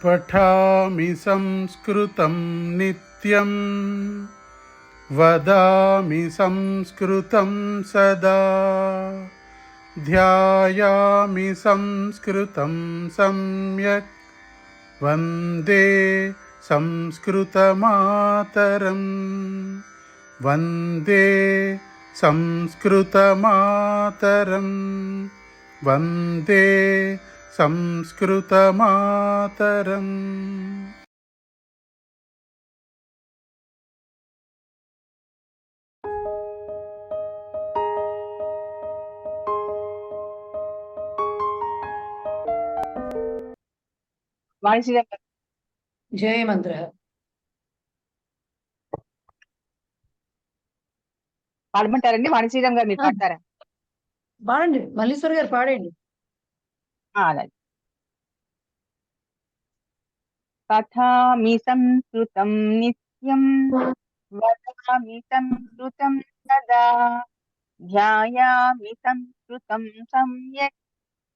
पठामि संस्कृतं नित्यं वदामि संस्कृतं सदा ध्यायामि संस्कृतं सम्यक् वन्दे संस्कृतमातरं वन्दे संस्कृतमातरं वन्दे संस्कृतमातरम्। జయ మంత్ర పాడమంటారండి? వాణిశ్రీరామ్ గారు మీరు పాడతారా? పాడండి, మల్లీశ్వర్ గారు పాడండి. అలాగే. పఠామి సంస్కృతం నిత్యం వదామి సంస్కృతం సదా ధ్యాయామి సంస్కృతం సమ్యక్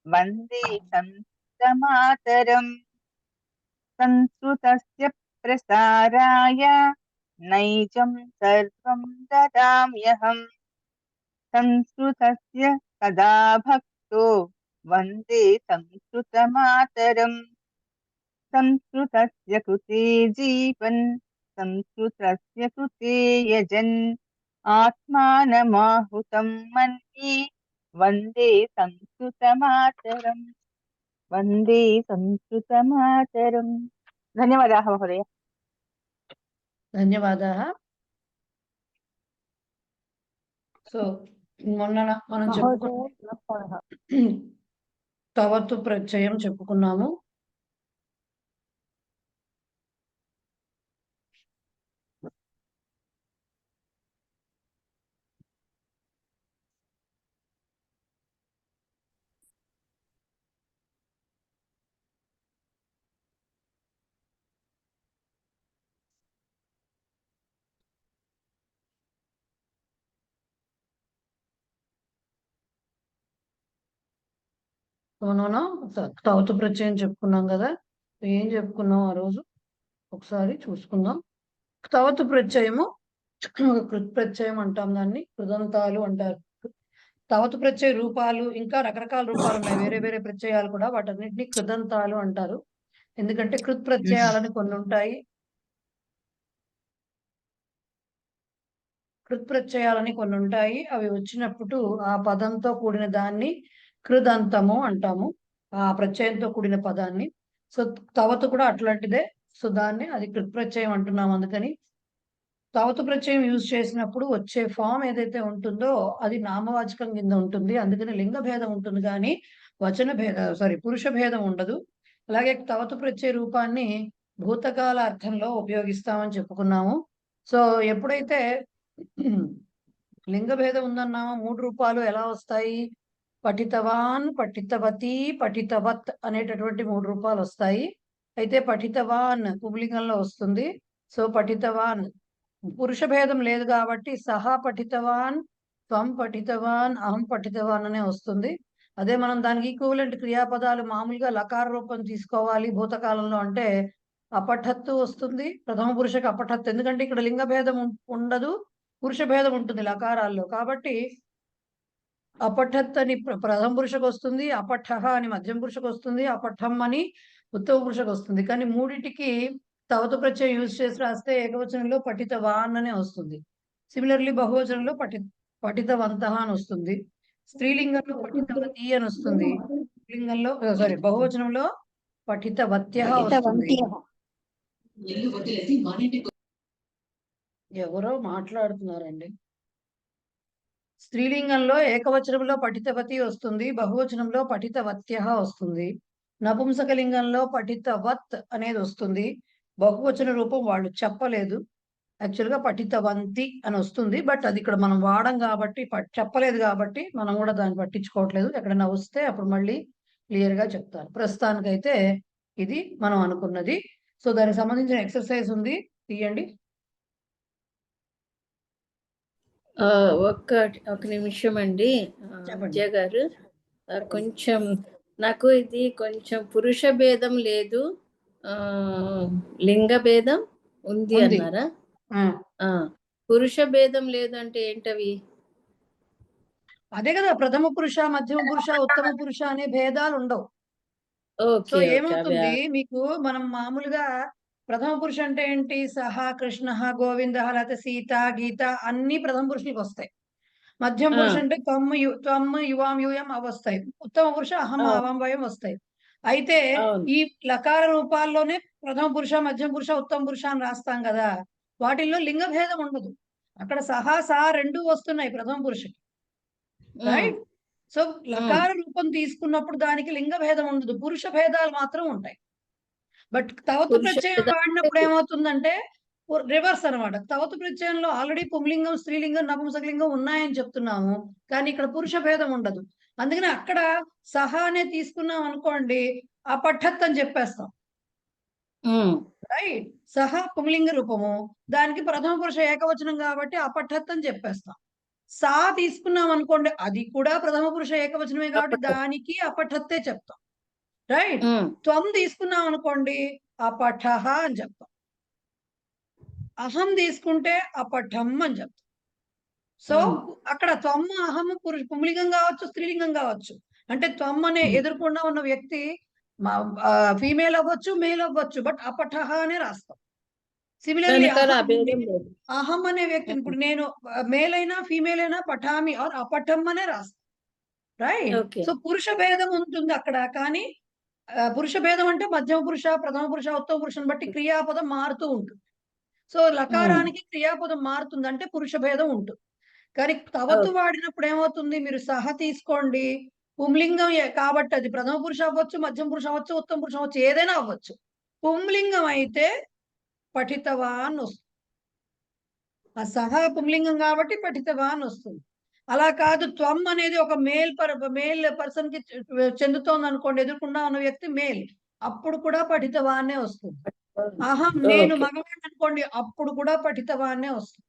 వందే సంస్కృతమాతరం సంస్కృతస్య ప్రసారాయ నైజం సర్వం దదామ్యహం సంస్కృతస్య సదా భక్తో వందే సంస్కృతమాతరం సంస్కృతస్య కృతే జీవన్ సంస్కృతస్య కృతే యజన్ ఆత్మానమాహుతం మన్యే వందే సంస్కృతమాతరం వందే సంస్కృతమాతరం. ధన్యవాదాः మహోదయ. ధన్యవాదాः. సో మొన్న మనం తవత్తు ప్రత్యయం చెప్పుకున్నాము. తవతు ప్రత్యయం చెప్పుకున్నాం కదా. ఏం చెప్పుకున్నాం ఆ రోజు ఒకసారి చూసుకుందాం. తవతు ప్రత్యయము కృత్ ప్రత్యయం అంటాం, దాన్ని కృదంతాలు అంటారు. తవతు ప్రత్యయ రూపాలు ఇంకా రకరకాల రూపాలు ఉన్నాయి, వేరే వేరే ప్రత్యయాలు కూడా, వాటన్నిటిని కృదంతాలు అంటారు. ఎందుకంటే కృత్ ప్రత్యయాలని కొన్ని ఉంటాయి, కృత్ ప్రత్యయాలని కొన్ని ఉంటాయి. అవి వచ్చినప్పుడు ఆ పదంతో కూడిన దాన్ని కృదంతము అంటాము, ఆ ప్రత్యయంతో కూడిన పదాన్ని. సో తవతు కూడా అట్లాంటిదే. సో దాన్ని అది కృత్ ప్రత్యయం అంటున్నాం. అందుకని తవతు ప్రత్యయం యూజ్ చేసినప్పుడు వచ్చే ఫామ్ ఏదైతే ఉంటుందో అది నామవాచకం కింద ఉంటుంది. అందుకని లింగ భేదం ఉంటుంది కానీ పురుష భేదం ఉండదు. అలాగే తవతు ప్రత్యయ రూపాన్ని భూతకాల అర్థంలో ఉపయోగిస్తామని చెప్పుకున్నాము. సో ఎప్పుడైతే లింగ భేదం ఉందన్నామో 3 రూపాలు ఎలా వస్తాయి? పఠితవాన్, పఠితవతి, పఠితవత్ అనేటటువంటి 3 రూపాలు వస్తాయి. అయితే పఠితవాన్ పుంలింగంలో వస్తుంది. సో పఠితవాన్ పురుష భేదం లేదు కాబట్టి సహా పఠితవాన్, త్వం పఠితవాన్, అహం పఠితవాన్ అనే వస్తుంది. అదే మనం దానికి ఈక్వలెంట్ క్రియాపదాలు మామూలుగా లకార రూపం తీసుకోవాలి భూతకాలంలో అంటే అపఠత్తు వస్తుంది. ప్రథమ పురుషకు అపఠత్తు, ఎందుకంటే ఇక్కడ లింగ భేదం ఉండదు, పురుష భేదం ఉంటుంది లకారాల్లో. కాబట్టి అపఠత్ అని ప్రథమ పురుషకు వస్తుంది, అపఠ అని మధ్యం పురుషకు వస్తుంది, అపఠం అని ఉత్తమ పురుషకు వస్తుంది. కానీ మూడిటికి తవతు ప్రత్యయం యూజ్ చేసి రాస్తే ఏకవచనంలో పఠితవాన్ అనే వస్తుంది. సిమిలర్లీ బహువచనంలో పఠితవంత అని వస్తుంది. స్త్రీలింగంలో పఠితవతి అని వస్తుంది. లింగంలో బహువచనంలో పఠితవత్య వస్తుంది. ఎవరో మాట్లాడుతున్నారండి. స్త్రీలింగంలో ఏకవచనంలో పఠితవతి వస్తుంది, బహువచనంలో పఠితవత్య వస్తుంది. నపుంసకలింగంలో పఠితవత్ అనేది వస్తుంది. బహువచన రూపం వాళ్ళు చెప్పలేదు, యాక్చువల్గా పఠితవంతి అని వస్తుంది. బట్ అది ఇక్కడ మనం వాడం కాబట్టి చెప్పలేదు కాబట్టి మనం కూడా దాన్ని పట్టించుకోవట్లేదు. ఎక్కడైనా వస్తే అప్పుడు మళ్ళీ క్లియర్ గా చెప్తాను. ప్రస్తుతానికైతే ఇది మనం అనుకున్నది. సో దానికి సంబంధించిన ఎక్సర్సైజ్ ఉంది, తీయండి. ఒక నిమిషం అండి విజయ గారు. కొంచెం నాకు ఇది కొంచెం పురుష భేదం లేదు, ఆ, లింగ భేదం ఉంది ఉంది. అన్నారా? ఆ, ఆ, పురుష భేదం లేదంటే ఏంటవి? అదే కదా, ప్రథమ పురుష, మధ్యమ పురుష, ఉత్తమ పురుష అనే భేదాలు ఉండవు. సో ఓకే ఓకే అవి ఏమవుతుంది మీకు, మనం మామూలుగా ప్రథమ పురుష అంటే ఏంటి, సహ, కృష్ణ, గోవింద, లేకపోతే సీత, గీత అన్ని ప్రథమ పురుషులకి వస్తాయి. మధ్యమ ఆ, పురుష అంటే త్వమ్, యువాం, యూయం అవి వస్తాయి. ఉత్తమ పురుష అహం, ఆ, ఆవం, వయం వస్తాయి. అయితే అవును. ఈ లకార రూపాల్లోనే ప్రథమ పురుష, మధ్యమ పురుష, ఉత్తమ పురుష అని రాస్తాం కదా, వాటిల్లో లింగ భేదం ఉండదు. అక్కడ సహా సా రెండు వస్తున్నాయి ప్రథమ పురుషుకి, ఉమ్, రైట్? సో ఉమ్. లకార రూపం తీసుకున్నప్పుడు దానికి లింగ భేదం ఉండదు, పురుష భేదాలు మాత్రం ఉంటాయి. బట్ తవతు పురుష ప్రత్యయం భేదం వాడినప్పుడు ఏమవుతుందంటే రివర్స్ అన్నమాట. తవతు ప్రత్యయంలో ఆల్రెడీ పుంలింగం, స్త్రీలింగం, నపుంసకలింగం ఉన్నాయని చెప్తున్నాము, కానీ ఇక్కడ పురుష భేదం ఉండదు. అందుకని అక్కడ సహా అనే తీసుకున్నాం అనుకోండి, అపఠత్ అని చెప్పేస్తాం, ఉమ్, రైట్? సహా పుంలింగ రూపము, దానికి ప్రథమ పురుష ఏకవచనం కాబట్టి అపఠత్ అని చెప్పేస్తాం. సా తీసుకున్నాం అనుకోండి, అది కూడా ప్రథమ పురుష ఏకవచనమే కాబట్టి అపఠ. దానికి అపఠత్తే చెప్తాం, రైట్? ఉమ్, త్వం తీసుకున్నాం అనుకోండి, అపఠః అని చెప్తాం. అహం తీసుకుంటే అపఠం అని చెప్తాం. సో ఉమ్, అక్కడ త్వమ్, అహం పుంలింగం కావచ్చు, స్త్రీలింగం కావచ్చు. అంటే త్వమ్ అనే ఉమ్. ఎదుర్కొండా ఉన్న వ్యక్తి ఫీమేల్ అవ్వచ్చు, మేల్ అవ్వచ్చు, బట్ అపఠః అనే రాస్తాం. సిమిలర్లీ వెనకాల అహం అభేదం లేదు. అహం అనే వ్యక్తిని ఉమ్, ఇప్పుడు నేను మేల్ అయినా ఫీమేల్ అయినా పఠామి ఆర్ అపఠం అనే రాస్తాం, రైట్? ఓకే. సో పురుష భేదం ఉంటుంది అక్కడ, కానీ పురుష భేదం అంటే మధ్యమ పురుష, ప్రథమ పురుష, ఉత్తమ పురుషుని బట్టి క్రియాపదం మారుతూ ఉంటుంది. సో ఉమ్, లకారానికి క్రియాపదం మారుతుంది అంటే పురుష భేదం ఉంటుంది. కానీ తవతు ఓకే. వాడినప్పుడు ఏమవుతుంది, మీరు సహ తీసుకోండి, పుంలింగం కాబట్టి అది ప్రథమ పురుష అవ్వచ్చు, మధ్యమ పురుష అవ్వచ్చు, ఉత్తమ పురుష అవ్వచ్చు, ఏదైనా అవ్వచ్చు. పుంలింగం అయితే పఠితవాన్ వస్తుంది. ఆ సహ పుంలింగం కాబట్టి పఠితవాన్ వస్తుంది. అలా కాదు, త్వం అనేది ఒక మేల్ పర్సన్ కి చెందుతోంది అనుకోండి, ఎదుర్కొన్నా ఉన్న వ్యక్తి మేల్, అప్పుడు కూడా పఠితవాన్నే వస్తుంది. అహం నేను ఓకే. మగవాడిని అనుకోండి, అప్పుడు కూడా పఠితవాన్నే వస్తుంది,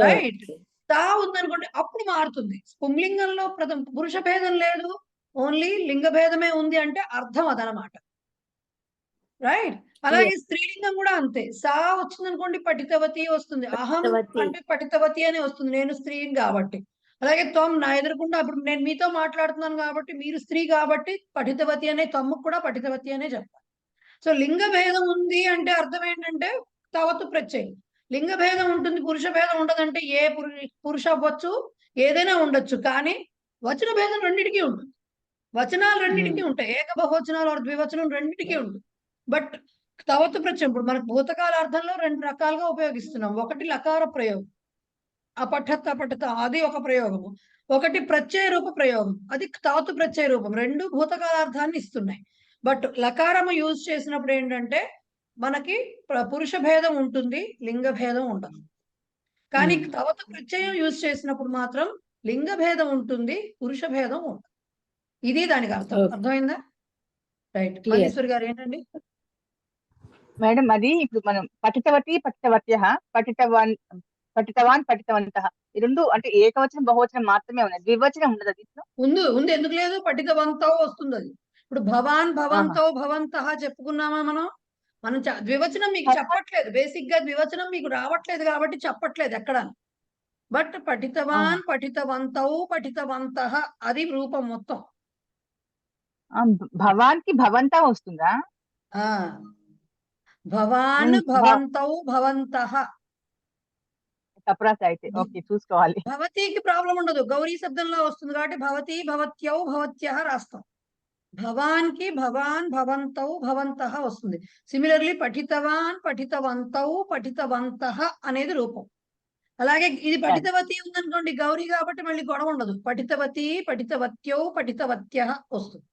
రైట్? ఓకే. తా ఉందనుకోండి, అప్పుడు మారుతుంది. పుంలింగంలో ప్రథమ పురుష భేదం లేదు, ఓన్లీ లింగ భేదమే ఉంది అంటే అర్థం అదనమాట, రైట్? అలాగే క్లియర్. స్త్రీలింగం కూడా అంతే. సా వచ్చిందనుకోండి పఠితవతి వస్తుంది. అహం పట్టవతి. అంటే పఠితవతి అనే వస్తుంది, నేను స్త్రీని కాబట్టి. అలాగే త్వం నా ఎదురుకుండా ఇప్పుడు నేను మీతో మాట్లాడుతున్నాను కాబట్టి మీరు స్త్రీ కాబట్టి పఠితవతి అనే, తమ్ముకు కూడా పఠితవతి అనే చెప్పాలి. సో లింగ భేదం ఉంది అంటే అర్థం ఏంటంటే తవతు ప్రత్యయం. లింగ భేదం ఉంటుంది, పురుష భేదం ఉండదంటే ఏ పురుష అవ్వచ్చు, ఏదైనా ఉండొచ్చు, కానీ వచన భేదం రెండింటికి ఉంటుంది. వచనాలు రెండింటికి ఉంటాయి, ఏక బహువచనాలు or ద్వివచనం రెండింటికి ఉంటుంది. బట్ తవతు ప్రత్యయం ఇప్పుడు మనకు భూతకాల అర్థంలో రెండు రకాలుగా ఉపయోగిస్తున్నాం. ఒకటి లకార ప్రయోగం, అపఠత్ అపఠత, అది ఒక ప్రయోగము. ఒకటి ప్రత్యయ రూప ప్రయోగం, అది తాతు ప్రత్యయ రూపం. రెండు భూతకాలార్థాన్ని ఇస్తున్నాయి. బట్ లకారము యూజ్ చేసినప్పుడు ఏంటంటే మనకి పురుష భేదం ఉంటుంది, లింగ భేదం ఉండదు. కానీ తవతు ప్రత్యయం యూజ్ చేసినప్పుడు మాత్రం లింగ భేదం ఉంటుంది, పురుష భేదం ఉండదు. ఇది దానికి అర్థం. ఓకే. అర్థమైందా? రైట్. క్లియర్. మల్లీశ్వరి గారు ఏంటండి? మేడం అది ఇప్పుడు మనం పఠితవతి పఠితవత్య పఠితవాన్ పఠితవాన్ పఠితవంతః ఈ రెండు అంటే ఏకవచనం బహువచనం మాత్రమే ఉన్నాయి, ద్వివచనం ఉండదు దీంట్లో. ఉంది, ఎందుకు లేదు? పఠితవంతో వస్తుంది అది. ఇప్పుడు భవాన్, ఆహా. భవంతో, భవంతః చెప్పుకున్నామా మనం? మనం ద్వివచనం మీకు చెప్పట్లేదు, బేసిక్ గా ద్వివచనం మీకు రావట్లేదు కాబట్టి చెప్పట్లేదు ఎక్కడ. బట్ ఆహా. పఠితవాన్, పఠితవంతౌ, పఠితవంతః అది రూపం మొత్తం. ఆ, భవాన్ కి భవంతా వస్తుందా? ఆ భవాన్, నేను భవంతౌ, భవంతః. తప్రాస అయితే ఓకే చూసుకోవాలి. భవతికి ప్రాబ్లం ఉండదు, గౌరీ శబ్దంలో వస్తుంది కాబట్టి భవతి, భవత్యౌ, భవత్యః రాస్తాం. భవాన్ కి భవాన్, భవంతౌ, భవంతః వస్తుంది. సిమిలర్లీ పఠితవాన్, పఠితవంతౌ, పఠితవంతః అనేది రూపం. అలాగే ఇది పఠితవతి ఉందనుకోండి, గౌరీ కాబట్టి మళ్ళీ గొడవ ఉండదు, పఠితవతి, పఠితవత్యౌ, పఠితవత్యః వస్తుంది.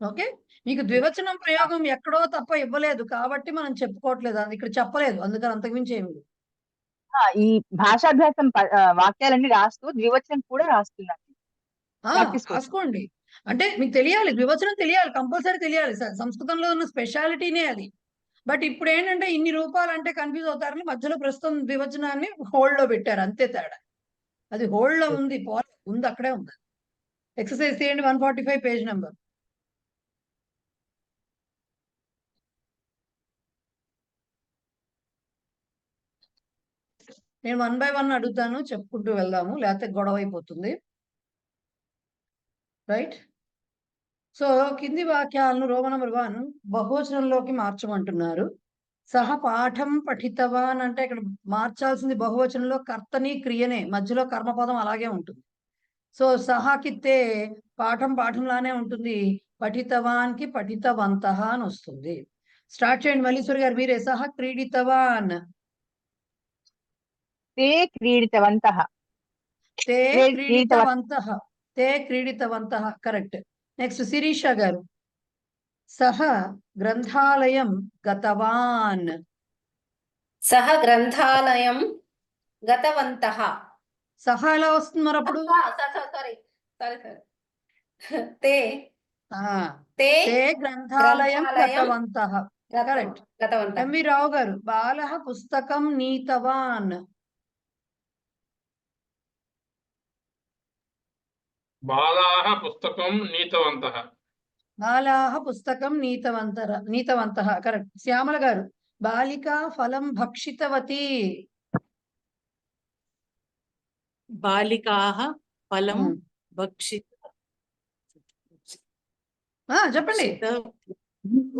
ఓకే, మీకు ద్వివచనం ప్రయోగం ఎక్కడో తప్ప ఇవ్వలేదు కాబట్టి మనం చెప్పుకోవట్లేదు, అది ఇక్కడ చెప్పలేదు, అందుకని అంతకుమించి ఏమి లేదు. ఈ భాషాభ్యాసం వాక్యాలన్నీ రాస్తూ ద్వివచనం కూడా రాస్తున్నాను ప్రాక్టీస్ కోసం. రాసుకోండి. అంటే మీకు తెలియాలి, ద్వివచనం తెలియాలి, కంపల్సరీ తెలియాలి. సంస్కృతంలో ఉన్న స్పెషాలిటీనే అది. బట్ ఇప్పుడు ఏంటంటే ఇన్ని రూపాలు అంటే కన్ఫ్యూజ్ అవుతారని మధ్యలో ప్రస్తుతం ద్వివచనాన్ని హోల్డ్ లో పెట్టారు, అంతే తేడా. అది హోల్డ్ లో ఉంది, ఉంది, అక్కడే ఉంది. ఎక్సర్సైజ్ చేయండి, 145 పేజ్ నెంబర్. నేను 1 by 1 అడుగుతాను, చెప్పుకుంటూ వెళ్దాము, లేకపోతే గొడవ అయిపోతుంది. రైట్. సో కింది వాక్యాలను రోమన్ నంబర్ 1 బహువచనంలోకి మార్చమంటున్నారు. సహ పాఠం పఠితవాన్ అంటే ఇక్కడ మార్చాల్సింది బహువచనంలో కర్తని క్రియనే, మధ్యలో కర్మపదం అలాగే ఉంటుంది. సో సహాకిత్తే పాఠం పాఠంలానే ఉంటుంది, పఠితవాన్ కి పఠితవంతః అని వస్తుంది. స్టార్ట్ చేయండి మల్లీశ్వరి గారు మీరే. సహ క్రీడితవాన్, ते क्रीडितवन्तः తే क्रीडितवन्तः క్రీడితవంతః, తే క్రీడితవంతః కరెక్ట్. నెక్స్ట్ శిరీష గారు. సహ గ్రంథాలయం గతవాన్, సహ గ్రంథాలయం గతవంతః. సహ ఎలా వస్తుంది మరి అప్పుడు? సారీ తే ఆ, తే తే గ్రంథాలయం గతవంతః కరెక్ట్. గతవంతః. ఎంవి రావు గారు. బాలః పుస్తకం నీతవాన్, బాలాः పుస్తకం నీతవంతः. బాలాః పుస్తకం నీతవంతః కరెక్ట్. శ్యామల గారు. బాలిక ఫలం భక్షితవతి, బాలికాः ఫలం ఉమ్. భక్షిత చెప్పండి.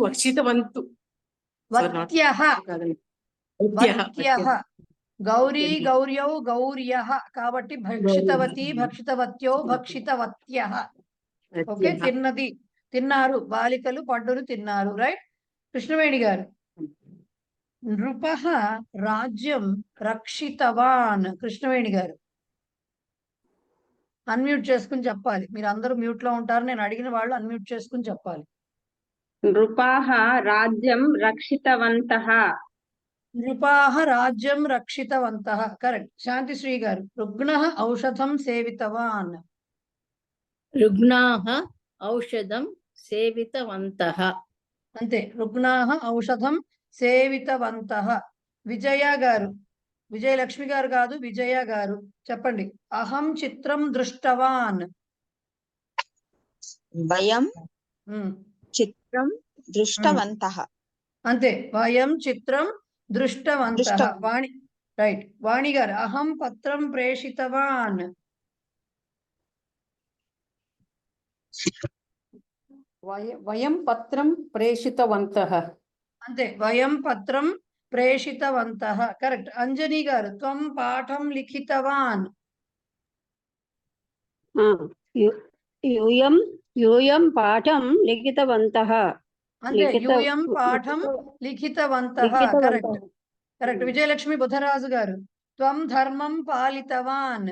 భక్షితవంతు వత్యః, వత్యః. గౌరీ గౌర్యౌ గౌర్యః కాబట్టి భక్షితవతి భక్షితవత్యౌ భక్షితవత్యః. ఓకే, తిన్నది, తిన్నారు, బాలికలు పండును తిన్నారు. రైట్. కృష్ణవేణి గారు. నృపః రాజ్యం రక్షితవాన్, కృష్ణవేణి గారు అన్మ్యూట్ చేసుకుని చెప్పాలి. మీరు అందరూ మ్యూట్ లో ఉంటారు, నేను అడిగిన వాళ్ళు అన్మ్యూట్ చేసుకుని చెప్పాలి. నృపాః రాజ్యం రక్షితవంతః. నృపాః రాజ్యం రక్షితవంతః కరెక్ట్. శాంతిశ్రీ గారు. రుగ్ణః ఔషధం సేవితవాన్, రుగ్ణాః ఔషధం సేవితవంతః. అంతే, రుగ్ణాః ఔషధం సేవితవంతః. విజయ గారు. విజయలక్ష్మి గారు కాదు, విజయ గారు చెప్పండి. అహం చిత్రం దృష్టవాన్, వయం ఉమ్, చిత్రం దృష్టవంతః. అంతే, వయం చిత్రం దృష్టవంతః. దృష్టం. వాణి. రైట్. వాణి గారు. అహం పత్రం ప్రేషితవాన్, వయం పత్రం ప్రేషితవంతః. అంతే, వయం పత్రం ప్రేషితవంతః కరెక్ట్. అంజని గారు. త్వం పాఠం లిఖితవాన్, యూయం పాఠం లిఖితవంతః. అంతే, యూయం పాఠం లిఖితవంతః కరెక్ట్. కరెక్ట్. విజయలక్ష్మి బుధరాజు గారు. త్వం ధర్మం పాలితవాన్,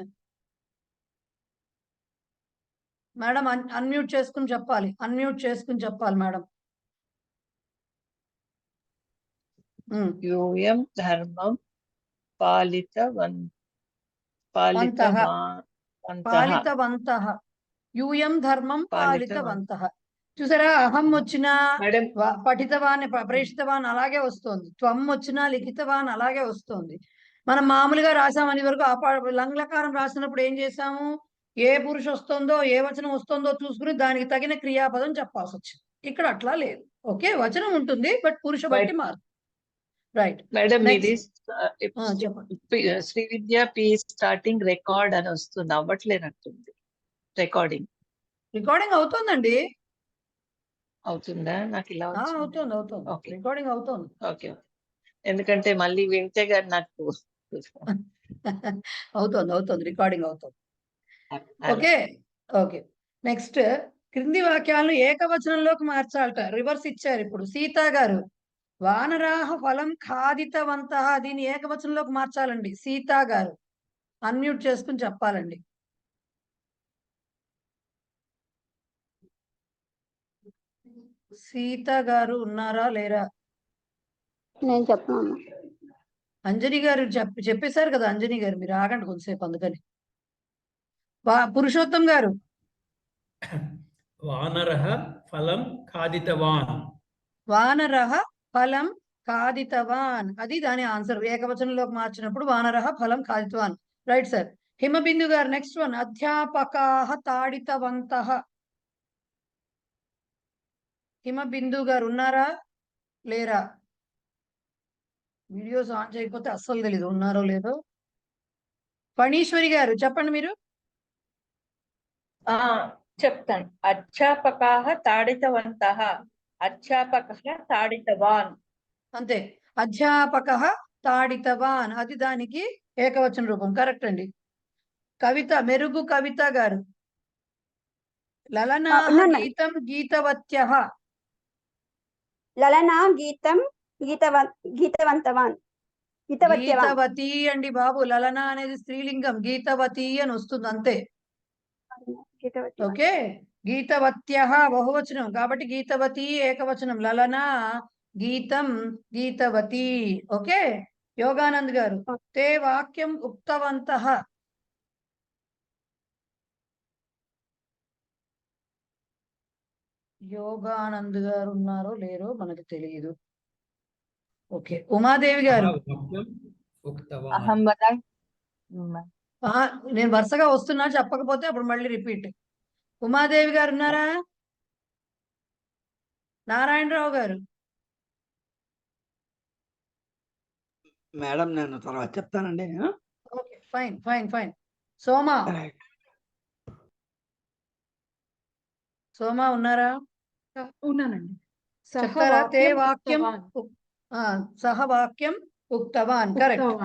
మేడం అన్మ్యూట్ చేసుకుని చెప్పాలి, అన్మ్యూట్ చేసుకుని చెప్పాలి మేడం. యూయం ధర్మం పాలితవంతః, యూయం ధర్మం పాలితవంతః. చూసారా, అహం వచ్చినా మేడం పఠితవాన్ ప్రేషితవాన్ అలాగే వస్తుంది, త్వం వచ్చినా లిఖితవాన్ అలాగే వస్తుంది. మనం మామూలుగా రాసామని వరకు లంగ్లకారం రాసినప్పుడు ఏం చేసాము, ఏ పురుష వస్తుందో ఏ వచనం వస్తుందో చూసుకుని దానికి తగిన క్రియాపదం చెప్పాల్సి వచ్చింది. ఇక్కడ అట్లా లేదు. ఓకే, వచనం ఉంటుంది బట్ పురుష బట్టి మారు. రైట్ మేడం ఇది చెప్పండి. శ్రీ విద్య పి స్టార్టింగ్ రికార్డ్ అని వస్తుంది, అవ్వట్లేనట్టుంది. రికార్డింగ్ అవుతుందండి. అవుతుందా? నాకు ఇలా అవుతుంది ఓకే. రికార్డింగ్ అవుతుంది. ఓకే, ఎందుకంటే మళ్ళీ వింటే గాని నాకు అవుతుంది రికార్డింగ్ అవుతుంది. Okay okay. నెక్స్ట్ క్రింది వాక్యాలను ఏకవచనంలోకి మార్చాలట, రివర్స్ ఇచ్చారు. ఇప్పుడు సీత గారు. వానరాహ ఫలం ఖాదితవంతః, దీన్ని ఏకవచనంలోకి మార్చాలండి. సీత గారు అన్మ్యూట్ చేసుకుని చెప్పాలండి. సీత గారు ఉన్నారా లేరా? నేను చెప్పను. అంజని గారు చెప్పేశారు కదా. అంజని గారు మీరు ఆగండి కొంతసేపు, అందుకని. పురుషోత్తం గారు. వానరః ఫలం ఖాదితవాన్, వానరః ఫలం ఖాదితవాన్, అది దాని ఆన్సర్. ఏకవచనంలోకి మార్చినప్పుడు వానరః ఫలం ఖాదితవాన్. Right sir. Himabindu garu. Next one. అధ్యాపకాః తాడితవంతః. హిమబిందు గారు ఉన్నారా లేరా? వీడియోస్ ఆన్ చేయకపోతే అస్సలు తెలీదు ఉన్నారో లేదో. ఫణీశ్వరి గారు చెప్పండి మీరు. చెప్తాను. అధ్యాపకాః తాడితవంతః, అధ్యాపకః తాడితవాన్. అంతే. అధ్యాపకః తాడితవాన్ అది దానికి ఏకవచన రూపం. కరెక్ట్ అండి. కవిత మెరుగు కవిత గారు. లలనా ఉన్నాను మేడం. గీతం గీతవత్యః. లలనా గీతం గీతవంతవాన్ గీతవత్యవాన్. గీతవతి అండి బాబు. లలనా అనేది స్త్రీలింగం, గీతవతి అని వస్తుంది అంతే. గీతవత్యవాన్. ఓకే. గీతవత్యః బహువచనం కాబట్టి గీతవతి ఏకవచనం. లలనా గీతం గీతవతి. ఓకే. యోగానంద్ గారు తే వాక్యం ఉక్తవంతః. యోగానంద్ గారు ఉన్నారో లేరో మనకు తెలియదు. ఓకే. ఉమాదేవి గారు. వాక్యం ఉక్తవాన్. అహం వదామి. నేను వరుసగా వస్తున్నా, చెప్పకపోతే అప్పుడు మళ్ళీ రిపీట్. ఉమాదేవి గారు ఉన్నారా? నారాయణరావు గారు. మేడం నేను తర్వాత చెప్తానండి. Okay fine fine fine. Soma. Soma ఉన్నారా? ఉన్నానండి. చెప్తారా? తే వాక్యం సహ వాక్యం ఉక్తవాన్. కరెక్ట్.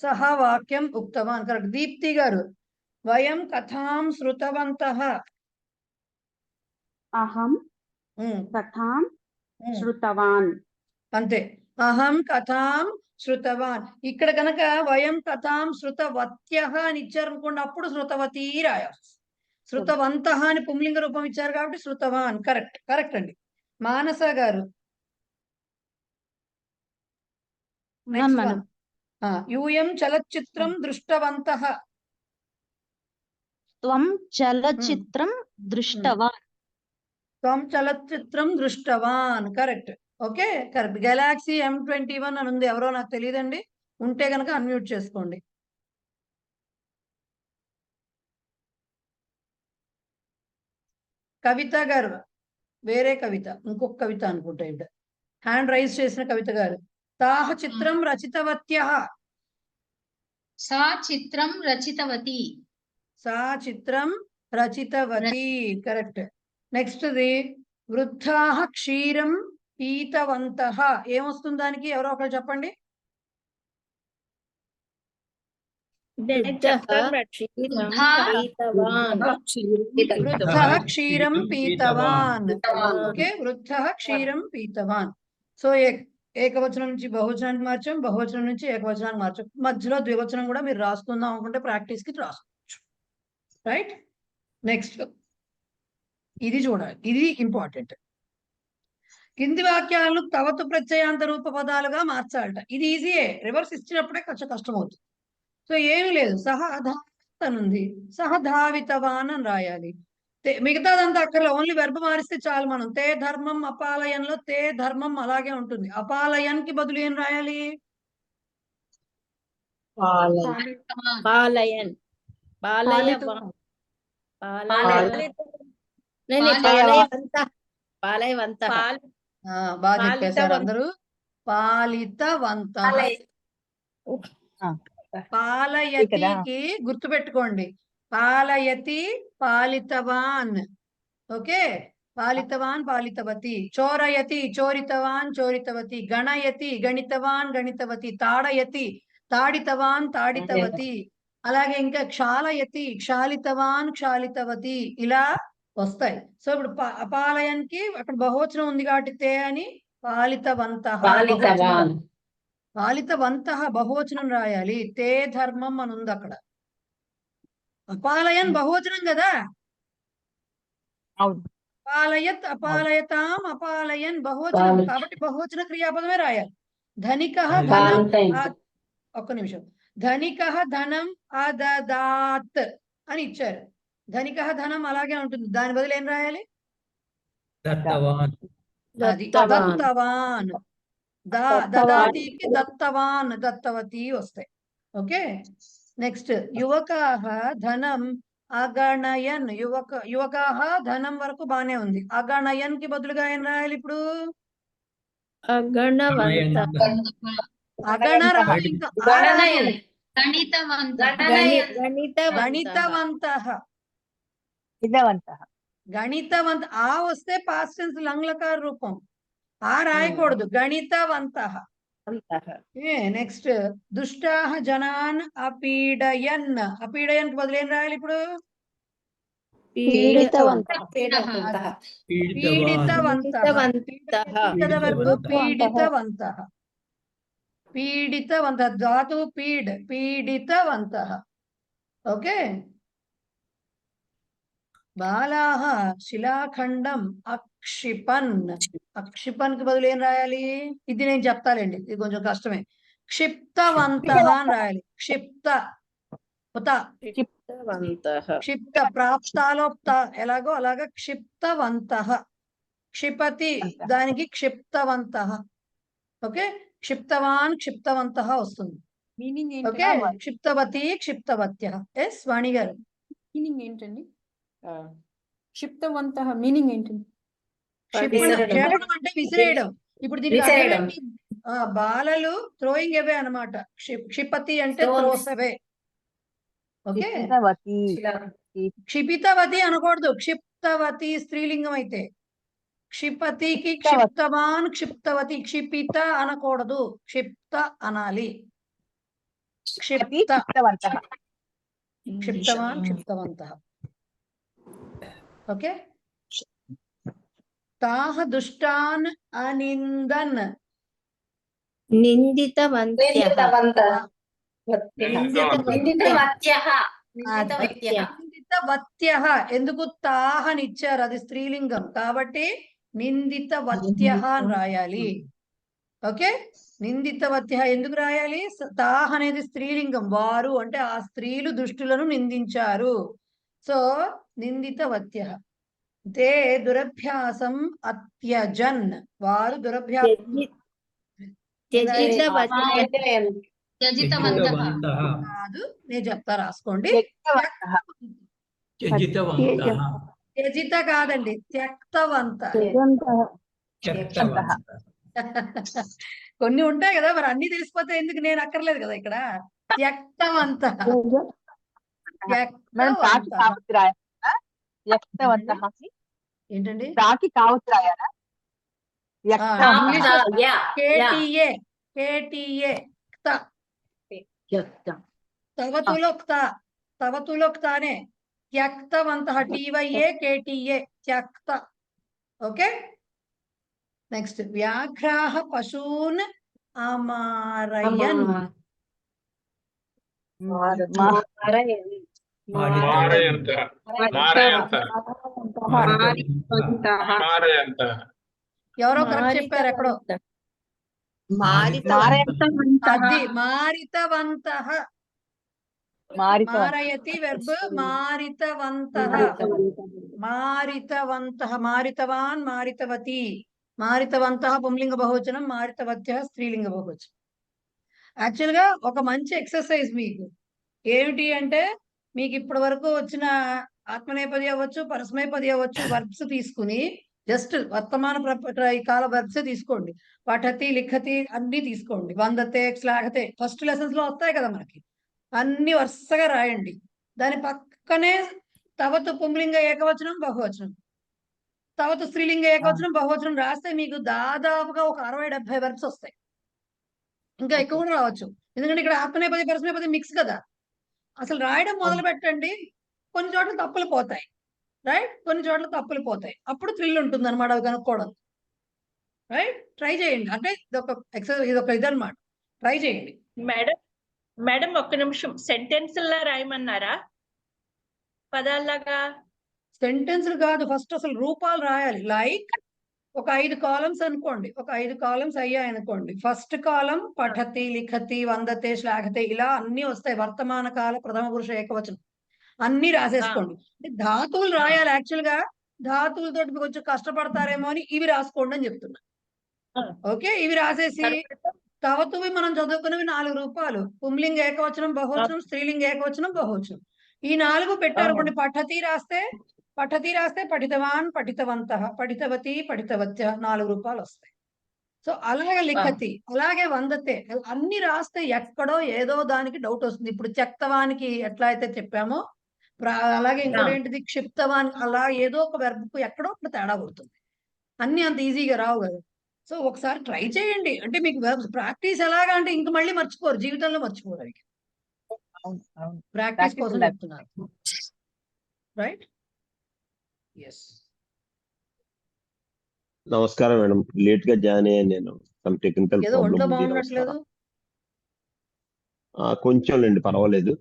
సహ వాక్యం ఉక్తవాన్ కరెక్ట్. దీప్తి గారు వయం కథాం శృతవంతః. అహం కథాం శృతవాన్. అంతే. అహం కథాం శృతవాన్. ఇక్కడ కనుక వయం కథాం శృతవత్యః అని ఇచ్చారనుకోండి, అప్పుడు శృతవతి రాయాలి. శృతవంతః అని పుంలింగ రూపం ఇచ్చారు కాబట్టి శృతవాన్. కరెక్ట్ కరెక్ట్ అండి. మానస గారు. యూయం చలచిత్రం దృష్టవంతః. త్వం చలచిత్రం దృష్టవాన్. త్వం చలచిత్రం దృష్టవాన్. Correct. Okay correct. Galaxy M21 అని ఉంది, ఎవరో నాకు తెలియదండి. ఉంటే కనుక అన్మ్యూట్ చేసుకోండి. కవిత గారు వేరే కవిత, ఇంకొక కవిత అనుకుంటా. ఇవిడ హ్యాండ్ రైజ్ చేసిన కవిత గారు. తాహ చిత్రం రచితవత్యః. సా చిత్రం రచితవతి. సా చిత్రం రచితవతి. కరెక్ట్. నెక్స్ట్ ది వృద్ధాః క్షీరం పీతవంతః. ఏమొస్తుంది దానికి? ఎవరో ఒకరు చెప్పండి. వృద్ధః క్షీరం పీతవాన్. ఓకే. వృద్ధః క్షీరం పీతవాన్. సో ఏకవచనం నుంచి బహువచనానికి మార్చాం, బహువచనం నుంచి ఏకవచనానికి మార్చాం. మధ్యలో ద్వివచనం కూడా మీరు రాసుకుందాం అనుకుంటే ప్రాక్టీస్ కి రాసుకోవచ్చు. రైట్. నెక్స్ట్ ఇది చూడాలి, ఇది ఇంపార్టెంట్. కింది వాక్యాలను తవతు ప్రత్యయాంత రూప పదాలుగా మార్చాలట. ఇది ఈజీయే, రివర్స్ ఇచ్చినప్పుడే కొంచెం కష్టం అవుతుంది. సో ఏమీ లేదు. సహ అధావిత అనుంది, సహ ధావితవాన్ అని రాయాలి. మిగతాదంతా అక్కడ ఓన్లీ వెర్బ్ మారిస్తే చాలు. మనం తే ధర్మం అపాలయంలో తే ధర్మం అలాగే ఉంటుంది. అపాలయన్ కి బదులు ఏం రాయాలి? పాలయన్. బాగా చెప్పేశారు అందరూ. పాలితవంత. పాలయతికి గుర్తు పెట్టుకోండి. పాలయతి పాలితవాన్. ఓకే. పాలితవాన్ పాలితవతి. చోరయతి చోరితవాన్ చోరితవతి. గణయతి గణితవాన్ గణితవతి. తాడయతి తాడితవాన్ తాడితవతి. అలాగే ఇంకా క్షాళయతి క్షాళితవాన్ క్షాళితవతి. ఇలా వస్తాయి. సో ఇప్పుడు అపాలయానికి అక్కడ బహువచనం ఉంది కాబట్టి తే అని పాలితవంతః. పాలితవంతః బహువచనం రాయాలి. తే ధర్మం అని ఉంది అక్కడ. అపాలయన్ బహువచనం కదా. అపాలయత్ అపాలయతాం అపాలయన్ బహువచనం కాబట్టి బహువచన క్రియాపదమే రాయాలి. ధనికః ధనం. ఒక్క నిమిషం. ధనికః ధనం అదదాత్ అని ఇచ్చారు. ధనికః ధనం అలాగే ఉంటుంది. దాని బదులు ఏం రాయాలి? దత్తవాన్. అది దత్తవాన్. దదాతికి దత్తవాన్ దత్తవతి వస్తాయి. ఓకే. నెక్స్ట్ యువకాః ధనం అగణయన్. యువకాః ధనం వరకు బానే ఉంది. అగణయన్ కి బదులుగా ఏం రాయాలి ఇప్పుడు? అగణవంత. అగణ రాయాలి. ఇంకా గణితవంతః గణితవంతః విధవంతః గణితవంత ఆ వస్తే పాస్ట్ టెన్స్ లంగ్లకార రూపం ఆ రాయకూడదు గణితవంతః నెక్స్ట్ దుష్టాః జనాన్ అపీడయన్ అపీడయన్ బదులు ఏం రాయాలి ఇప్పుడు పీడితవంతః పీడితవాన్ పీడితవంతః పీడితవంతః ధాతు పీడితవంతః ఓకే బాలాః శిలాఖండం అక్షిపన్ అక్షిపన్ కి బదులు ఏం రాయాలి ఇది నేను చెప్తాలేండి ఇది కొంచెం కష్టమే క్షిప్తవంతః అని రాయాలి క్షిప్త ప్రాప్తాలోప్త ఎలాగో అలాగా క్షిప్తవంతః క్షిపతి దానికి క్షిప్తవంతః ఓకే క్షిప్తవాన్ క్షిప్తవంతః వస్తుంది మీనింగ్ ఓకే క్షిప్తవతి క్షిప్తవత్యః ఎస్ వాణి గారు మీనింగ్ ఏంటండి క్షిప్తవంతః మీనింగ్ ఏంటండి క్షిపణం అంటే విసిరేయడం ఇప్పుడు దీనికి అర్థం ఏంటి? బాలలు థ్రోయింగ్ అవే అన్నమాట క్షిపతి అంటే థ్రోస్ అవే ఓకే విధవతి క్షిపితవతి అనకూడదు క్షిప్తవతి స్త్రీలింగం అయితే క్షిపతికి క్షిప్తవాన్ క్షిప్తవతి క్షిపిత అనకూడదు క్షిప్త అనాలి క్షిప్త విధవంతః క్షిప్తవాన్ క్షిప్తవంతః ఓకే తాః దుష్టాన్ అనిందన్ నిందితవత్యః ఎందుకు తాః అని ఇచ్చారు అది స్త్రీలింగం కాబట్టి నిందితవత్యః అని రాయాలి ఓకే నిందితవత్యః ఎందుకు రాయాలి తాః అనేది స్త్రీలింగం వారు అంటే ఆ స్త్రీలు దుష్టులను నిందించారు సో నిందితవత్యః తే దురభ్యాసం అత్యజన్ వారు దురభ్యాసం త్యజితవంతః కాదు నేను చెప్తా రాసుకోండి త్యజితవంతః త్యజిత కాదండి త్యక్తవంత త్యక్తవంతః కొన్ని ఉంటాయి కదా మరి అన్ని తెలిసిపోతే ఎందుకు నేను అక్కర్లేదు కదా ఇక్కడ త్యక్తవంత మనం తాకి కావచ్చు రాయాలా వ్యక్తవంతః ఏంటండి తాకి కావచ్చు రాయాలా కేటీఏ కేటీఏ తవతులోక్తానే త్యక్తవంతః టీవైఏ కేటీఏ త్యక్త ఓకే నెక్స్ట్ వ్యాఘ్రాః పశూన్ అమారయన్ ఎవరో కరెక్ట్ చెప్పారు ఎక్కడో అది మారితవంతః మారయతి వెర్బ్ మారితవంతః మారితవాన్ మారితవతి మారితవంతః పుంలింగ బహువచనం మారితవత్యః స్త్రీలింగ బహువచనం యాక్చువల్ గా ఒక మంచి ఎక్సర్సైజ్ మీకు ఏమిటి అంటే మీకు ఇప్పటి వరకు వచ్చిన ఆత్మనేపది అవ్వచ్చు పరస్మైపది అవ్వచ్చు వర్బ్స్ తీసుకుని జస్ట్ వర్తమాన కాల వర్బ్స్ తీసుకోండి పఠతి లిఖతి అన్ని తీసుకోండి వందతే శ్లాఘతే ఫస్ట్ లెసన్స్ లో వస్తాయి కదా మనకి అన్ని వరుసగా రాయండి దాని పక్కనే తవతు పుంలింగ ఏకవచనం బహువచనం తవతు స్త్రీలింగ ఏకవచనం బహువచనం రాస్తే మీకు దాదాపుగా ఒక 60-70 వర్బ్స్ వస్తాయి ఇంకా ఎక్కువ కూడా రావచ్చు ఎందుకంటే ఇక్కడ ఆత్మనేపది పరస్మైపది మిక్స్ కదా అసలు రాయడం మొదలు పెట్టండి కొన్ని చోట్ల తప్పులు పోతాయి రైట్ కొన్ని చోట్ల తప్పులు పోతాయి అప్పుడు థ్రిల్ ఉంటుంది అనమాట అవి కనుక్కోవడం రైట్ ట్రై చేయండి అంటే ఇదొక ఎక్సర్సైజ్ ఇదొక ఇదన్నమాట ట్రై చేయండి మేడం ఒక్క నిమిషం సెంటెన్స్ లా రాయమన్నారా పదాల్లాగా సెంటెన్స్లు కాదు ఫస్ట్ అసలు రూపాలు రాయాలి లైక్ ఒక 5 కాలమ్స్ అనుకోండి ఒక 5 కాలమ్స్ అయ్యాయి అనుకోండి ఫస్ట్ కాలం పఠతి లిఖతి వందతే శ్లాఘతే ఇలా అన్ని వస్తాయి వర్తమాన కాల ప్రథమ పురుష ఏకవచనం అన్ని రాసేసుకోండి ధాతువులు రాయాలి యాక్చువల్ గా ధాతువులతో కొంచెం కష్టపడతారేమో అని ఇవి రాసుకోండి అని చెప్తున్నా ఓకే ఇవి రాసేసి తవతువి మనం చదువుకున్నవి 4 రూపాలు పుంలింగ ఏకవచనం బహువచనం స్త్రీలింగ ఏకవచనం బహువచనం ఈ 4 పెట్టారనుకోండి పఠతి రాస్తే పఠితవాన్ పఠితవంతః పఠితవతి పఠితవత్యః 4 రూపాలు వస్తాయి సో అలాగే లిఖతి, అలాగే వందతే, అన్ని రాస్తే ఎక్కడో ఏదో దానికి డౌట్ వస్తుంది. ఇప్పుడు చెక్తవానికి ఎట్లా అయితే చెప్పామో అలాగే ఇంకోటి ఏంటిది క్షిప్తవాన్, అలా ఏదో ఒక వెర్బ్కు ఎక్కడో ఒక తేడా కొడుతుంది. అన్ని అంత ఈజీగా రావు కదా. సో ఒకసారి ట్రై చేయండి. అంటే మీకు వెర్బ్స్ ప్రాక్టీస్ ఎలాగా అంటే ఇంక మళ్ళీ మర్చిపోరు, జీవితంలో మర్చిపోరు అవి. ప్రాక్టీస్ కోసం చెప్తున్నారు. రైట్? ఎస్. నమస్కారం మేడం, లేట్ గా జాయిన్ అయ్యాను నేను. సమ్ టెక్నికల్ ఏదో ఒంట్లో ప్రాబ్లం ఉంది. బాగున్నట్లేదు. కొంచెం లేండి, పర్వాలేదు.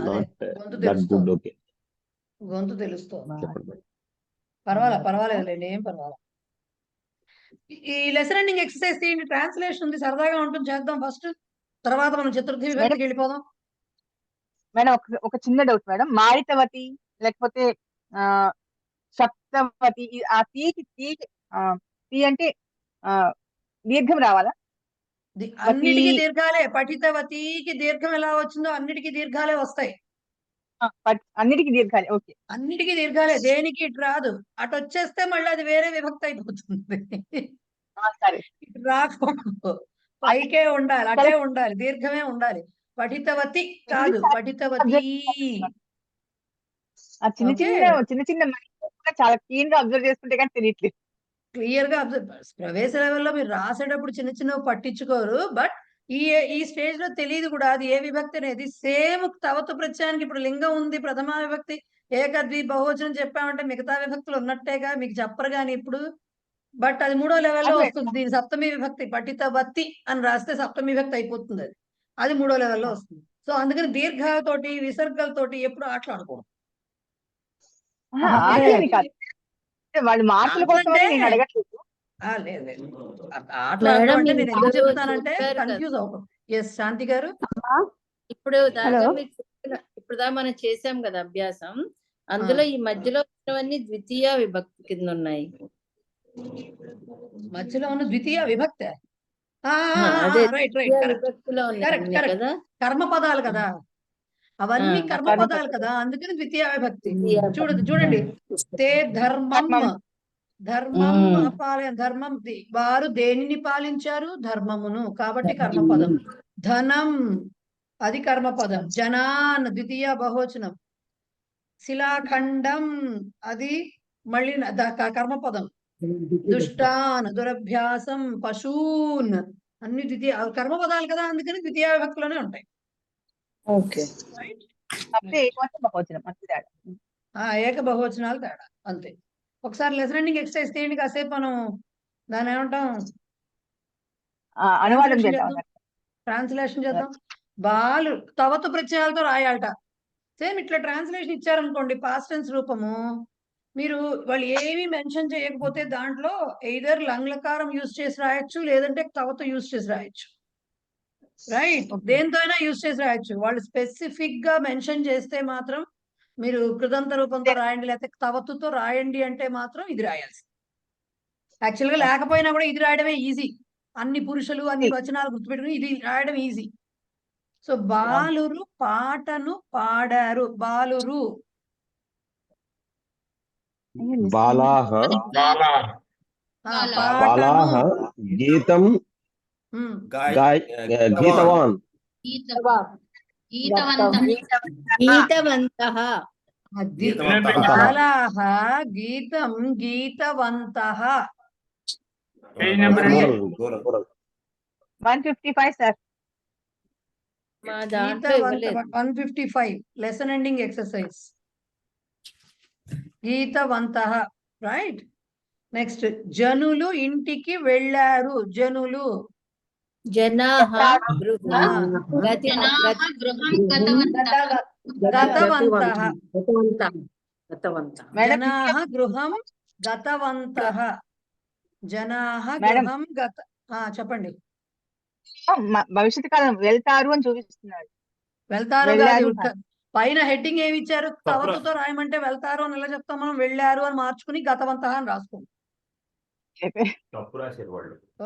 నాట్ గొంతు దట్ గుడ్. తెలుస్తుంది, ఓకే, గొంతు తెలుస్తుంది. చెప్పండి. పర్వాలేదులేండి, ఏం పర్వాలేదు. ఈ లెసన్ ఎండింగ్ ఎక్సర్సైజ్ తీయండి. ట్రాన్స్లేషన్ ఉంది, సరదాగా ఉంటుంది, చేద్దాం ఫస్ట్. తర్వాత మనం చతుర్థి విభక్తికి వెళ్ళిపోదాం. మేడం ఒక చిన్న డౌట్ మేడం. మారితవతి లేకపోతే సప్తవతి, ఆ టీ అంటే దీర్ఘం రావాలా? అన్నిటికీ దీర్ఘాలే. పఠితవతికి దీర్ఘం ఎలా వచ్చిందో అన్నిటికీ దీర్ఘాలే వస్తాయి. అన్నిటికీ దీర్ఘాలే. ఓకే, అన్నిటికీ దీర్ఘాలే, దేనికి ఇటు రాదు. అటు వచ్చేస్తే మళ్ళీ అది వేరే విభక్తి అయిపోతుంది. ఇటు రాకూడదు, పైకే ఉండాలి, అటే ఉండాలి, దీర్ఘమే ఉండాలి. పఠితవతి కాదు, పఠితవతి. చిన్న చిన్న చాలా క్లీన్ గా అబ్జర్వ్ చేసుకుంటే కానీ తెలియట్లేదు. క్లియర్ గా అబ్జర్వ్. ప్రవేశ లెవెల్లో మీరు రాసేటప్పుడు చిన్న చిన్నవి పట్టించుకోరు, బట్ ఈ స్టేజ్ లో తెలియదు కూడా అది ఏ విభక్తి అనేది. సేమ్ తవతు ప్రత్యయానికి ఇప్పుడు లింగం ఉంది, ప్రథమా విభక్తి, ఏకద్వి బహువచనం చెప్పామంటే మిగతా విభక్తులు ఉన్నట్టేగా, మీకు చెప్పరు కానీ ఇప్పుడు. బట్ అది 3వ లెవెల్లో వస్తుంది. దీని సప్తమి విభక్తి, పఠితవతి అని రాస్తే సప్తమి విభక్తి అయిపోతుంది. అది 3వ లెవెల్లో వస్తుంది. సో అందుకని దీర్ఘాలతోటి విసర్గలతోటి ఎప్పుడు ఆటలాడకూడదు. వాళ్ళు మార్కుల కోసమే నేను అడగట్లేదు. ఆటలాడడం అంటే నేను ఎందుకు చెప్తానంటే కన్ఫ్యూజ్ అవుతాం. ఎస్ శాంతి గారు. ఇప్పుడు దాకా మీకు ఇప్పుడు దాకా మనం చేసాం కదా అభ్యాసం, అందులో ఈ మధ్యలో ఉన్నవన్నీ ద్వితీయ విభక్తి కింద ఉన్నాయి. మధ్యలో ఉన్న ద్వితీయ విభక్తి విభక్తిలో ఉన్నాయి కదా, కర్మపదాలు కదా అవన్నీ, కర్మపదాలు కదా, అందుకని ద్వితీయ విభక్తి. చూడండి, తే ధర్మం, ధర్మం ధర్మం, వారు దేనిని పాలించారు? ధర్మమును, కాబట్టి కర్మపదం. ధనం, అది కర్మపదం. జనాన్ ద్వితీయ బహువచనం. శిలాఖండం, అది మళ్ళీ కర్మపదం. దుష్టాన్, దురభ్యాసం, పశూన్, అన్ని ద్వితీయ కర్మపదాలు కదా, అందుకని ద్వితీయ విభక్తిలోనే ఉంటాయి. ఏక బహువచనాలు తేడా, అంతే. ఒకసారి లెసన్ ఎండింగ్ ఎక్సర్సైజ్ తీయండి, కాసేపు మనం దాని ఏమంటాం, ట్రాన్స్లేషన్ చేద్దాం. బాలు తవతు ప్రత్యయాలతో రాయాలట. సేమ్ ఇట్లా ట్రాన్స్లేషన్ ఇచ్చారనుకోండి, పాస్ట్ టెన్స్ రూపము, మీరు వాళ్ళు ఏమీ మెన్షన్ చేయకపోతే దాంట్లో ఎయిదర్ లంగ్లకారం యూజ్ చేసి రాయొచ్చు, లేదంటే తవతు యూజ్ చేసి రాయొచ్చు. రైట్, దేంతో అయినా యూజ్ చేసి రాయొచ్చు. వాళ్ళు స్పెసిఫిక్ గా మెన్షన్ చేస్తే మాత్రం మీరు కృదంత రూపంతో రాయండి, లేకపోతే తవతుతో రాయండి అంటే మాత్రం ఇది రాయాల్సి. యాక్చువల్ గా లేకపోయినా కూడా ఇది రాయడమే ఈజీ. అన్ని పురుషులు, అన్ని వచనాలు గుర్తుపెట్టుకుని ఇది రాయడం ఈజీ. సో బాలురు పాటను పాడారు. బాలురు, బాలాహ, గీతం, గీతవాన్, గీతవంతః, బాలాహ గీతం గీతవంతః. 155 సార్. 155 lesson ending exercise. గీతవంతః, రైట్. నెక్స్ట్, జనులు ఇంటికి వెళ్ళారు. జనులు, జనాః జనాః గృహం గతవంతః. జనాః గృహం గత. చెప్పండి. భవిష్యత్ కాలం వెళ్తారు అని చూపిస్తున్నాడు. వెళ్తారు పైన హెడ్డింగ్ ఏమి ఇచ్చారు? తవతుతో రాయమంటే వెళ్తారు అని ఎలా చెప్తాం మనం? వెళ్ళారు అని మార్చుకుని గతవంతః అని రాసుకోండి.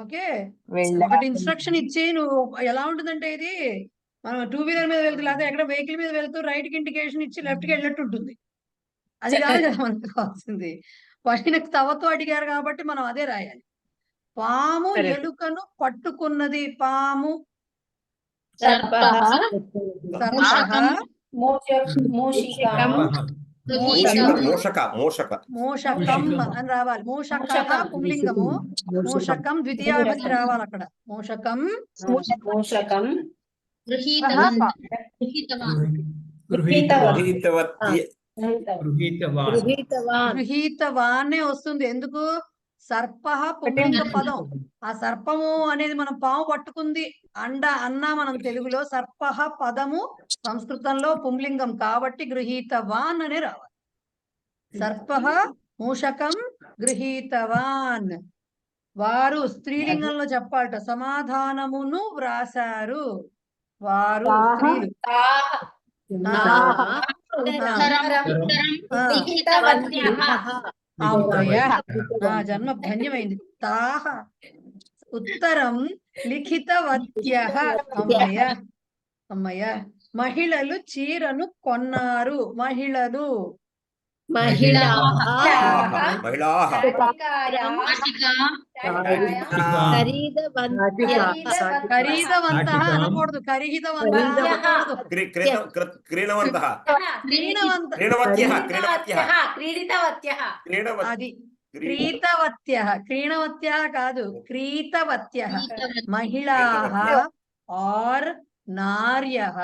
ఓకే, ఒకటి ఇన్స్ట్రక్షన్ ఇచ్చి నువ్వు ఎలా ఉంటుందంటే, ఇది మనం 2 వీలర్ మీద వెళ్తూ లేకపోతే ఎక్కడ వెహికల్ మీద వెళ్తూ రైట్ కి ఇండికేషన్ ఇచ్చి లెఫ్ట్ కి వెళ్ళినట్టు ఉంటుంది. అది కాదు కదా మనకు కావాల్సింది. పైన తవతో అడిగారు కాబట్టి మనం అదే రాయాలి. పాము సరే. ఎలుకను పట్టుకున్నది. పాము సర్పః సర్పః మూషికం మూషకం అని రావాలి. మూషకః పుంలింగము, మూషకం ద్వితీయ విభక్తి రావాలి అక్కడ. మూషకం మూషకం గృహీతవాన్నే వస్తుంది. ఎందుకు? సర్పః పుంలింగ పదం. ఆ సర్పము అనేది మనం పాము పట్టుకుంది అన్నా మనం తెలుగులో. సర్పః పదము సంస్కృతంలో పుంలింగం కాబట్టి గృహీతవాన్ అనే రావాలి. సర్పః మూషకం గృహీతవాన్. వారు స్త్రీలింగంలో చెప్పాలట. సమాధానమును వ్రాసారు. వారు స్త్రీలు. అమ్మయ్య, నా జన్మ ధన్యమైంది. తాహ ఉత్తరం లిఖితవత్యః. అమ్మయ్య అమ్మయ్య. మహిళలు చీరను కొన్నారు. మహిళలు ఖరీదవంతః అనకూడదు. అది క్రీతవత్యః. క్రీణవత్యః కాదు, క్రీతవత్యః. మహిళాః ఆర్ నార్యః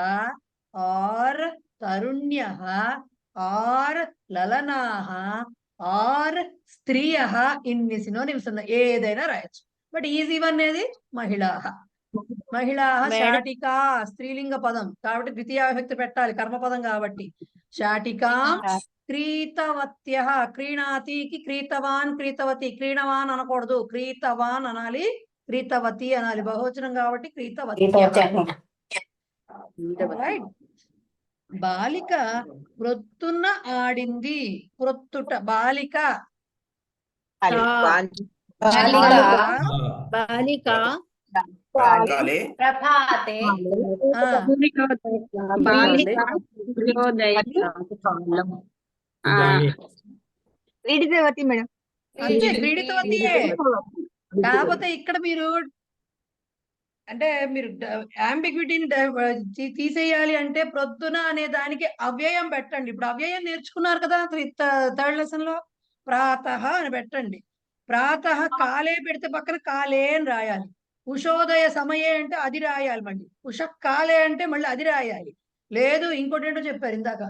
ఆర్ తరుణ్యః ఆర్ లలనాః ఆర్ స్త్రియః. ఇన్ని సినోనిమ్స్ ఉన్నాయి, ఏదైనా రాయొచ్చు. బట్ ఈజీ వన్ ఏది? మహిళాః. మహిళాః శాటికా స్త్రీలింగ పదం కాబట్టి ద్వితీయ విభక్తి పెట్టాలి, కర్మపదం కాబట్టి. శాటికాం క్రీతవత్యః. క్రీణాతికి క్రీతవాన్ క్రీతవతి. క్రీణవాన్ అనకూడదు, క్రీతవాన్ అనాలి, క్రీతవతి అనాలి. బహువచనం కాబట్టి క్రీతవత్యః. రైట్. బాలిక ప్రొత్తున ఆడింది. ప్రొత్తుట బాలిక. బాలిక ప్రభాతే క్రీడితవతి మేడం. అంతే, క్రీడితవతియే. కాకపోతే ఇక్కడ మీరు అంటే మీరు అంబిగ్విటీని తీసేయాలి అంటే ప్రొద్దున అనే దానికి అవ్యయం పెట్టండి. ఇప్పుడు అవ్యయం నేర్చుకున్నారు కదా థర్డ్ లెసన్ లో. ప్రాతః అని పెట్టండి. ప్రాతః కాలే పెడితే పక్కన కాలే అని రాయాలి. ఉషోదయ సమయే అంటే అది రాయాలి. మళ్ళీ ఉష కాలే అంటే మళ్ళీ అది రాయాలి. లేదు ఇంకోటి ఏంటో చెప్పారు ఇందాక,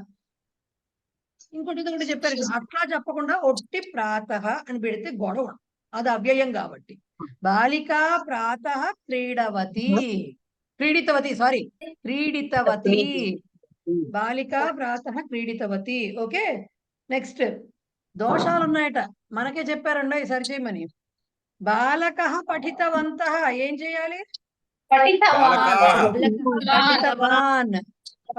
ఇంకోటి చెప్పారు. అట్లా చెప్పకుండా ఒట్టి ప్రాతః అని పెడితే గొడవ. అది అవ్యయం కాబట్టి. బాలిక ప్రాతః క్రీడితవతి. బాలిక ప్రాతః క్రీడితవతి. Okay, next. దోషాలు ఉన్నాయట, మనకే చెప్పారండి ఈసారి చేయమని. బాలకః పఠితవంతః. ఏం చేయాలి?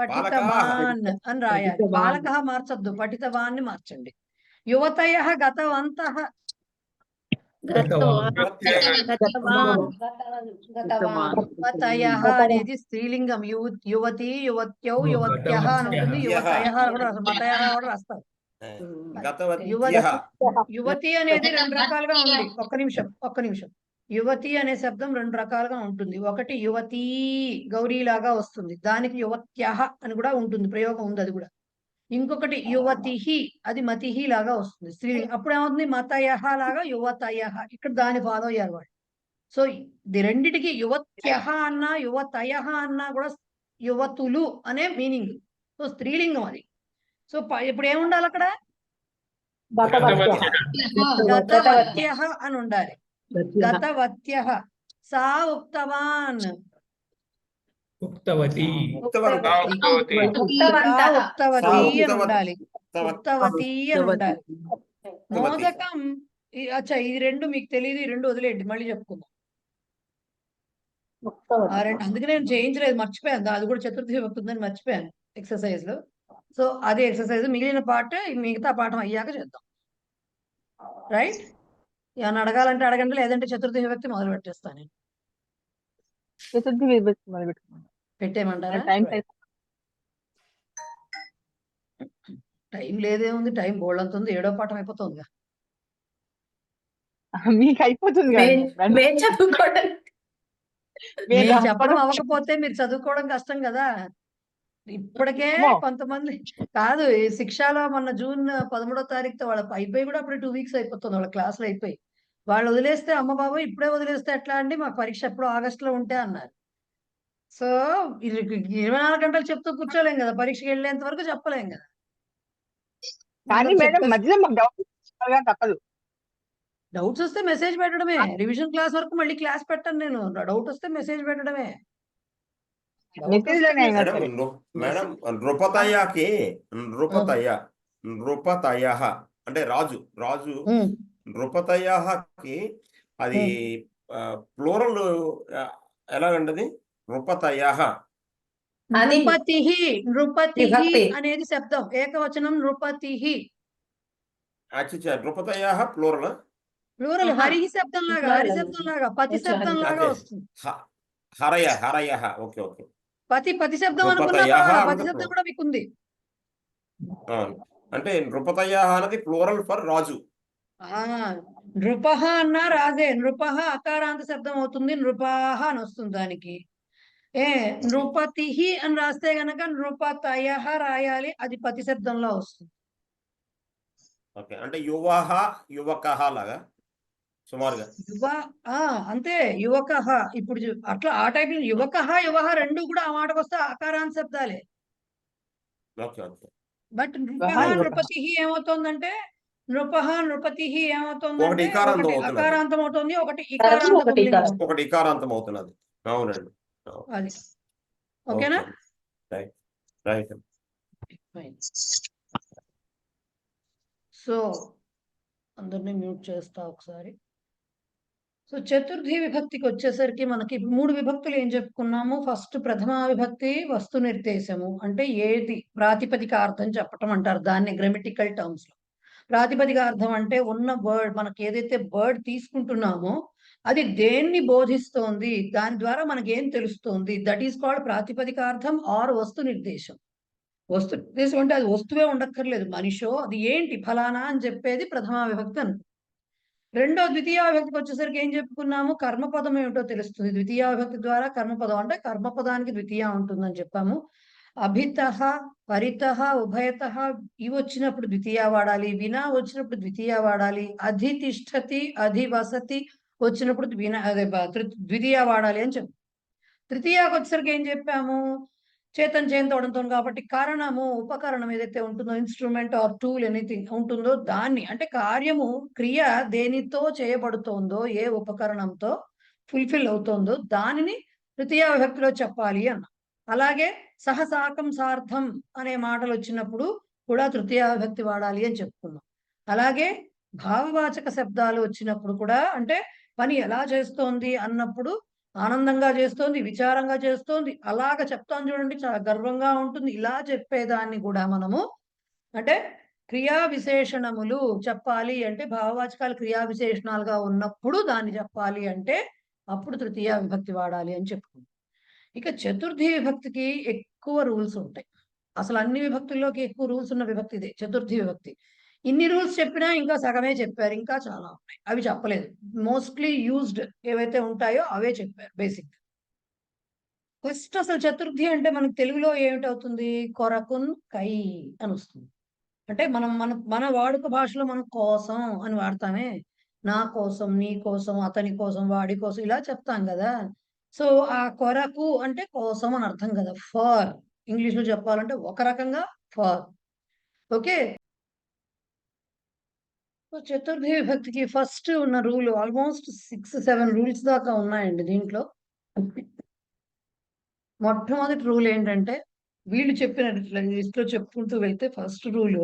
పఠితవాన్ అని రాయాలి. బాలకః మార్చొద్దు, పఠితవాన్ ని మార్చండి. యువతయః గతవంతః. యువతయః అనేది స్త్రీలింగం. యువతి యువత్యౌ యువత్యః అని ఉంటుంది. యువతయః కూడా మతయః కూడా రాస్తారు. యువతి అనేది రెండు రకాలుగా ఉంది. ఒక్క నిమిషం. యువతి అనే శబ్దం రెండు రకాలుగా ఉంటుంది. ఒకటి యువతీ గౌరీలాగా వస్తుంది, దానికి యువత్యః అని కూడా ఉంటుంది, ప్రయోగం ఉంది అది కూడా. ఇంకొకటి యువతిహి, అది మతిహి లాగా వస్తుంది స్త్రీ. అప్పుడు ఏమవుతుంది? మతయః లాగా యువతయః. ఇక్కడ దాన్ని ఫాలో అయ్యారు వాళ్ళు. సో రెండిటికి యువత్యః అన్నా యువతయః అన్నా కూడా యువతులు అనే మీనింగ్. సో స్త్రీలింగం అది. సో ఇప్పుడు ఏముండాలి అక్కడ? గతవత్యః అని ఉండాలి. గతవత్యః. సా ఉక్తవాన్. ఉక్తవతి ఉక్తవతి అని ఉండాలి. ఉక్తవతి అని ఉండాలి. మోదకం. అచ్చా, ఇది రెండు మీకు తెలియదు, ఈ రెండు వదిలేండి, మళ్ళీ చెప్పుకుందాం. ఆ రెండు అందుకే నేను చేయించలేదు, మర్చిపోయాను. అది కూడా చతుర్థి విభక్తి ఉందని మర్చిపోయాను ఎక్సర్సైజ్ లో. సో అదే ఎక్సర్సైజ్. మిగిలిన పార్ట్ మిగతా పాఠం అయ్యాక చేద్దాం. రైట్. ఏమన్నా అడగాలంటే అడగండి, లేదంటే చతుర్థి విభక్తి మొదలు పెట్టేస్తాను నేను. చతుర్థి విభక్తి మొదలు పెట్టుకున్నాను. పెట్టేయమంటారా? టైం లేదే ఉంది, టైం బోల్డంత ఉంది. 7వ పాఠం అయిపోతుందిగా. మీకు అయిపోతుంది మే కదండి మేడం. మేము చదువుకోవడం మీరు నేను చెప్పడం రాసుకోవడం అవ్వకపోతే మీరు చదువుకోవడం కష్టం కదా. ఇప్పటికే అమ్మో. కొంతమంది కాదు, ఈ శిక్షాలో మొన్న జూన్ 13వ తారీఖుతో వాళ్ళ అయిపోయి కూడా అప్పుడే 2 వీక్స్ అయిపోతుంది వాళ్ళ క్లాసులు అయిపోయి. వాళ్ళు వదిలేస్తే అమ్మ బాబోయ్ ఇప్పుడే వదిలేస్తే ఎట్లా అండి, మా పరీక్ష ఎప్పుడో ఆగస్టులో ఉంటే అన్నారు. సో 24 గంటలు చెప్తూ కూర్చోలేం కదా, పరీక్షకి వెళ్ళేంత వరకు చెప్పలేం కదా. కానీ అందరూ మేడం చెప్పేసి మధ్యలో మాకు డౌట్ తప్పదు. డౌట్స్ వస్తే మెసేజ్ పెట్టడమే. రివిజన్ క్లాస్ వరకు మళ్ళీ క్లాస్ పెట్టను నేను. డౌట్ వస్తే మెసేజ్ పెట్టడమే. డౌట్ మెసేజ్ వస్తే లోనే అయినా మేడం సరే. మేడం నృపతయ్యకి నృపతయ అంటే రాజు నృపతయకి అది ప్లూరల్ ఎలాగంటది? నృపతయ అది నృపతి విభక్తి. అనేది శబ్దం, ఏకవచనం నృపతి. అచ్చా నృపతయ ప్లూరల్ ప్లూరల్ హరి శబ్దం లాగా, హరి శబ్దం లాగా, పతి శబ్దం లాగా వస్తుంది. హరయ ఓకే ఓకే. పతి శబ్దం అనుకున్నా నృపతయః పర్వాలేదు, పతి అంటే శబ్దం కూడా మీకు ఉంది. అంటే నృపతయ అనేది ప్లూరల్ ఫర్ రాజు. నృపహ అన్నా రాజే. నృపహ అకారాంత శబ్దం అవుతుంది, నృపాహ అని వస్తుంది దానికి. నృపతి అని రాస్తే గనక నృపతయ రాయాలి, అది పతి శబ్దంలో వస్తుంది. ఓకే, అంటే యువహ యువకహ లాగా సుమారుగా. అంతే. యువకహ ఇప్పుడు అట్లా ఆ టైప్ యువకహ యువహ రెండు కూడా ఆ మాటకు వస్తే అకారాంత శబ్దాలే. Okay okay. బట్ నృపహ నృపతి ఏమవుతోందంటే నృపహ నృపతి ఒకటి ఏమవుతోందంటే ఇకారాంతం ఒకటి అవుతున్నది, అకారాంతం అవుతుంది, ఒకటి ఇకారాంత ఒకటి పుల్లింగం. ఒకటి ఇకారాంతం అవుతున్నది. అవునండి. అది ఓకేనా? Right right. సో అందరినీ మ్యూట్ చేస్తా ఒకసారి. సో చతుర్థి విభక్తికి వచ్చేసరికి మనకి 3 విభక్తులు ఏం చెప్పుకున్నాము. ఫస్ట్ ప్రథమా విభక్తి వస్తు నిర్దేశము, అంటే ఏది ప్రాతిపదికార్థం చెప్పటం అంటారు దాన్ని గ్రామటికల్ టర్మ్స్ లో. ప్రాతిపదికార్థం అంటే ఉన్న వర్డ్, మనకి ఏదైతే వర్డ్ తీసుకుంటున్నామో అది దేన్ని బోధిస్తోంది, దాని ద్వారా మనకి ఏం తెలుస్తోంది, దట్ ఈస్ కాల్డ్ ప్రాతిపదికార్థం ఆర్ వస్తు నిర్దేశం. వస్తు నిర్దేశం అంటే అది వస్తువే ఉండక్కర్లేదు, మనిషో అది ఏంటి ఫలానా అని చెప్పేది ప్రథమా విభక్తి అనుకో. రెండో ద్వితీయ విభక్తికి వచ్చేసరికి ఏం చెప్పుకున్నాము, కర్మపదం ఏమిటో తెలుస్తుంది. ద్వితీయ విభక్తి ద్వారా కర్మపదం అంటే కర్మపదానికి ద్వితీయ ఉంటుందని చెప్పాము. అభితః పరితః ఉభయతః ఇవి వచ్చినప్పుడు ద్వితీయ వాడాలి, వినా వచ్చినప్పుడు ద్వితీయ వాడాలి, అధితిష్ఠతి అధివసతి వచ్చినప్పుడు ద్వితీయ వాడాలి అని చెప్పాము. తృతీయకు వచ్చేసరికి ఏం చెప్పాము, చేతన్ చేయంతోడంతో కాబట్టి కారణము ఉపకరణం ఏదైతే ఉంటుందో, ఇన్స్ట్రుమెంట్ ఆర్ టూల్ ఎనీథింగ్ ఉంటుందో దాన్ని, అంటే కార్యము క్రియ దేనితో చేయబడుతోందో, ఏ ఉపకరణంతో ఫుల్ఫిల్ అవుతోందో దానిని తృతీయ విభక్తిలో చెప్పాలి అన్న. అలాగే సహసాకం సార్థం అనే మాటలు వచ్చినప్పుడు కూడా తృతీయ విభక్తి వాడాలి అని చెప్పుకున్నాం. అలాగే భావవాచక శబ్దాలు వచ్చినప్పుడు కూడా, అంటే పని ఎలా చేస్తోంది అన్నప్పుడు ఆనందంగా చేస్తోంది, విచారంగా చేస్తోంది అలాగ చెప్తాను చూడండి, చాలా గర్వంగా ఉంటుంది. ఇలా చెప్పేదాన్ని కూడా మనము, అంటే క్రియా విశేషణములు చెప్పాలి అంటే, భావవాచకాలు క్రియా విశేషణాలుగా ఉన్నప్పుడు దాన్ని చెప్పాలి అంటే అప్పుడు తృతీయ విభక్తి వాడాలి అని చెప్పుకుంటాం. ఇక చతుర్థి విభక్తికి ఎక్కువ రూల్స్ ఉంటాయి. అసలు అన్ని విభక్తుల్లోకి ఎక్కువ రూల్స్ ఉన్న విభక్తి ఇదే చతుర్థి విభక్తి. ఇన్ని రూల్స్ చెప్పినా ఇంకా సగమే చెప్పారు, ఇంకా చాలా ఉన్నాయి అవి చెప్పలేదు. మోస్ట్లీ యూజ్డ్ ఏవైతే ఉంటాయో అవే చెప్పారు బేసిక్. ఫస్ట్ అసలు చతుర్థి అంటే మనకు తెలుగులో ఏమిటవుతుంది, కొరకున్ కై అని వస్తుంది. అంటే మనం మన వాడుక భాషలో మనం కోసం అని వాడతామే, నా కోసం, నీ కోసం, అతని కోసం, వాడి కోసం ఇలా చెప్తాం కదా. సో ఆ కొరకు అంటే కోసం అని అర్థం కదా. ఫర్ ఇంగ్లీష్ లో చెప్పాలంటే ఒక రకంగా ఫర్. ఓకే, చతుర్థి విభక్తికి ఫస్ట్ ఉన్న రూల్ ఆల్మోస్ట్ 6-7 రూల్స్ దాకా ఉన్నాయండి దీంట్లో. మొట్టమొదటి రూల్ ఏంటంటే, వీళ్ళు చెప్పిన లిస్ట్ లో చెప్పుకుంటూ వెళ్తే ఫస్ట్ రూల్,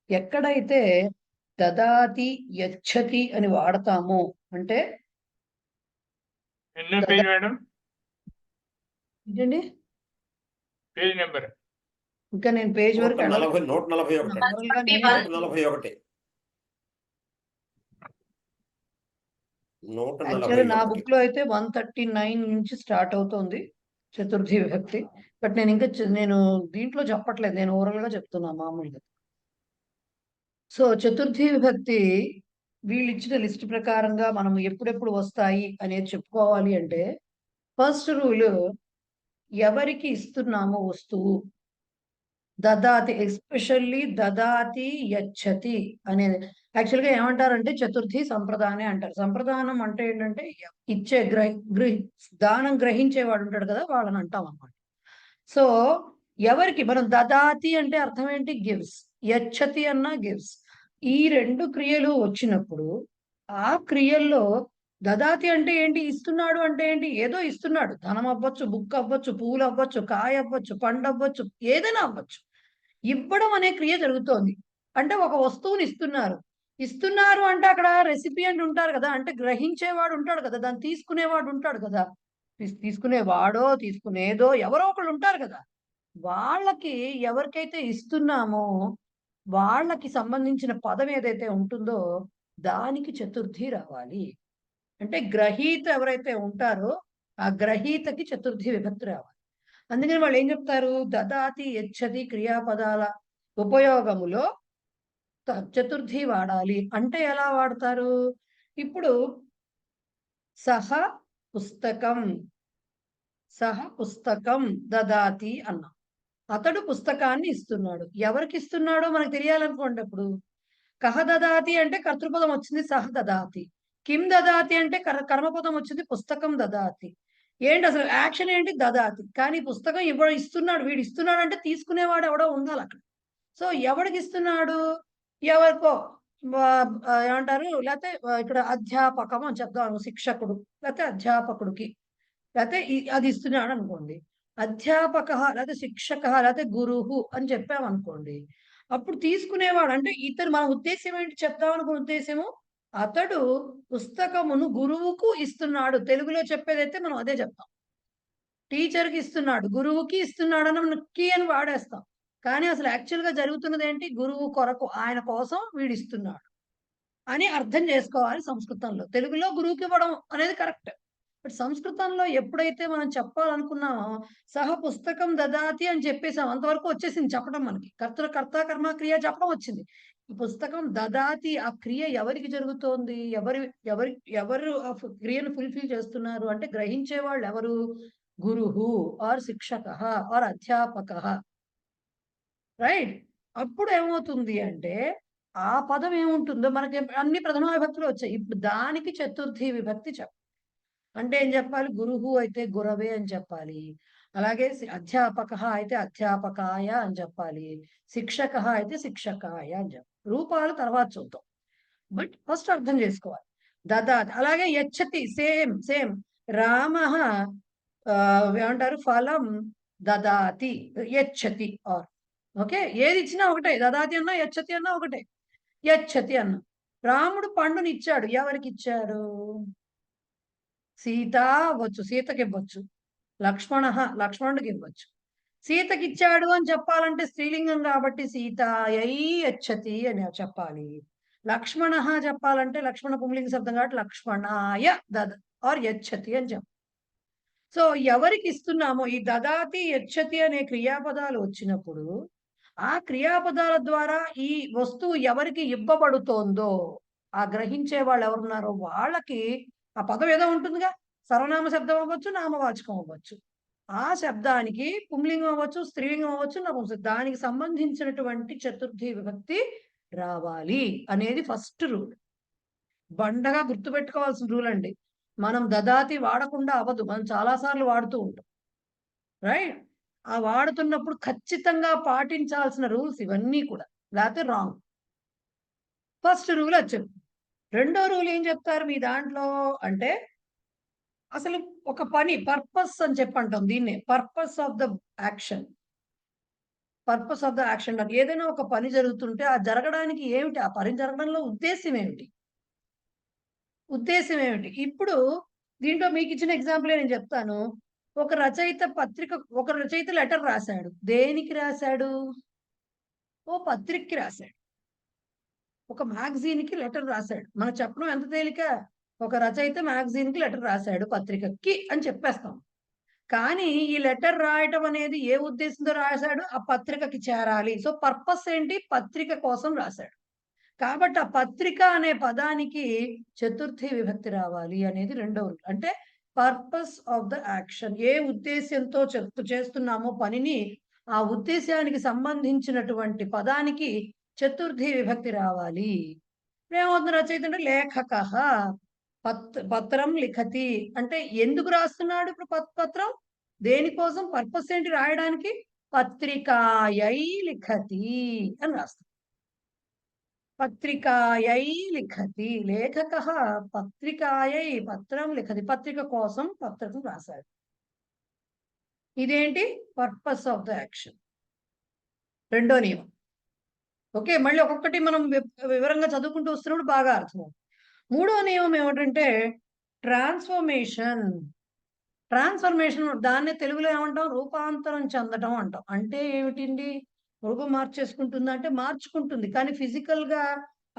ఎక్కడైతే దదాతి యచ్చతి అని వాడతామో, అంటే ఎన్నో పేజ్ మేడం? ఏంటండి పేజ్ నెంబర్? ఇంకా నేను పేజ్ వరకు 141. యాక్చువల్లీ నా బుక్ లో అయితే 139 నుంచి స్టార్ట్ అవుతుంది చతుర్థి విభక్తి. బట్ నేను ఇంకా నేను దీంట్లో చెప్పట్లేదు, నేను ఓవరాల్ గా చెప్తున్నా మామూలుగా. సో చతుర్థి విభక్తి వీళ్ళు ఇచ్చిన లిస్ట్ ప్రకారంగా మనం ఎప్పుడెప్పుడు వస్తాయి అనేది చెప్పుకోవాలి అంటే ఫస్ట్ రూల్ ఎవరికి ఇస్తున్నామో వస్తువు దదాతి, ఎస్పెషల్లీ దదాతి యచ్చతి అనేది యాక్చువల్గా ఏమంటారంటే చతుర్థి సంప్రదానే అంటారు. సంప్రదానం అంటే ఏంటంటే ఇచ్చే దానం గ్రహించేవాడు ఉంటాడు కదా, వాళ్ళని అంటాం అన్నమాట. సో ఎవరికి మనం దదాతి అంటే అర్థం ఏంటి? గివ్స్. యచ్చతి అన్న గివ్స్. ఈ రెండు క్రియలు వచ్చినప్పుడు ఆ క్రియల్లో దదాతి అంటే ఏంటి? ఇస్తున్నాడు అంటే ఏంటి? ఏదో ఇస్తున్నాడు. ధనం అవ్వచ్చు, బుక్ అవ్వచ్చు, పువ్వులు అవ్వచ్చు, కాయ అవ్వచ్చు, పండు అవ్వచ్చు, ఏదైనా అవ్వచ్చు. ఇవ్వడం అనే క్రియ జరుగుతోంది. అంటే ఒక వస్తువుని ఇస్తున్నారు. ఇస్తున్నారు అంటే అక్కడ రెసిపియంట్ ఉంటారు కదా, అంటే గ్రహించేవాడు ఉంటాడు కదా, దాన్ని తీసుకునేవాడు ఉంటాడు కదా. తీసుకునేవాడో తీసుకునేదో ఎవరో ఒకళ్ళు ఉంటారు కదా. వాళ్ళకి ఎవరికైతే ఇస్తున్నామో వాళ్ళకి సంబంధించిన పదం ఏదైతే ఉంటుందో దానికి చతుర్థి రావాలి. అంటే గ్రహీత ఎవరైతే ఉంటారో ఆ గ్రహీతకి చతుర్థి విభక్తి రావాలి. అందుకని వాళ్ళు ఏం చెప్తారు? దదాతి యచ్చతి క్రియాపదాల ఉపయోగములో చతుర్థి వాడాలి. అంటే ఎలా వాడతారు? ఇప్పుడు సహ పుస్తకం దదాతి అన్నాం. అతడు పుస్తకాన్ని ఇస్తున్నాడు. ఎవరికి ఇస్తున్నాడో మనకు తెలియాలనుకోండి. అప్పుడు కహ దదాతి అంటే కర్తృపదం వచ్చింది, సహ దదాతి. కిం దదాతి అంటే కర్మపదం వచ్చింది, పుస్తకం దదాతి. ఏంటి అసలు యాక్షన్ ఏంటి? దదాతి. కానీ పుస్తకం ఇస్తున్నాడు, వీడు ఇస్తున్నాడు అంటే తీసుకునేవాడు ఎవడో ఉండాలి అక్కడ. సో ఎవడికి ఇస్తున్నాడు? ఎవరికో ఏమంటారు, లేకపోతే ఇక్కడ అధ్యాపకం అని చెప్దాం, శిక్షకుడు లేకపోతే అధ్యాపకుడికి, లేకపోతే అది ఇస్తున్నాడు అనుకోండి. అధ్యాపక లేకపోతే శిక్షక లేకపోతే గురువు అని చెప్పామనుకోండి. అప్పుడు తీసుకునేవాడు అంటే ఇతను, మన ఉద్దేశం ఏంటి చెప్తామనుకున్న ఉద్దేశము, అతడు పుస్తకమును గురువుకు ఇస్తున్నాడు. తెలుగులో చెప్పేదైతే మనం అదే చెప్తాం. టీచర్కి ఇస్తున్నాడు, గురువుకి ఇస్తున్నాడు అని మనం కి అని వాడేస్తాం. కానీ అసలు యాక్చువల్గా జరుగుతున్నది ఏంటి? గురువు కొరకు, ఆయన కోసం వీడు ఇస్తున్నాడు అని అర్థం చేసుకోవాలి సంస్కృతంలో. తెలుగులో గురువుకి ఇవ్వడం అనేది కరెక్ట్. బట్ సంస్కృతంలో ఎప్పుడైతే మనం చెప్పాలనుకున్నామో సహ పుస్తకం దదాతి అని చెప్పేసాం, అంతవరకు వచ్చేసింది చెప్పడం. మనకి కర్త కర్మ క్రియ చెప్పడం వచ్చింది. ఈ పుస్తకం దదాతి, ఆ క్రియ ఎవరికి జరుగుతోంది? ఎవరు ఆ క్రియను ఫుల్ఫిల్ చేస్తున్నారు అంటే గ్రహించే వాళ్ళు ఎవరు? గురువు ఆర్ శిక్షక ఆర్ అధ్యాపక. రైట్? అప్పుడు ఏమవుతుంది అంటే ఆ పదం ఏముంటుందో మనకి అన్ని ప్రథమా విభక్తులు వచ్చాయి. ఇప్పుడు దానికి చతుర్థి విభక్తి అంటే ఏం చెప్పాలి? గురువు అయితే గురవే అని చెప్పాలి. అలాగే అధ్యాపక అయితే అధ్యాపకాయ అని చెప్పాలి. శిక్షక అయితే శిక్షకాయ అని చెప్పాలి. రూపాలు తర్వాత చూద్దాం, బట్ ఫస్ట్ అర్థం చేసుకోవాలి. దదాతి. అలాగే యచ్చతి, సేమ్ రామ ఏమంటారు? ఫలం దదాతి యచ్చతి ఆర్ ఓకే, ఏది ఇచ్చినా ఒకటే. దదాతి అన్నా యచ్చతి అన్నా ఒకటే. యచ్చతి అన్నా. రాముడు పండుని ఇచ్చాడు. ఎవరికి ఇచ్చాడు? సీత అవ్వచ్చు, సీతకి ఇవ్వచ్చు. లక్ష్మణుడికి ఇవ్వచ్చు. సీతకి ఇచ్చాడు అని చెప్పాలంటే స్త్రీలింగం కాబట్టి సీతాయై యచ్చతి అని చెప్పాలి. లక్ష్మణ చెప్పాలంటే లక్ష్మణ పుంలింగ శబ్దం కాబట్టి లక్ష్మణాయ ఆర్ యచ్చతి అని చెప్పాలి. సో ఎవరికి ఇస్తున్నామో ఈ దదాతి యచ్చతి అనే క్రియాపదాలు వచ్చినప్పుడు ఆ క్రియాపదాల ద్వారా ఈ వస్తువు ఎవరికి ఇవ్వబడుతోందో, ఆ గ్రహించే వాళ్ళు ఎవరున్నారో వాళ్ళకి ఆ పదం ఏదో ఉంటుందిగా. సర్వనామ శబ్దం అవ్వచ్చు, నామవాచకం అవ్వచ్చు. ఆ శబ్దానికి పుంలింగం అవ్వచ్చు, స్త్రీలింగం అవ్వచ్చు, నపుంసక, దానికి సంబంధించినటువంటి చతుర్థి విభక్తి రావాలి అనేది ఫస్ట్ రూల్. బండగా గుర్తుపెట్టుకోవాల్సిన రూల్ అండి. మనం దదాతి వాడకుండా అవ్వదు. మనం చాలాసార్లు వాడుతూ ఉంటాం. రైట్? ఆ వాడుతున్నప్పుడు ఖచ్చితంగా పాటించాల్సిన రూల్స్ ఇవన్నీ కూడా, లేకపోతే రాంగ్. ఫస్ట్ రూల్ వచ్చారు. రెండో రూల్ ఏం చెప్తారు మీ దాంట్లో అంటే అసలు ఒక పని పర్పస్ అని చెప్పంటాం. దీన్నే purpose of the action. Purpose of the action అంటే ఏదైనా ఒక పని జరుగుతుంటే ఆ జరగడానికి ఏమిటి, ఆ పని జరగడంలో ఉద్దేశం ఏమిటి? ఇప్పుడు దీంట్లో మీకు ఇచ్చిన ఎగ్జాంపులే నేను చెప్తాను. ఒక రచయిత లెటర్ రాశాడు. దేనికి రాశాడు? ఓ పత్రికకి రాశాడు. ఒక మ్యాగజైన్కి లెటర్ రాశాడు. మనం చెప్పడం ఎంత తేలిక. ఒక రచయిత మ్యాగజైన్కి లెటర్ రాశాడు, పత్రికకి అని చెప్పేస్తాం. కానీ ఈ లెటర్ రాయటం అనేది ఏ ఉద్దేశంతో రాశాడు? ఆ పత్రికకి చేరాలి. సో పర్పస్ ఏంటి? పత్రిక కోసం రాశాడు. కాబట్టి ఆ పత్రిక అనే పదానికి చతుర్థి విభక్తి రావాలి అనేది రెండవ రూల్. అంటే పర్పస్ ఆఫ్ ద యాక్షన్, ఏ ఉద్దేశ్యంతో చేస్తున్నామో పనిని ఆ ఉద్దేశానికి సంబంధించినటువంటి పదానికి చతుర్థి విభక్తి రావాలి. ఏమవుతుంది రచయిత అంటే లేఖక పత్రం లిఖతి అంటే ఎందుకు రాస్తున్నాడు ఇప్పుడు పత్రం, దేనికోసం, పర్పస్ ఏంటి రాయడానికి, పత్రికాయై లిఖతి అని రాస్తాం. పత్రికాయై లిఖతి, లేఖక పత్రికాయై పత్రం లిఖతి, పత్రిక కోసం పత్రికను రాశాడు. ఇదేంటి పర్పస్ ఆఫ్ ద యాక్షన్, రెండో నియమం. ఓకే, మళ్ళీ ఒక్కొక్కటి మనం వివరంగా చదువుకుంటూ వస్తున్నప్పుడు బాగా అర్థమవుతుంది. మూడో నియమం ఏమిటంటే ట్రాన్స్ఫర్మేషన్. ట్రాన్స్ఫర్మేషన్ దాన్నే తెలుగులో ఏమంటాం, రూపాంతరం చెందటం అంటాం. అంటే ఏమిటండి, రూపం మార్చేసుకుంటుంది అంటే మార్చుకుంటుంది, కానీ ఫిజికల్ గా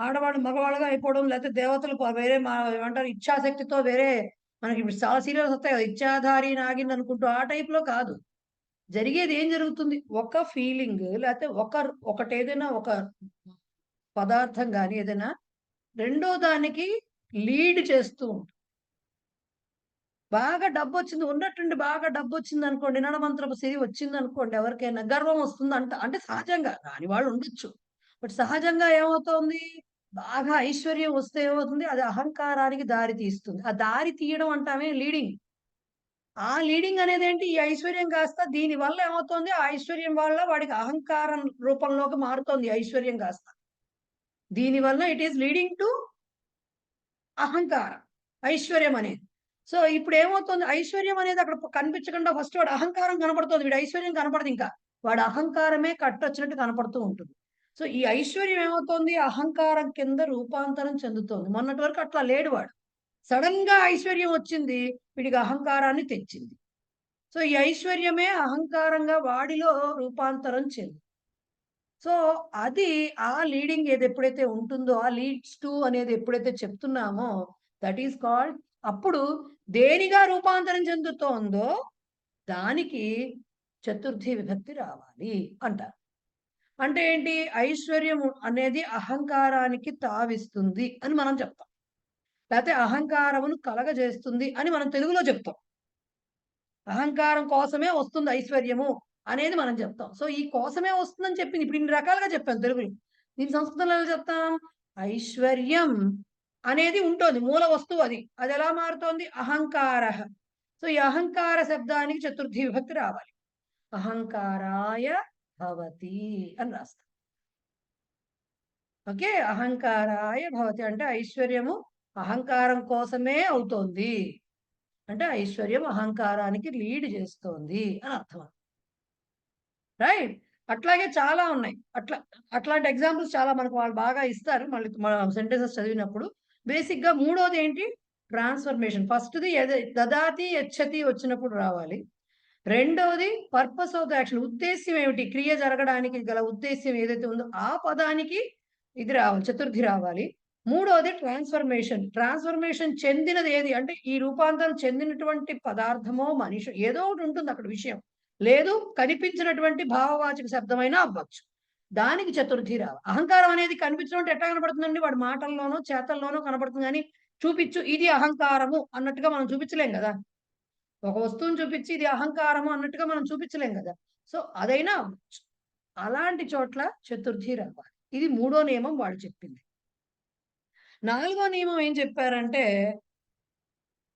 ఆడవాళ్ళు మగవాళ్ళగా అయిపోవడం, లేకపోతే దేవతలు వేరే ఏమంటారు ఇచ్ఛాశక్తితో వేరే, మనకి ఇప్పుడు చాలా సీరియల్స్ వస్తాయి కదా, ఇచ్ఛాధారి నాగింది అనుకుంటూ, ఆ టైప్ లో కాదు. జరిగేది ఏం జరుగుతుంది, ఒక ఫీలింగ్ లేకపోతే ఒకటి ఏదైనా ఒక పదార్థం కానీ ఏదైనా రెండో దానికి లీడ్ చేస్తూ ఉంటుంది. బాగా డబ్బు వచ్చింది, ఉన్నట్టుండి బాగా డబ్బు వచ్చింది అనుకోండి, నడమంత్రపు సిరి వచ్చింది అనుకోండి, ఎవరికైనా గర్వం వస్తుంది అంటే సహజంగా రాని వాళ్ళు ఉండొచ్చు, బట్ సహజంగా ఏమవుతుంది, బాగా ఐశ్వర్యం వస్తే ఏమవుతుంది, అది అహంకారానికి దారి తీస్తుంది. ఆ దారి తీయడం అంటామే లీడింగ్. ఆ లీడింగ్ అనేది ఏంటి, ఈ ఐశ్వర్యం కాస్త దీని వల్ల ఏమవుతుంది, ఆ ఐశ్వర్యం వల్ల వాడికి అహంకారం రూపంలోకి మారుతోంది ఐశ్వర్యం కాస్త. దీనివల్ల ఇట్ ఈస్ లీడింగ్ టు అహంకారం, ఐశ్వర్యం అనేది. సో ఇప్పుడు ఏమవుతుంది, ఐశ్వర్యం అనేది అక్కడ కనిపించకుండా ఫస్ట్ వాడు అహంకారం కనపడుతుంది, వీడు ఐశ్వర్యం కనపడదు, ఇంకా వాడు అహంకారమే కట్టొచ్చినట్టు కనపడుతూ ఉంటుంది. సో ఈ ఐశ్వర్యం ఏమవుతోంది, అహంకారం కింద రూపాంతరం చెందుతోంది. మొన్నటి వరకు అట్లా లేడు వాడు, సడన్ గా ఐశ్వర్యం వచ్చింది, వీడికి అహంకారాన్ని తెచ్చింది. సో ఈ ఐశ్వర్యమే అహంకారంగా వాడిలో రూపాంతరం చెంది. సో అది ఆ లీడింగ్ ఏది ఎప్పుడైతే ఉంటుందో, ఆ లీడ్స్ టు అనేది ఎప్పుడైతే చెప్తున్నామో, దట్ ఈస్ కాల్డ్, అప్పుడు దేనిగా రూపాంతరం చెందుతోందో దానికి చతుర్థి విభక్తి రావాలి అంటారు. అంటే ఏంటి, ఐశ్వర్యం అనేది అహంకారానికి తావిస్తుంది అని మనం చెప్తాం, లేకపోతే అహంకారమును కలగజేస్తుంది అని మనం తెలుగులో చెప్తాం. అహంకారం కోసమే వస్తుంది ఐశ్వర్యము అనేది మనం చెప్తాం. సో ఈ కోసమే వస్తుందని చెప్పింది ఇప్పుడు ఇన్ని రకాలుగా చెప్పాను తెలుగులో. దీని సంస్కృతంలో చెప్తాం, ఐశ్వర్యం అనేది ఉంటుంది, మూల వస్తువు, అది ఎలా మారుతోంది, అహంకార. సో ఈ అహంకార శబ్దానికి చతుర్థి విభక్తి రావాలి, అహంకారాయ భవతి అని రాస్తాం. ఓకే, అహంకారాయ భవతి అంటే ఐశ్వర్యము అహంకారం కోసమే అవుతోంది, అంటే ఐశ్వర్యం అహంకారానికి లీడ్ చేస్తోంది అని అర్థం. రైట్, అట్లాగే చాలా ఉన్నాయి, అట్లాంటి ఎగ్జాంపుల్స్ చాలా మనకు వాళ్ళు బాగా ఇస్తారు మళ్ళీ మన సెంటెన్సెస్ చదివినప్పుడు. బేసిక్ గా మూడోది ఏంటి, ట్రాన్స్ఫర్మేషన్. ఫస్ట్ది దదాతి యచ్చతి వచ్చినప్పుడు రావాలి. రెండవది పర్పస్ ఆఫ్ ద యాక్షన్, ఉద్దేశ్యం ఏమిటి, క్రియ జరగడానికి గల ఉద్దేశ్యం ఏదైతే ఉందో ఆ పదానికి ఇది రావాలి, చతుర్థి రావాలి. మూడవది ట్రాన్స్ఫర్మేషన్ చెందినది ఏది అంటే ఈ రూపాంతరం చెందినటువంటి పదార్థమో మనిషి ఏదో ఒకటి ఉంటుంది అక్కడ విషయం, లేదు కనిపించినటువంటి భావవాచక శబ్దమైనా అవ్వచ్చు, దానికి చతుర్థి రావాలి. అహంకారం అనేది కనిపించడం ఎట్లా కనపడుతుందండి, వాడి మాటల్లోనో చేతల్లోనో కనపడుతుంది, కానీ చూపించు ఇది అహంకారము అన్నట్టుగా మనం చూపించలేం కదా, ఒక వస్తువుని చూపించి ఇది అహంకారము అన్నట్టుగా మనం చూపించలేం కదా. సో అదైనా అవ్వచ్చు, అలాంటి చోట్ల చతుర్థి రావాలి. ఇది మూడో నియమం వాళ్ళు చెప్పింది. నాలుగో నియమం ఏం చెప్పారంటే,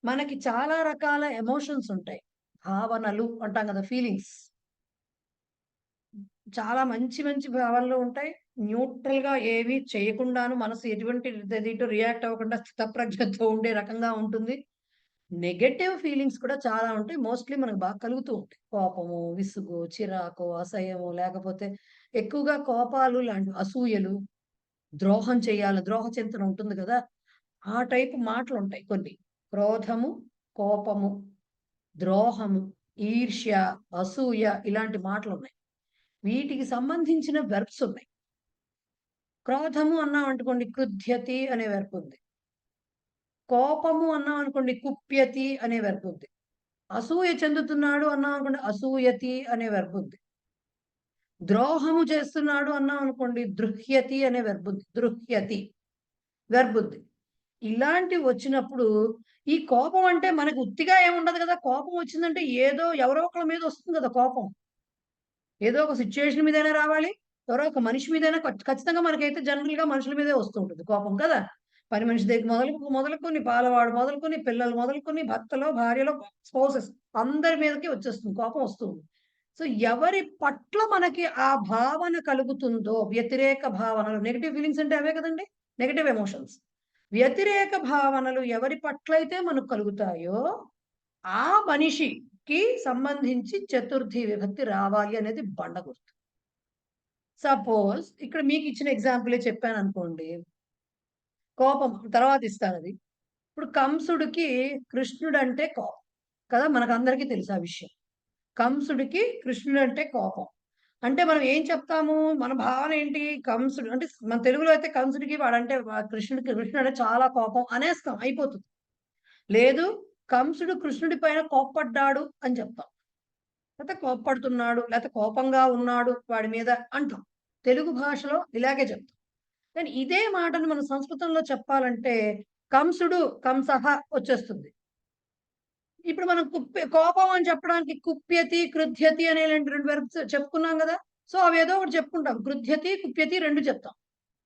మనకి చాలా రకాల ఎమోషన్స్ ఉంటాయి, భావనలు అంటాం కదా, ఫీలింగ్స్. చాలా మంచి మంచి భావనలు ఉంటాయి, న్యూట్రల్ గా ఏవి చేయకుండాను మనసు ఎటువంటి రియాక్ట్ అవ్వకుండా స్థితప్రజ్ఞతో ఉండే రకంగా ఉంటుంది. నెగటివ్ ఫీలింగ్స్ కూడా చాలా ఉంటాయి, మోస్ట్లీ మనకు బాగా కలుగుతూ ఉంటాయి, కోపము, విసుగు, చిరాకు, అసహ్యము, లేకపోతే ఎక్కువగా కోపాలు లాంటి అసూయలు, ద్రోహం చేయాలి, ద్రోహ చింతన ఉంటుంది కదా, ఆ టైపు మాటలు ఉంటాయి కొన్ని. క్రోధము, కోపము, ద్రోహము, ఈర్ష్య, అసూయ ఇలాంటి మాటలు ఉన్నాయి. వీటికి సంబంధించిన వెర్బ్స్ ఉన్నాయి. క్రోధము అన్నాం అనుకోండి, క్రుధ్యతి అనే వెర్బ్ ఉంది. కోపము అన్నాం అనుకోండి, కుప్యతి అనే వెర్బ్ ఉంది. అసూయ చెందుతున్నాడు అన్నాం అనుకోండి, అసూయతి అనే వెర్బ్ ఉంది. ద్రోహము చేస్తున్నాడు అన్నాం అనుకోండి, దృహ్యతి అనే వెర్బ్ ఉంది. దృహ్యతి వెర్బ్ ఉంది. ఇలాంటివి వచ్చినప్పుడు ఈ కోపం అంటే మనకు ఉత్తిగా ఏముండదు కదా. కోపం వచ్చిందంటే ఏదో ఎవరో ఒకళ్ళ మీద వస్తుంది కదా కోపం. ఏదో ఒక సిచ్యుయేషన్ మీదైనా రావాలి, ఎవరో ఒక మనిషి మీదైనా ఖచ్చితంగా మనకైతే జనరల్ గా మనుషుల మీదే వస్తూ ఉంటుంది కోపం కదా. పని మనిషి దగ్గర మొదలుకొని పాలవాడు మొదలుకొని పిల్లలు మొదలుకొని భర్తలో భార్యలో స్పౌసెస్ అందరి మీదకి వచ్చేస్తుంది కోపం వస్తుంది. సో ఎవరి పట్ల మనకి ఆ భావన కలుగుతుందో, వ్యతిరేక భావనలు, నెగిటివ్ ఫీలింగ్స్ అంటే అవే కదండి, నెగిటివ్ ఎమోషన్స్. వ్యతిరేక భావనలు ఎవరి పట్ల అయితే మనకు కలుగుతాయో ఆ మనిషికి సంబంధించి చతుర్థి విభక్తి రావాలి అనేది బండ గుర్తు. సపోజ్ ఇక్కడ మీకు ఇచ్చిన ఎగ్జాంపులే చెప్పాను అనుకోండి, కోపం తర్వాత ఇస్తాను అది. ఇప్పుడు కంసుడికి కృష్ణుడు అంటే కోపం కదా, మనకు అందరికీ తెలుసు ఆ విషయం. కంసుడికి కృష్ణుడు అంటే కోపం అంటే మనం ఏం చెప్తాము, మన భావన ఏంటి, కంసుడు అంటే మన తెలుగులో అయితే కంసుడికి వాడంటే కృష్ణుడు అంటే చాలా కోపం అనేస్తాం, అయిపోతుంది. లేదు, కంసుడు కృష్ణుడి పైన కోప్పడ్డాడు అని చెప్తాం, లేకపోతే కోప్పడుతున్నాడు, లేకపోతే కోపంగా ఉన్నాడు వాడి మీద అంటాం. తెలుగు భాషలో ఇలాగే చెప్తాం. కానీ ఇదే మాటను మన సంస్కృతంలో చెప్పాలంటే కంసుడు, కంసహ వచ్చేస్తుంది. ఇప్పుడు మనం కోపం అని చెప్పడానికి కుప్యతి, కృధ్యతి అనే రెండు వెర్బ్స్ చెప్పుకున్నాం కదా. సో అవి ఏదో ఒకటి చెప్పుకుంటాం, కృధ్యతి కుప్యతి రెండు చెప్తాం.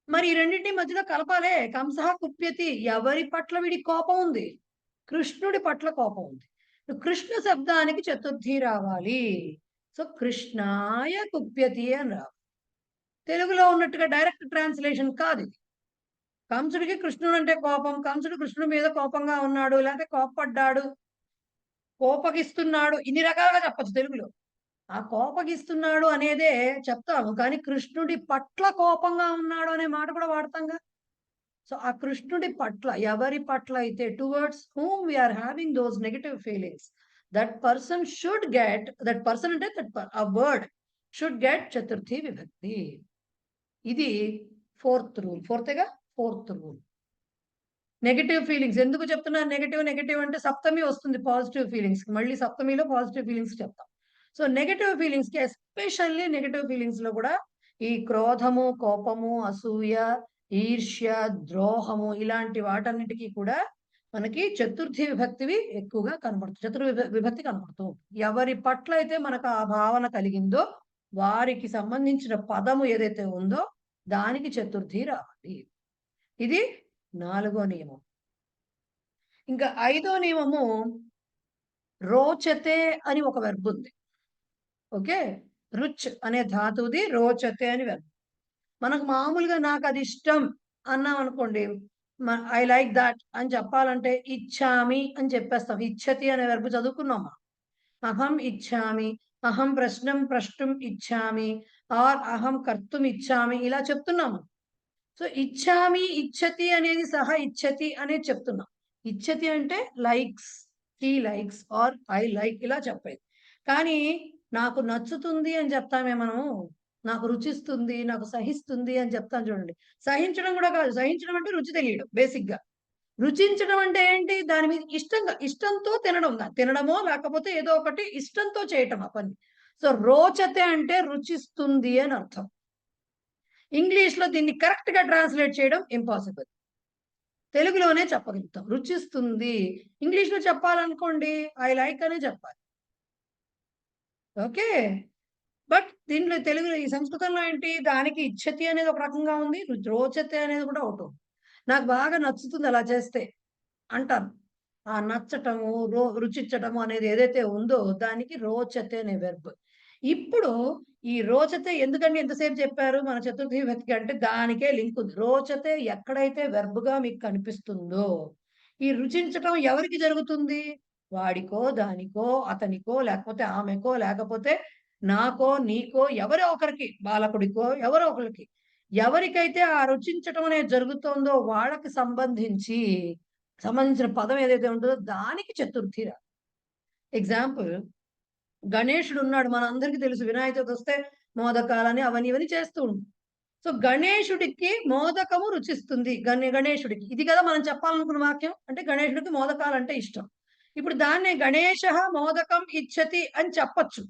మరి ఈ రెండింటి మధ్యలో కలపాలే. కంసహ కుప్యతి, ఎవరి పట్ల వీడికి కోపం ఉంది, కృష్ణుడి పట్ల కోపం ఉంది. కృష్ణ శబ్దానికి చతుర్థి రావాలి. సో కృష్ణాయ కుప్యతి అని రావాలి. తెలుగులో ఉన్నట్టుగా డైరెక్ట్ ట్రాన్స్లేషన్ కాదు ఇది. కంసుడికి కృష్ణుడు అంటే కోపం, కంసుడు కృష్ణుడి మీద కోపంగా ఉన్నాడు, లేకపోతే కోపడ్డాడు, కోపగిస్తున్నాడు, ఇన్ని రకాలుగా చెప్పచ్చు తెలుగులో. ఆ కోపగిస్తున్నాడు అనేదే చెప్తాము, కానీ కృష్ణుడి పట్ల కోపంగా ఉన్నాడు అనే మాట కూడా వాడతాంగా. సో ఆ కృష్ణుడి పట్ల, ఎవరి పట్ల అయితే towards whom we are having those negative feelings, that person should get, that person అంటే a word should get Chaturthi విభక్తి. ఇది fourth rule. Fourth rule. Negative feelings ఎందుకు చెప్తున్నారు, నెగటివ్ అంటే సప్తమి వస్తుంది పాజిటివ్ ఫీలింగ్స్ కి, మళ్ళీ సప్తమిలో పాజిటివ్ ఫీలింగ్స్ చెప్తాం. సో నెగటివ్ ఫీలింగ్స్ కి, ఎస్పెషల్లీ నెగటివ్ ఫీలింగ్స్ లో కూడా ఈ క్రోధము, కోపము, అసూయ, ఈర్ష్య, ద్రోహము ఇలాంటి వాటన్నిటికీ కూడా మనకి చతుర్థి విభక్తివి ఎక్కువగా కనబడుతుంది, విభక్తి కనబడుతూ. ఎవరి పట్ల అయితే మనకు ఆ భావన కలిగిందో వారికి సంబంధించిన పదము ఏదైతే ఉందో దానికి చతుర్థి రావాలి. ఇది 4వ నియమం. ఇంకా 5వ నియమము రోచతే అని ఒక వెర్బ్ ఉంది. ఓకే, రుచ్ అనే ధాతువుది రోచతే అని వెర్బ్. మనకు మామూలుగా నాకు అది ఇష్టం అన్నాం అనుకోండి, ఐ లైక్ దాట్ అని చెప్పాలంటే ఇచ్చామి అని చెప్పేస్తాం. ఇచ్చతి అనే వెర్బ్ చదువుకున్నామా, అహం ఇచ్చామి, అహం ప్రశ్నం ప్రష్టుం ఇచ్చామి, ఆర్ అహం కర్తుం ఇచ్చామి, ఇలా చెప్తున్నాము. సో ఇచ్చామి, ఇచ్చతి అనేది సహా ఇచ్చతి అనేది చెప్తున్నాం. ఇచ్చతి అంటే likes, he likes or I like ఇలా చెప్పేది. కానీ నాకు నచ్చుతుంది అని చెప్తామే మనము, నాకు రుచిస్తుంది, నాకు సహిస్తుంది అని చెప్తాను చూడండి. సహించడం కూడా కాదు, సహించడం అంటే రుచి తెలియడం బేసిక్ గా. రుచించడం అంటే ఏంటి, దాని మీద ఇష్టంతో తినడమో లేకపోతే ఏదో ఒకటి ఇష్టంతో చేయటం ఆ పని. సో రోచతే అంటే రుచిస్తుంది అని అర్థం. ఇంగ్లీష్ లో దీన్ని కరెక్ట్ గా ట్రాన్స్లేట్ చేయడం ఇంపాసిబుల్. తెలుగులోనే చెప్పగలుగుతాం రుచిస్తుంది. ఇంగ్లీష్ లో చెప్పాలనుకోండి ఐ లైక్ అనే చెప్పాలి. ఓకే, బట్ దీంట్లో తెలుగులో ఈ సంస్కృతంలో ఏంటి, దానికి ఇచ్చతి అనేది ఒక రకంగా ఉంది, రోచతే అనేది కూడా ఒకటి ఉంది. నాకు బాగా నచ్చుతుంది అలా చేస్తే అంటాను. ఆ నచ్చటము, రుచించటము అనేది ఏదైతే ఉందో దానికి రోచతే అనే వెర్బ్. ఇప్పుడు ఈ రోచతే ఎందుకంటే ఎంతసేపు చెప్పారు మన చతుర్థి విభక్తి అంటే దానికే లింక్ ఉంది. రోచతే ఎక్కడైతే వెర్బ్ గా మీకు కనిపిస్తుందో, ఈ రుచించటం ఎవరికి జరుగుతుంది, వాడికో, దానికో, అతనికో, లేకపోతే ఆమెకో, లేకపోతే నాకో, నీకో, ఎవరో ఒకరికి, బాలకుడికో, ఎవరో ఒకరికి, ఎవరికైతే ఆ రుచించటం అనేది జరుగుతుందో వాళ్ళకి సంబంధించిన పదం ఏదైతే ఉంటుందో దానికి చతుర్థి రా. ఎగ్జాంపుల్, గణేశుడు ఉన్నాడు, మన అందరికీ తెలుసు, వినాయక చవితి వస్తే మోదకాలని అవన్నీ ఇవన్నీ చేస్తూ ఉంటాం. సో గణేశుడికి మోదకము రుచిస్తుంది, గణేశుడికి. ఇది కదా మనం చెప్పాలనుకున్న వాక్యం. అంటే గణేశుడికి మోదకాలు అంటే ఇష్టం. ఇప్పుడు దాన్నే గణేశ మోదకం ఇచ్చతి అని చెప్పచ్చు.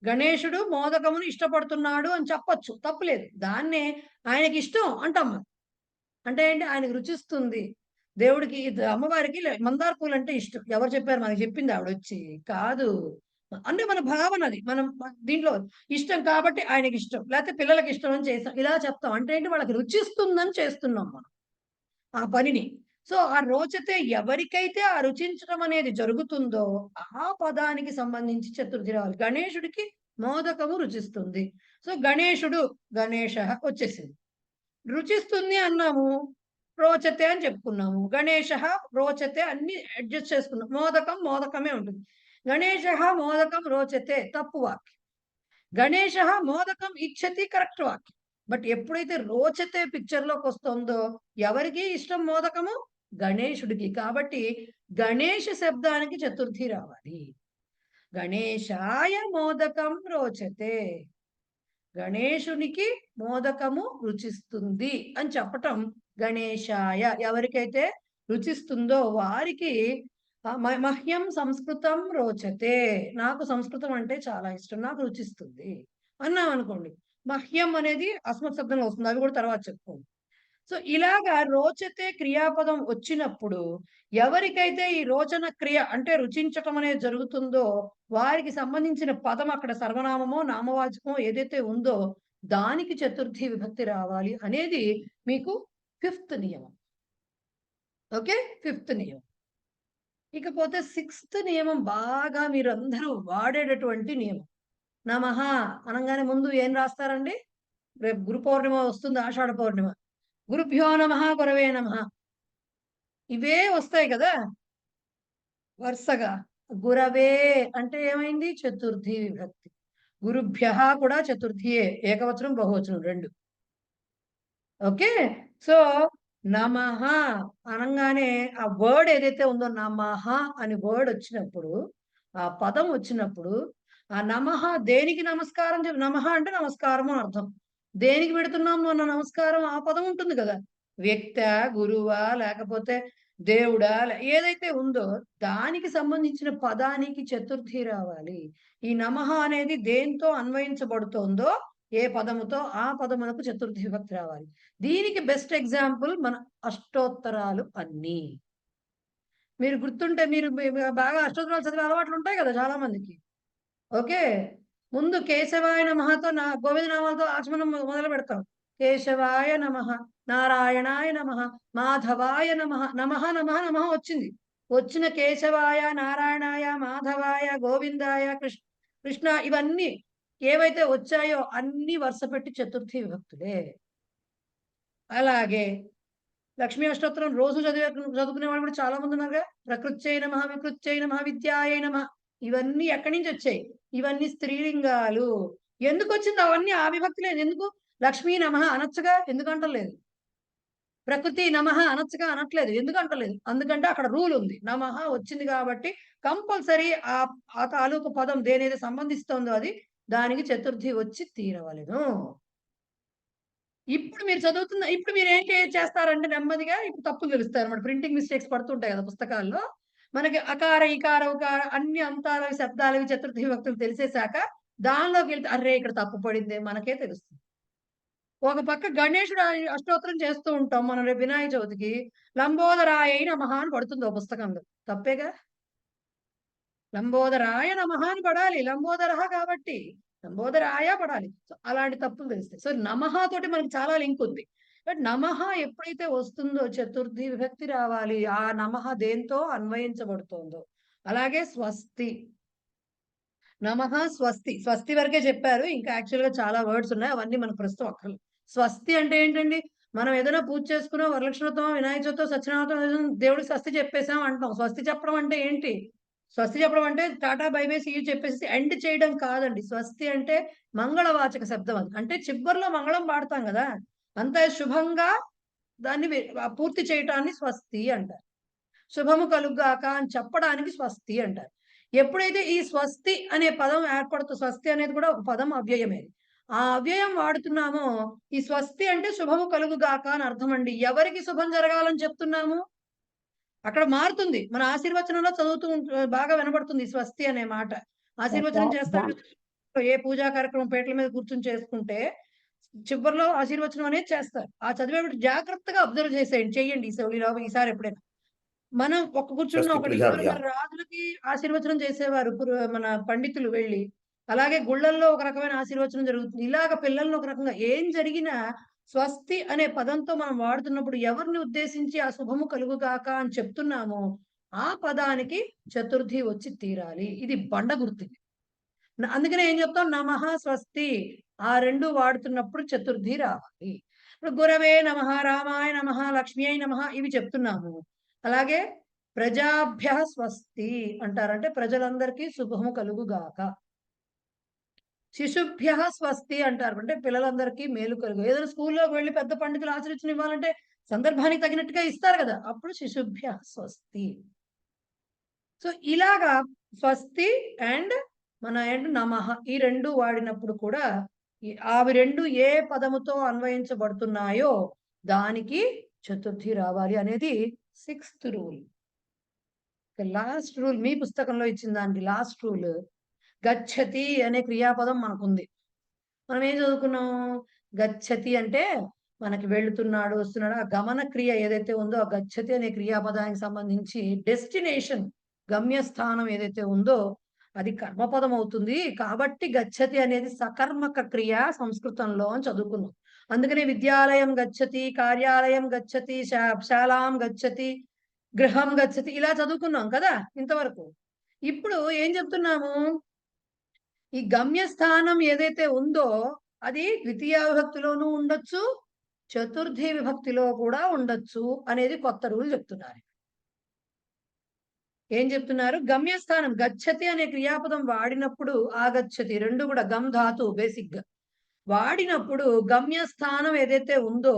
గణేశుడు మోదకమును ఇష్టపడుతున్నాడు అని చెప్పొచ్చు, తప్పులేదు. దాన్నే ఆయనకి ఇష్టం అంటాం మనం. అంటే ఏంటి, ఆయనకు రుచిస్తుంది. దేవుడికి అమ్మవారికి మందార పూలు అంటే ఇష్టం. ఎవరు చెప్పారు, మనకి చెప్పింది ఆవిడ వచ్చి కాదు. అంటే మన భావన అది, మనం దీంట్లో ఇష్టం కాబట్టి ఆయనకి ఇష్టం, లేకపోతే పిల్లలకి ఇష్టం అని చేస్తాం, ఇలా చెప్తాం. అంటే ఏంటి, వాళ్ళకి రుచిస్తుందని చేస్తున్నాం మనం ఆ పనిని. సో ఆ రోచతే, ఎవరికైతే ఆ రుచించడం అనేది జరుగుతుందో ఆ పదానికి సంబంధించి చతుర్థి రావాలి. గణేశుడికి మోదకము రుచిస్తుంది. సో గణేశుడు, గణేశ వచ్చేసింది. రుచిస్తుంది అన్నాము, రోచతే అని చెప్పుకున్నాము. గణేశ, రోచతే అన్ని అడ్జస్ట్ చేసుకున్నాం. మోదకం మోదకమే ఉంటుంది. గణేశ మోదకం రోచతే తప్పు వాక్యం. గణేశ మోదకం ఇచ్చతి కరెక్ట్ వాక్యం. బట్ ఎప్పుడైతే రోచతే పిక్చర్ లోకి వస్తుందో, ఎవరికి ఇష్టం మోదకము, గణేశుడికి. కాబట్టి గణేష శబ్దానికి చతుర్థి రావాలి. గణేశాయ మోదకం రోచతే, గణేశునికి మోదకము రుచిస్తుంది అని చెప్పటం. గణేశాయ, ఎవరికైతే రుచిస్తుందో వారికి. మహ్యం సంస్కృతం రోచతే, నాకు సంస్కృతం అంటే చాలా ఇష్టం, నాకు రుచిస్తుంది అన్నాం అనుకోండి. మహ్యం అనేది అస్మత్ శబ్దంలో వస్తుంది, అవి కూడా తర్వాత చెప్పుకోండి. సో ఇలాగా రోచతే క్రియాపదం వచ్చినప్పుడు ఎవరికైతే ఈ రోచన క్రియ అంటే రుచించటం అనేది జరుగుతుందో వారికి సంబంధించిన పదం అక్కడ సర్వనామమో నామవాచకమో ఏదైతే ఉందో దానికి చతుర్థి విభక్తి రావాలి అనేది మీకు 5th నియమం. ఓకే, 5th నియమం. ఇకపోతే 6th నియమం బాగా మీరందరూ వాడేటటువంటి నియమం. నమః అనగానే ముందు ఏం రాస్తారండి? రేపు గురు పౌర్ణిమ వస్తుంది, ఆషాఢ పౌర్ణిమ. గురుభ్యో నమః, గురవే నమః, ఇవే వస్తాయి కదా వరుసగా. గురవే అంటే ఏమైంది? చతుర్థి విభక్తి. గురుభ్య కూడా చతుర్థియే, ఏకవచనం బహువచనం రెండు. ఓకే, సో నమః అనగానే ఆ వర్డ్ ఏదైతే ఉందో నమః అని వర్డ్ వచ్చినప్పుడు, ఆ పదం వచ్చినప్పుడు, ఆ నమః దేనికి నమస్కారం నమః అంటే నమస్కారము అని అర్థం. దేనికి పెడుతున్నాము అన్న నమస్కారం, ఆ పదం ఉంటుంది కదా, వ్యక్త, గురువా, లేకపోతే దేవుడా, ఏదైతే ఉందో దానికి సంబంధించిన పదానికి చతుర్థి రావాలి. ఈ నమః అనేది దేంతో అన్వయించబడుతోందో, ఏ పదముతో ఆ పదమునకు చతుర్థి విభక్తి రావాలి. దీనికి బెస్ట్ ఎగ్జాంపుల్ మన అష్టోత్తరాలు అన్నీ. మీరు గుర్తుంటే, మీరు బాగా అష్టోత్తరాలు చదివే అలవాట్లు ఉంటాయి కదా చాలా మందికి. ఓకే, ముందు కేశవాయ నమఃతో గోవింద నామాలతో ఆచమనం మొదలు పెడతాం. కేశవాయ నమః, నారాయణాయ నమః, మాధవాయ నమః. నమః నమః నమః వచ్చింది. వచ్చిన కేశవాయ, నారాయణాయ, మాధవాయ, గోవిందాయ, కృష్ణ ఇవన్నీ ఏవైతే వచ్చాయో అన్ని వరుస పెట్టి చతుర్థి విభక్తులే. అలాగే లక్ష్మీ అష్టోత్తరం రోజు చదువుకునే వాళ్ళు కూడా చాలా మంది ఉన్నారుగా. ప్రకృత్యై నమః, వికృత్యై నమః, విద్యాయై నమః. ఇవన్నీ ఎక్కడి నుంచి వచ్చాయి? ఇవన్నీ స్త్రీలింగాలు. ఎందుకు వచ్చింది అవన్నీ ఆ విభక్తులే? ఎందుకు? లక్ష్మీ నమః అనొచ్చుగా, ఎందుకు అంటలేదు? ప్రకృతి నమః అనొచ్చుగా, అనట్లేదు, ఎందుకు అంటలేదు? అందుకంటే అక్కడ రూల్ ఉంది, నమః వచ్చింది కాబట్టి కంపల్సరీ ఆ తాలూకు పదం దేనైతే సంబంధిస్తుందో అది దానికి చతుర్థి వచ్చి తీరవలెను. ఇప్పుడు మీరు చదువుతున్న, ఇప్పుడు మీరు ఏం చేస్తారంటే నెమ్మదిగా ఇప్పుడు తప్పులు తెలుస్తారు అన్నమాట. ప్రింటింగ్ మిస్టేక్స్ పడుతుంటాయి కదా పుస్తకాల్లో. మనకి అకార, ఇకార, ఉకార అన్ని అంతాలవి, శబ్దాలవి, చతుర్థి విభక్తులు తెలిసేశాక దానిలోకి వెళ్తే అరే ఇక్కడ తప్పు పడిందే మనకే తెలుస్తుంది. ఒక పక్క గణేశుడు అష్టోత్తరం చేస్తూ ఉంటాం మనం రేపు వినాయక చవితికి. లంబోదరాయ నమః అని పడుతుంది ఒక పుస్తకంలో, తప్పేగా? లంబోదరాయ నమః అని పడాలి, లంబోదరః కాబట్టి లంబోదరాయ పడాలి. సో అలాంటి తప్పులు తెలుస్తాయి. సో నమః తోటి మనకి చాలా లింక్ ఉంది. బట్ నమః ఎప్పుడైతే వస్తుందో చతుర్థి విభక్తి రావాలి. ఆ నమః దేంతో అన్వయించబడుతోందో. అలాగే స్వస్తి, నమః స్వస్తి, స్వస్తి వరకే చెప్పారు. ఇంకా యాక్చువల్ గా చాలా వర్డ్స్ ఉన్నాయి, అవన్నీ మనకు ప్రస్తుతం అక్కర్లేదు. స్వస్తి అంటే ఏంటండి? మనం ఏదైనా పూజ చేసుకున్నా, వరలక్ష్మితో, వినాయక చవితితో, సత్యనారాయణ దేవుడికి స్వస్తి చెప్పేసాం అంటాం. స్వస్తి చెప్పడం అంటే ఏంటి? స్వస్తి చెప్పడం అంటే tata bye bye see you చెప్పేసి ఎండ్ చేయడం కాదండి. స్వస్తి అంటే మంగళవాచక శబ్దం. అది అంటే చివరిలో మంగళం పాడతాం కదా, అంత శుభంగా దాన్ని పూర్తి చేయటాన్ని స్వస్తి అంటారు. శుభము కలుగాక అని చెప్పడానికి స్వస్తి అంటారు. ఎప్పుడైతే ఈ స్వస్తి అనే పదం ఏర్పడుతుంది, స్వస్తి అనేది కూడా ఒక పదం, అవ్యయమే. ఆ అవ్యయం వాడుతున్నామో, ఈ స్వస్తి అంటే శుభము కలుగుగాక అని అర్థం అండి. ఎవరికి శుభం జరగాలని చెప్తున్నాము? అక్కడ మారుతుంది. మన ఆశీర్వచనంలో చదువుతూ బాగా వినబడుతుంది స్వస్తి అనే మాట. ఆశీర్వచనం చేస్తాం, ఏ పూజా కార్యక్రమం పీటల మీద కూర్చొని చేసుకుంటే చివరిలో ఆశీర్వచనం అనేది చేస్తారు. ఆ చదివేప్పుడు జాగ్రత్తగా అబ్జర్వ్ చేసేయండి, చెయ్యండి ఈసారి ఎప్పుడైనా. మనం కూర్చున్న స్వస్తి ఒకటి ప్రజాభ్య. మరి రాజులకి ఆశీర్వచనం చేసేవారు మన పండితులు వెళ్ళి. అలాగే గుళ్ళల్లో ఒక రకమైన ఆశీర్వచనం జరుగుతుంది. ఇలాగ పిల్లల్ని ఒక రకంగా ఏం జరిగినా స్వస్తి అనే పదంతో మనం వాడుతున్నప్పుడు ఎవరిని ఉద్దేశించి ఆ శుభము కలుగుగాక అని చెప్తున్నామో ఆ పదానికి చతుర్థి వచ్చి తీరాలి. ఇది బండ గుర్తు. అందుకనే ఏం చెప్తాం, నమః స్వస్తి. ఆ రెండు వాడుతున్నప్పుడు చతుర్థి రావాలి. ఇప్పుడు గురవే నమః, రామాయ నమః, లక్ష్మీ నమః ఇవి చెప్తున్నాము. అలాగే ప్రజాభ్య స్వస్తి అంటారంటే ప్రజలందరికీ శుభము కలుగుగాక. శిశుభ్య స్వస్తి అంటారు, అంటే పిల్లలందరికీ మేలు కలుగు. ఏదైనా స్కూల్లోకి వెళ్ళి పెద్ద పండితులు ఆశీర్వచనం ఇవ్వాలంటే సందర్భానికి తగినట్టుగా ఇస్తారు కదా, అప్పుడు శిశుభ్య స్వస్తి. సో ఇలాగా స్వస్తి అండ్ నమః ఈ రెండు వాడినప్పుడు కూడా అవి రెండు ఏ పదముతో అన్వయించబడుతున్నాయో దానికి చతుర్థి రావాలి అనేది 6th రూల్. లాస్ట్ రూల్ మీ పుస్తకంలో ఇచ్చిన దానికి లాస్ట్ రూల్ గచ్చతి అనే క్రియాపదం మనకుంది. మనం ఏం చదువుకున్నాం, గచ్చతి అంటే మనకి వెళుతున్నాడు వస్తున్నాడు ఆ గమన క్రియ ఏదైతే ఉందో ఆ గచ్చతి అనే క్రియాపదానికి సంబంధించి డెస్టినేషన్ గమ్యస్థానం ఏదైతే ఉందో అది కర్మపదం అవుతుంది. కాబట్టి గచ్చతి అనేది సకర్మక క్రియ సంస్కృతంలో అని చదువుకున్నాం. అందుకనే విద్యాలయం గచ్చతి, కార్యాలయం గచ్చతి, శాలాం గచ్చతి, గృహం గచ్చతి ఇలా చదువుకున్నాం కదా ఇంతవరకు. ఇప్పుడు ఏం చెప్తున్నాము, ఈ గమ్యస్థానం ఏదైతే ఉందో అది ద్వితీయ విభక్తిలోనూ ఉండొచ్చు, చతుర్థి విభక్తిలో కూడా ఉండొచ్చు అనేది కొత్త రూల్ చెప్తున్నారు. ఏం చెప్తున్నారు, గమ్యస్థానం గచ్చతి అనే క్రియాపదం వాడినప్పుడు ఆగచ్చతి రెండు కూడా గమ్ ధాతు బేసిక్ గా వాడినప్పుడు గమ్యస్థానం ఏదైతే ఉందో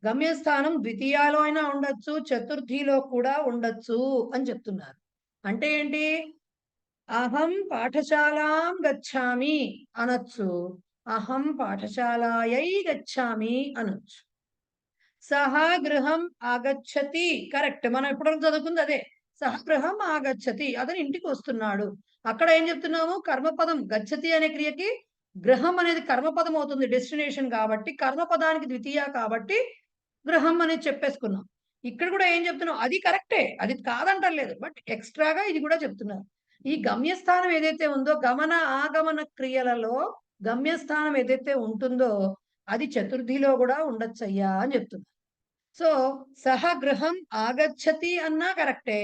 గమ్యస్థానం ద్వితీయాలో అయినా ఉండొచ్చు, చతుర్థిలో కూడా ఉండొచ్చు అని చెప్తున్నారు. అంటే ఏంటి, అహం పాఠశాలాం గచ్చామి అనొచ్చు, అహం పాఠశాలాయై గచ్చామి అనొచ్చు. సహ గృహం ఆగచ్చతి కరెక్ట్, మనం ఎప్పుడు చదువుకుంది అదే. సహ గృహం ఆగచ్చతి అతను ఇంటికి వస్తున్నాడు. అక్కడ ఏం చెప్తున్నాము, కర్మపదం గచ్చతి అనే క్రియకి గృహం అనేది కర్మపదం అవుతుంది డెస్టినేషన్ కాబట్టి, కర్మపదానికి ద్వితీయ కాబట్టి గృహం అనేది చెప్పేసుకున్నాం. ఇక్కడ కూడా ఏం చెప్తున్నాం, అది కరెక్టే, అది కాదంటలేదు, బట్ ఎక్స్ట్రాగా ఇది కూడా చెప్తున్నారు. ఈ గమ్యస్థానం ఏదైతే ఉందో గమన ఆగమన క్రియలలో గమ్యస్థానం ఏదైతే ఉంటుందో అది చతుర్థిలో కూడా ఉండొచ్చయ్యా అని చెప్తున్నారు. సో సహ గృహం ఆగచ్చతి అన్నా కరెక్టే,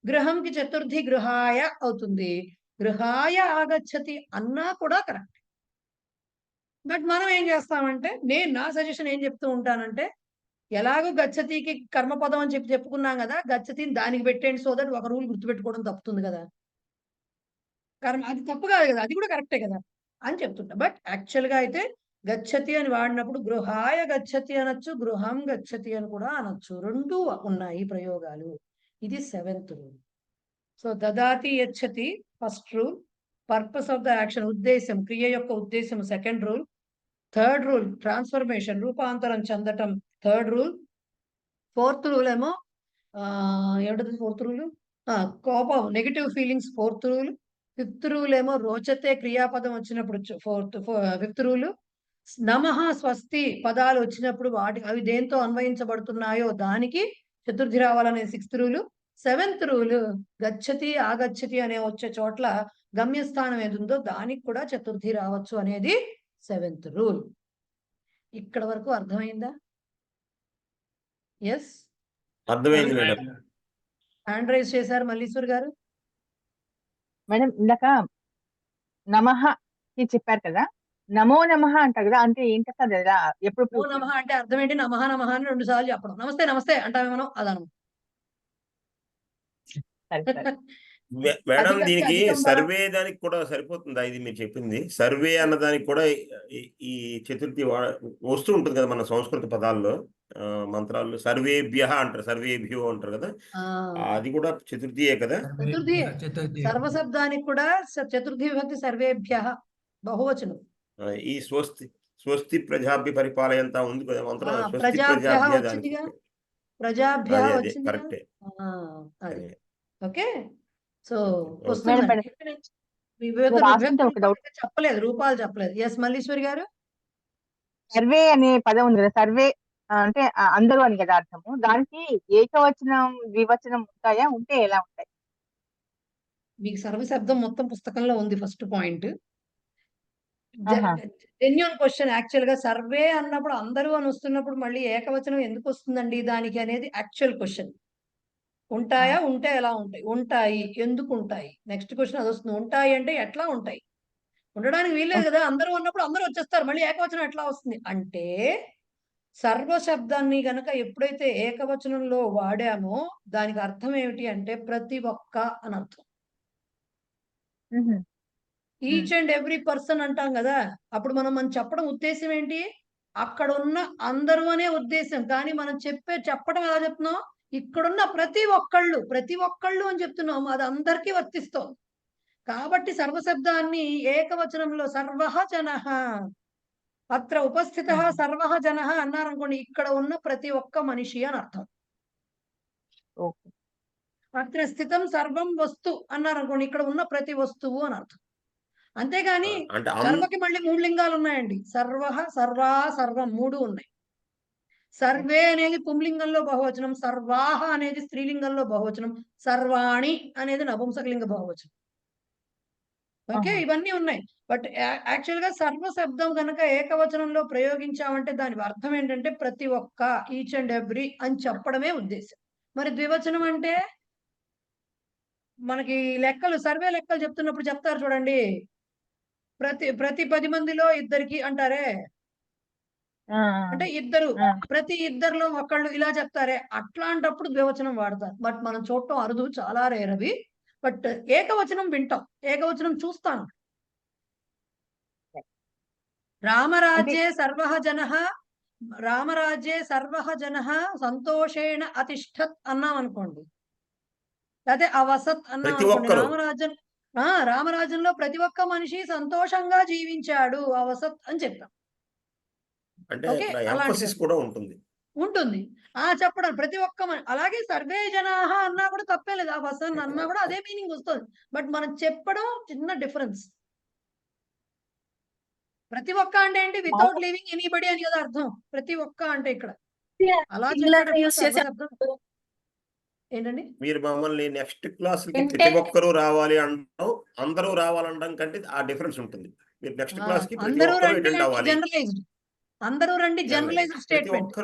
గృహంకి చతుర్థి గృహాయ అవుతుంది, గృహాయ ఆగచ్చతి అన్నా కూడా కరెక్ట్. బట్ మనం ఏం చేస్తామంటే, నా సజెషన్ ఏం చెప్తూ ఉంటానంటే, ఎలాగో గచ్చతికి కర్మపదం అని చెప్పుకున్నాం కదా, గచ్చతిని దానికి పెట్టండి సో దట్ ఒక రూల్ గుర్తుపెట్టుకోవడం తప్పుతుంది కదా. కర్మ అది తప్పు కాదు కదా, అది కూడా కరెక్టే కదా అని చెప్తుంటా. బట్ యాక్చువల్గా అయితే గచ్చతి అని వాడినప్పుడు గృహాయ గచ్చతి అనొచ్చు, గృహం గచ్చతి అని కూడా అనొచ్చు, రెండు ఉన్నాయి ప్రయోగాలు. ఇది 7th రూల్. సో దదాతి యచ్చతి first rule, purpose of the action ఉద్దేశం క్రియ యొక్క ఉద్దేశం 2nd rule, 3rd rule transformation రూపాంతరం చెందటం 3rd రూల్, 4th రూల్ ఏమో ఏమిటది 4th రూల్, కోపం negative feelings 4th rule, 5th rule ఏమో రోచతే క్రియాపదం వచ్చినప్పుడు 5th రూల్, నమః స్వస్తి పదాలు వచ్చినప్పుడు అవి దేంతో అన్వయించబడుతున్నాయో దానికి చతుర్థి రావాలనే 6th రూల్, 7th రూల్ గచ్చతి ఆగచ్చతి అనే వచ్చే చోట్ల గమ్యస్థానం ఏది ఉందో దానికి కూడా చతుర్థి రావచ్చు అనేది 7th రూల్. ఇక్కడ వరకు అర్థమైందా? ఎస్ అర్థమైంది మేడం. హ్యాండ్ రైజ్ చేశారు మల్లీశ్వర్ గారు. మేడం ఇందాక నమః చెప్పారు కదా, నమో నమః అంటారు కదా, అంటే ఏంటంటే అది ఎప్పుడు నమో నమః అంటే అర్థం ఏంటి, నమః నమః అని 2 సార్లు చెప్పడం, నమస్తే నమస్తే అంటామే మనం అదనం. మేడం దీనికి సర్వే దానికి కూడా సరిపోతుందా ఇది మీరు చెప్పింది? సర్వే అన్నదానికి కూడా ఈ చతుర్థి వస్తూ ఉంటుంది కదా మన సంస్కృత పదాల్లో మంత్రాల్లో, సర్వేభ్య అంటారు, సర్వేభ్యో అంటారు కదా, అది కూడా చతుర్థియే కదా? చతుర్థి సర్వశబ్దానికి కూడా చతుర్థి విభక్తి సర్వేభ్య బహువచనం. ఈ స్వస్తి ప్రజాభ్య పరిపాలయంతా ఉంది కదా మంత్రం, స్వస్తి ప్రజాభ్య ప్రజాభ్య వచ్చిందిగా, ప్రజాభ్య వచ్చింది కరెక్టే. ఓకే. సో రాస్తుంటే ఒక డౌట్. చెప్పలేదు, రూపాలు చెప్పలేదు. ఎస్ మల్లీశ్వరి గారు. సర్వే అనే పదం ఉంది కదా, సర్వే అంటే అందరూ అని కదా అర్థము. దానికి ఏకవచనం ద్వివచనం ఉంటాయా? ఉంటే ఎలా ఉంటాయి? మీకు సర్వశబ్దం మొత్తం పుస్తకంలో ఉంది. ఫస్ట్ పాయింట్ ఆహా. Genuine question. యాక్చువల్ గా సర్వే అన్నప్పుడు అందరూ అని వస్తున్నప్పుడు మళ్ళీ ఏకవచనం ఎందుకు వస్తుందండి దానికి అనేది యాక్చువల్ క్వశ్చన్. ఉంటాయా? ఉంటే ఎలా ఉంటాయి? ఉంటాయి. ఎందుకు ఉంటాయి? నెక్స్ట్ క్వశ్చన్ అది వస్తుంది. ఉంటాయి అంటే ఎట్లా ఉంటాయి? ఉండడానికి వీల్లేదు కదా. అందరూ ఉన్నప్పుడు అందరూ వచ్చేస్తారు, మళ్ళీ ఏకవచనం ఎట్లా వస్తుంది అంటే, సర్వశబ్దాన్ని గనక ఎప్పుడైతే ఏకవచనంలో వాడామో దానికి అర్థం ఏమిటి అంటే ప్రతి ఒక్క అని అర్థం. ఈచ్ అండ్ ఎవ్రీ పర్సన్ అంటాం కదా, అప్పుడు మనం చెప్పడం ఉద్దేశం ఏంటి? అక్కడ ఉన్న అందరూ అనే ఉద్దేశం. కానీ మనం చెప్పడం ఎలా చెప్తున్నాం? ఇక్కడున్న ప్రతి ఒక్కళ్ళు అని చెప్తున్నాం. అది అందరికీ వర్తిస్తోంది. కాబట్టి సర్వశబ్దాన్ని ఏకవచనంలో సర్వః జనః, అత్ర ఉపస్థితః సర్వః జనః అన్నారనుకోండి, ఇక్కడ ఉన్న ప్రతి ఒక్క మనిషి అని అర్థం. అత్ర స్థితం సర్వం వస్తు అన్నారనుకోండి, ఇక్కడ ఉన్న ప్రతి వస్తువు అని అర్థం. అంతేగాని అంటే సర్వకి మళ్ళీ 3 లింగాలు ఉన్నాయండి. సర్వః, సర్వా, సర్వం 3 ఉన్నాయి. సర్వే అనేది పుంలింగంలో బహువచనం, సర్వాహ అనేది స్త్రీలింగంలో బహువచనం, సర్వాణి అనేది నపుంసకలింగ బహువచనం. ఓకే, ఇవన్నీ ఉన్నాయి. బట్ యాక్చువల్ గా సర్వశబ్దం కనుక ఏకవచనంలో ప్రయోగించామంటే దాని అర్థం ఏంటంటే ప్రతి ఒక్క, ఈచ్ అండ్ ఎవ్రీ అని చెప్పడమే ఉద్దేశం. మరి ద్వివచనం అంటే మనకి సర్వే లెక్కలు చెప్తున్నప్పుడు చెప్తారు చూడండి, ప్రతి 10 మందిలో ఇద్దరికి అంటారే, అంటే ఇద్దరు, ప్రతి ఇద్దరిలో ఒకళ్ళు ఇలా చెప్తారే, అట్లాంటప్పుడు ద్వివచనం వాడతారు. బట్ మనం చూడటం అరుదు, చాలా రేర్ అవి. బట్ ఏకవచనం వింటాం, ఏకవచనం చూస్తాను. రామరాజ్యే సర్వః జనః, రామరాజ్యే సర్వః జనః సంతోషేణ అతిష్ఠత్ అన్నాం అనుకోండి, అదే అవసత్ అన్నాం అనుకోండి. రామరాజ్యంలో ప్రతి ఒక్క మనిషి సంతోషంగా జీవించాడు, అవసత్ అని చెప్పాం. కూడా ఉంటుంది. చెప్పడం ప్రతి ఒక్క అలాగే సర్వే జనాహ అన్నా కూడా తప్పే లేదు, ఆ వసన్ అన్నా కూడా అదే మీనింగ్ వస్తుంది. బట్ మనం చెప్పడం చిన్న డిఫరెన్స్. ప్రతి ఒక్క అంటే ఏంటి? వితౌట్ లివింగ్ ఎనీబడి అని కదా అర్థం. ప్రతి ఒక్క అంటే ఇక్కడ అలా ఏంటండి, మీరు మమ్మల్ని నెక్స్ట్ క్లాస్ కి ప్రతి ఒక్కరూ రావాలి అంటాం, అందరూ రావాలంటాం కంటే ఆ డిఫరెన్స్ ఉంటుంది. మీరు నెక్స్ట్ క్లాస్ కి ప్రతి ఒక్కరూ అటెండ్ అవ్వాలి. జనరలైజ్డ్, అందరూ రండి, జనరలైజ్డ్ స్టేట్మెంట్.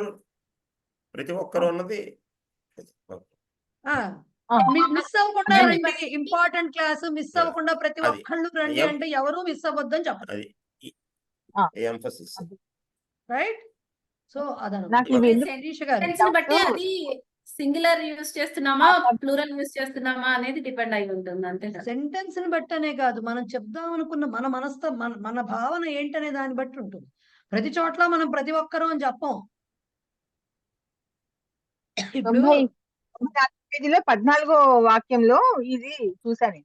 ప్రతి ఒక్కరు అన్నది మిస్ అవ్వకుండా రండి, ఇంపార్టెంట్ క్లాస్ మిస్ అవ్వకుండా ప్రతి ఒక్కళ్ళు రండి అంటే ఎవరు మిస్ అవ్వద్దని చెప్పాలి. రైట్? సో బట్టి అది సింగులర్ యూస్ చేస్తున్నామా ప్లూరల్ యూస్ చేస్తున్నామా అనేది డిపెండ్ అయి ఉంటుంది అంతే. సెంటెన్స్ ని బట్టి అనే కాదు, మనం చెప్దాం అనుకున్న మన మనస్తో మన భావన ఏంటనే దాన్ని బట్టి ఉంటుంది. ప్రతి చోట్ల మనం ప్రతి ఒక్కరూ అని చెప్పం. ఇప్పుడు 14వ వాక్యంలో ఇది చూసాను.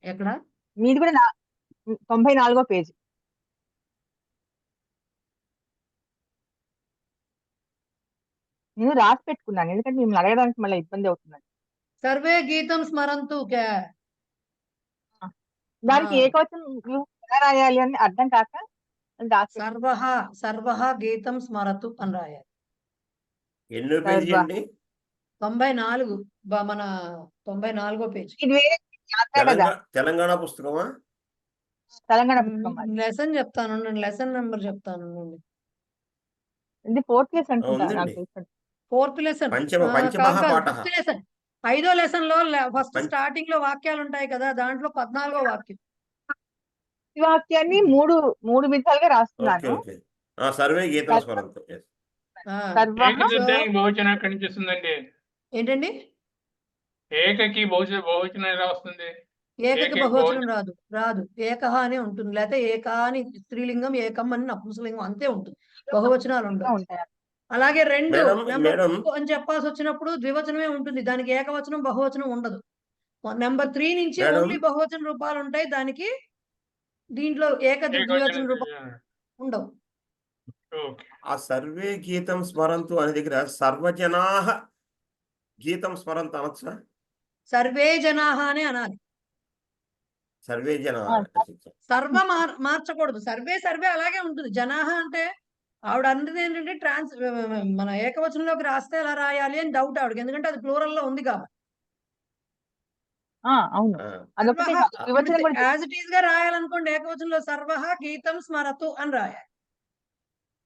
ఎక్కడ? మీది కూడా 94వ పేజీ. నేను రాసి పెట్టుకున్నాను, ఎందుకంటే మిమ్మల్ని అడగడానికి మళ్ళీ ఇబ్బంది అవుతుందని. సర్వే గీతం స్మరంతు దానికి ఏకవచనం ఎలా రాయాలి అని అర్థం కాక సర్వః గీతం స్మరతు అని రాయాలి. ఎన్నో పేజీ అండి? 94, మన 94వ పేజీ. తెలంగాణ పుస్తకమా? తెలంగాణ పుస్తకం. లెసన్ చెప్తాను, లెసన్ నెంబర్ చెప్తాను. ఇది 4th lesson. 4th lesson, 5th lesson. 5వ లెసన్ లో ఫస్ట్ స్టార్టింగ్ లో వాక్యాలు ఉంటాయి కదా, దాంట్లో 14వ వాక్యం. ఈ వాక్యాన్ని మూడు విధాలుగా రాస్తున్నాను. సర్వే గీతం స్మరంతు. బహువచనం ఎక్కడి నుంచి వస్తుందండి? ఏంటండి? ఏకకి బహువచనం ఎలా వస్తుంది? ఏకకి బహువచనం రాదు, ఏకహ అనే ఉంటుంది. లేకపోతే ఏక అని స్త్రీలింగం, ఏకం అని నపుంసకలింగం, అంతే ఉంటుంది. బహువచనాలు ఉండవు. అలాగే 2 నెంబర్ 2 అని చెప్పాల్సి వచ్చినప్పుడు ద్వివచనమే ఉంటుంది, దానికి ఏకవచనం బహువచనం ఉండదు. నెంబర్ 3 నుంచి ఓన్లీ బహువచన రూపాలు ఉంటాయి, దానికి దీంట్లో ద్వివచన రూపాలు ఉండవు. ఆ సర్వే గీతం స్మరంతు అనే దగ్గర సర్వజనాహ గీతం స్మరంతు అనొచ్చా? సర్వే జనాహ అనే అనాలి. సర్వే జన సర్వ మార్చకూడదు. సర్వే అలాగే ఉంటుంది. జనాహ అంటే ఆవిడ అన్నది ఏంటంటే మన ఏకవచనంలోకి రాస్తే ఎలా రాయాలి అని డౌట్ ఆవిడకి, ఎందుకంటే అది ప్లూరల్ లో ఉంది కాబట్టి. అవును, అదొకటే కాదు, ద్వివచనం కూడా యాజ్ ఇట్ ఈస్ గా రాయాలనుకోండి, ఏకవచనంలో సర్వః గీతం స్మరతు అని రాయాలి.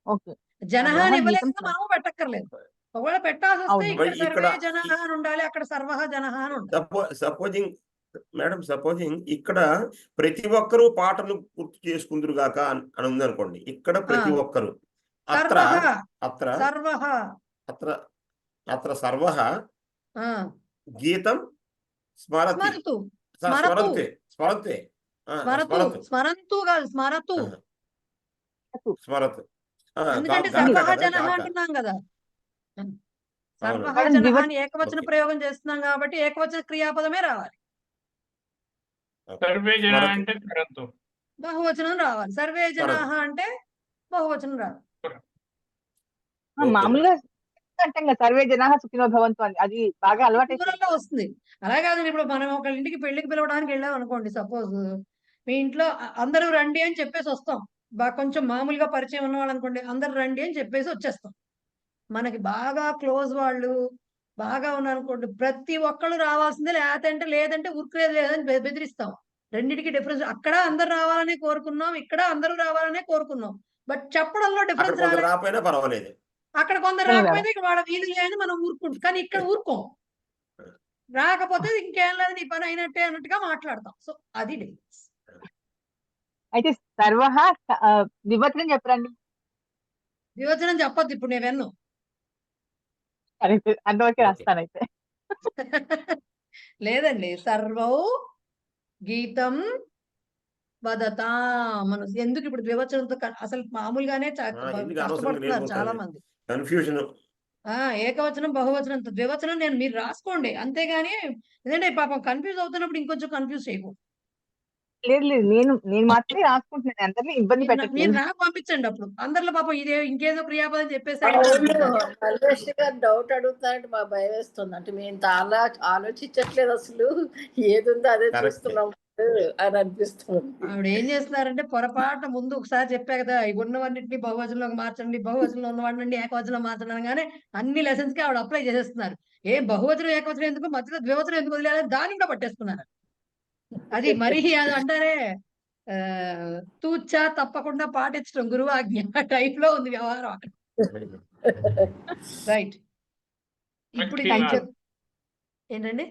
ఓకే. జనహ సర్వః అని గీతం ఇవ్వలేక మనము పెట్టక్కర్లేదు. ఒకవేళ పెట్టాల్సి వస్తే అవును. ఇక్కడ ఇక్కడ సర్వే జనహ అని ఉండాలి, అక్కడ సర్వః జనహ అని ఉండాలి. సపోజింగ్ ఇక్కడ ప్రతి ఒక్కరూ పాటను పూర్తి చేసుకుందరు గాక అని ఉంది అనుకోండి. ఇక్కడ ప్రతి ఒక్కరు అత్ర సర్వః అత్ర సర్వః అత్ర అత్ర సర్వః ఆ, గీతం స్మరతి స్మరతు స్మరంతే స్మరంతే స్మరతు స్మరంతు కాదు, స్మరతు. స్మరతు ఎందుకంటే గాక సర్వః కదా, జనః గాక. అంటున్నాం కదా. సర్వః మేడం, జనః అని ఏకవచన ప్రయోగం చేస్తున్నాం కాబట్టి ఏకవచన క్రియాపదమే రావాలి. సర్వే జన స్మరతు. అంటే స్మరతు. బహువచనం రావాలి. సర్వే జనాః అంటే బహువచనం రావాలి. మామూలుగా అంటాం కదా, సర్వే జనాః సుఖినో భవంతు అని, అది బాగా అలవాటు ప్లూరల్లో వస్తుంది. అలా కాదండి, ఇప్పుడు మనం ఒక ఇంటికి పెళ్లికి పిలవడానికి వెళ్ళాం అనుకోండి, సపోజ్ మీ ఇంట్లో అందరూ రండి అని చెప్పేసి వస్తాం. కొంచెం మామూలుగా పరిచయం ఉన్నవాళ్ళు అనుకోండి, అందరు రండి అని చెప్పేసి వచ్చేస్తాం. మనకి బాగా క్లోజ్ వాళ్ళు బాగా ఉన్నారనుకోండి, ప్రతి ఒక్కళ్ళు రావాల్సిందే, లేదంటే ఉరికేది లేదని బెదిరిస్తాం. రెండింటికి డిఫరెన్స్. అక్కడ అందరు రావాలనే కోరుకున్నాం, ఇక్కడ అందరూ రావాలనే కోరుకున్నాం. బట్ చెప్పడంలో అక్కడ డిఫరెన్స్ కొందరు రాలేదు. రాపోయినా పర్వాలేదు. అక్కడ కొందరు రాకపోతే ఇక్కడ వాడు వీధి లేని మనం ఊరుకుంటాం, కానీ ఇక్కడ ఊరుకోం. రాకపోతే ఇంకేం లేదు, నీ పని అయినట్టే అన్నట్టుగా మాట్లాడతాం. సో అది డిఫరెన్స్. అయితే సర్వః ద్వివచనం చెప్పరండి. వివచనం చెప్పొద్దు ఇప్పుడు నేను విన్ను. అంతవరకే రాస్తాను అయితే. లేదండి, సర్వౌ గీతం వదతా. మనం ఎందుకు ఇప్పుడు ద్వివచనంతో అసలు మామూలుగానే ఎందుకు అనవసరంగా కష్టపడుతున్నారు చాలా నేర్చుకుంటారు? మంది. కన్ఫ్యూజన్. ఏకవచనం బహువచనం ద్వివచనం మీరు రాసుకోండి, అంతేగాని ఎందుకంటే పాపం కన్ఫ్యూజ్ అవుతున్నప్పుడు ఇంకొంచెం కన్ఫ్యూజ్ చేయకూడదు. లేదు నేను మాత్రమే రాసుకుంటున్నాను, అందరినీ ఇబ్బంది మీరు పెట్టట్లేదు. నాకు పంపించండి. అప్పుడు అందరిలో పాపం ఇంకేదో క్రియాపదం చెప్పేసి మల్లేష్ గారు డౌట్ అడుగుతారంటే మా భయం వేస్తుంది. అంటే మేము చాలా ఆలోచించట్లేదు, అసలు ఏది ఉందో అదే చూస్తున్నాం అని అనిపిస్తుంది. ఆవిడ ఏం చేస్తున్నారంటే పొరపాటు ముందు ఒకసారి చెప్పా కదా, ఇవి ఉన్నవన్నింటినీ బహువచనంలోకి మార్చండి, బహువచనంలో ఉన్నవాడిని ఏకవచనం మార్చడం, కానీ అన్ని లెసన్స్ కి ఆవిడ అప్లై చేసేస్తున్నారు. ఏం బహువచనం ఏకవచనం ఎందుకు, మధ్యలో ద్వివచనం ఎందుకు వదిలేదు, దాన్ని కూడా పట్టేస్తున్నారు. అది మరీ అది అంటారే తూచా తప్పకుండా పాటించడం గురువు ఆజ్ఞ టైప్ లో ఉంది వ్యవహారం అక్కడ. రైట్. ఇప్పుడు ఏంటండి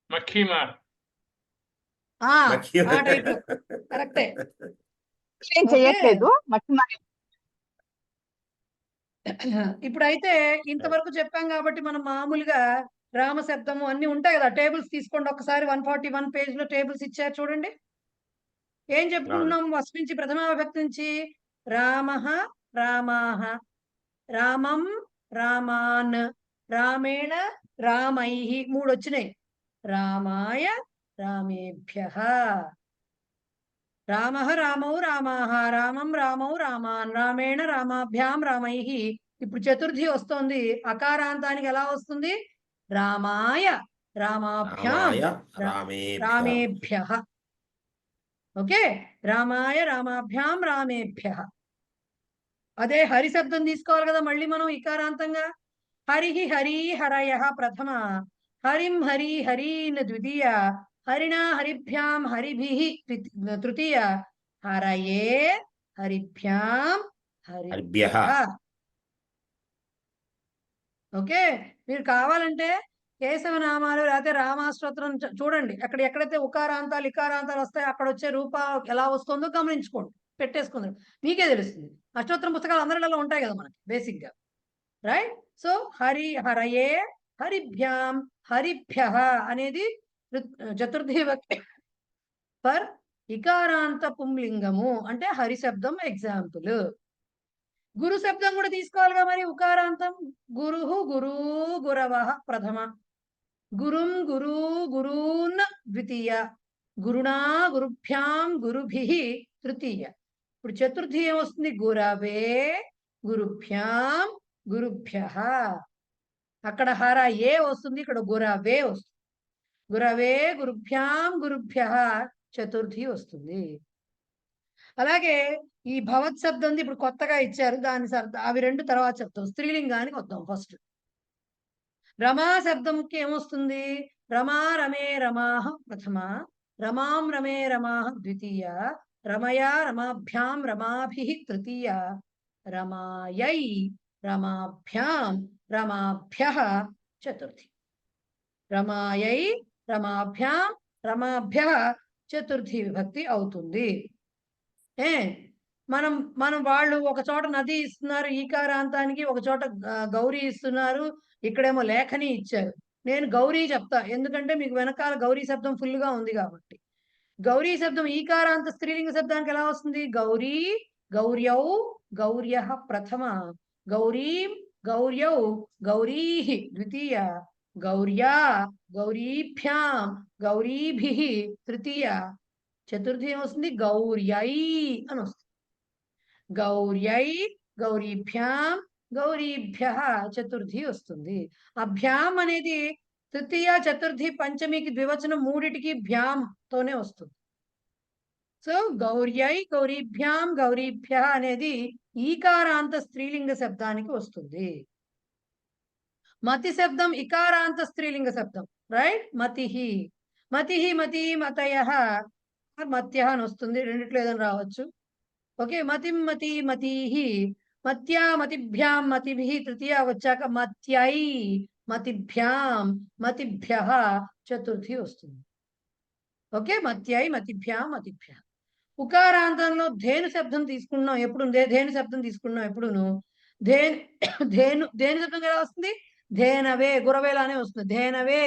మక్కీమార్ ఆ టైప్ లో కరెక్టే. ఏం చేయట్లేదు. ఇప్పుడైతే ఇంతవరకు చెప్పాం కాబట్టి మనం మామూలుగా రామ శబ్దము అన్ని ఉంటాయి కదా, టేబుల్స్ తీసుకోండి ఒకసారి. 141 పేజ్ లో టేబుల్స్ ఇచ్చారు చూడండి. ఏం చెప్పుకుంటున్నాం ఫస్ట్ నుంచి, ప్రథమ విభక్తి నుంచి? రామః రామాః, రామం రామాన్, రామేణ రామైః, 3 వచ్చినాయి. రామాయ రామేభ్యః. రామః రామౌ రామాః, రామం రామౌ రామాన్, రామేణ రామాభ్యాం రామైః. ఇప్పుడు చతుర్థి వస్తోంది. అకారాంతానికి ఎలా వస్తుంది? రామాయ రామాభ్యాం రామేభ్యః. ఓకే, రామాయ రామాభ్యాం రామేభ్యః. అదే హరి శబ్దం తీసుకోవాలి కదా మళ్ళీ మనం ఇకారాంతంగా. హరిః హరి హరయః ప్రథమ, హరిం హరి హరీన్ ద్వితీయ, హరిణా హరిభ్యాం హరిభిః తృతీయ, హరయే హరిభ్యాం హరిభ్యః. ఓకే, మీరు కావాలంటే కేశవనామాలు లేకపోతే రామాష్టోత్తరం చూడండి, అక్కడ ఎక్కడైతే ఉకారాంతాలు ఇకారాంతాలు వస్తాయో అక్కడ వచ్చే రూప ఎలా వస్తుందో గమనించుకోండి, పెట్టేసుకుందాం, మీకే తెలుస్తుంది. అష్టోత్తరం పుస్తకాలు అందరిలో ఉంటాయి కదా మనకి బేసిక్ గా, రైట్? సో హరయే హరిభ్యాం హరిభ్యః అనేది చతుర్థి ఫర్ ఇకారాంత పుంలింగము, అంటే హరి శబ్దం ఎగ్జాంపుల్. గురు శబ్దం కూడా తీసుకోవాలిగా మరి, ఉకారాంతం. గురుః గురు గురవః ప్రథమ, గురుం గురు గురూన్ ద్వితీయ, గురుణా గురుభ్యాం గురుభిః తృతీయ. ఇప్పుడు చతుర్థి ఏమొస్తుంది? గురవే గురుభ్యాం గురుభ్యః. అక్కడ హర ఏ వస్తుంది, ఇక్కడ గురవే వస్తుంది. గురవే గురుభ్యాం గురుభ్యః చతుర్థి వస్తుంది. అలాగే ఈ భవత్ శబ్దం ఉంది, ఇప్పుడు కొత్తగా ఇచ్చారు, దాని అవి రెండు తర్వాత చెప్తాం. స్త్రీలింగానికి వద్దాం ఫస్ట్. రమా శబ్దంకి ఏమొస్తుంది? రమా రమే రమాహ ప్రథమ, రమాం రమే రమాహ ద్వితీయ, రమయా రమాభ్యాం రమాభిః తృతీయ, రమాయై రమాభ్యాం రమాభ్యః చతుర్థి. రమాయై రమాభ్యాం రమాభ్యః చతుర్థి విభక్తి అవుతుంది. మనం వాళ్ళు ఒక చోట నది ఇస్తున్నారు ఈకారాంతానికి, ఒక చోట గౌరీ ఇస్తున్నారు, ఇక్కడేమో లేఖని ఇచ్చారు. నేను గౌరీ చెప్తా, ఎందుకంటే మీకు వెనకాల గౌరీ శబ్దం ఫుల్ గా ఉంది కాబట్టి. గౌరీ శబ్దం ఈకారాంత స్త్రీలింగ శబ్దానికి ఎలా వస్తుంది? గౌరీ, గౌర్యౌ, గౌర్యః ప్రథమ, గౌరీం, గౌర్యౌ, గౌరీః ద్వితీయ, గౌర్యా, గౌరీభ్యాం, గౌరీభిః తృతీయ, చతుర్థి ఏమొస్తుంది? గౌర్యై అని వస్తుంది. గౌర్యై, గౌరీభ్యాం, గౌరీభ్యః చతుర్థి వస్తుంది. అభ్యాం అనేది తృతీయ, చతుర్థి, పంచమికి ద్వివచనం మూడిటికి భ్యాం తోనే వస్తుంది. సో గౌర్యై, గౌరీభ్యాం, గౌరీభ్యః అనేది ఈకారాంత స్త్రీలింగ శబ్దానికి వస్తుంది. మతి శబ్దం ఇకారాంత స్త్రీలింగ శబ్దం, రైట్? మతిహి, మతిహి, మతి, మతయః, మత్యః అని వస్తుంది, రెండిట్లో ఏదైనా రావచ్చు. ఓకే, మతిం, మతి, మతీహి, మత్యా, మతిభ్యాం, మతిభిః తృతీయ వచ్చాక మత్యై, మతిభ్యాం, మతిభ్యః చతుర్థి వస్తుంది. ఓకే, మత్యై, మతిభ్యాం, మతిభ్యః. ఉకారాంతంలో ధేను శబ్దం తీసుకున్నాం ఎప్పుడు? ధేను శబ్దం తీసుకున్నాం ఎప్పుడును? ధేను శబ్దం ఎలా వస్తుంది? ధేనవే, గురవేలానే వస్తుంది. ధేనవే,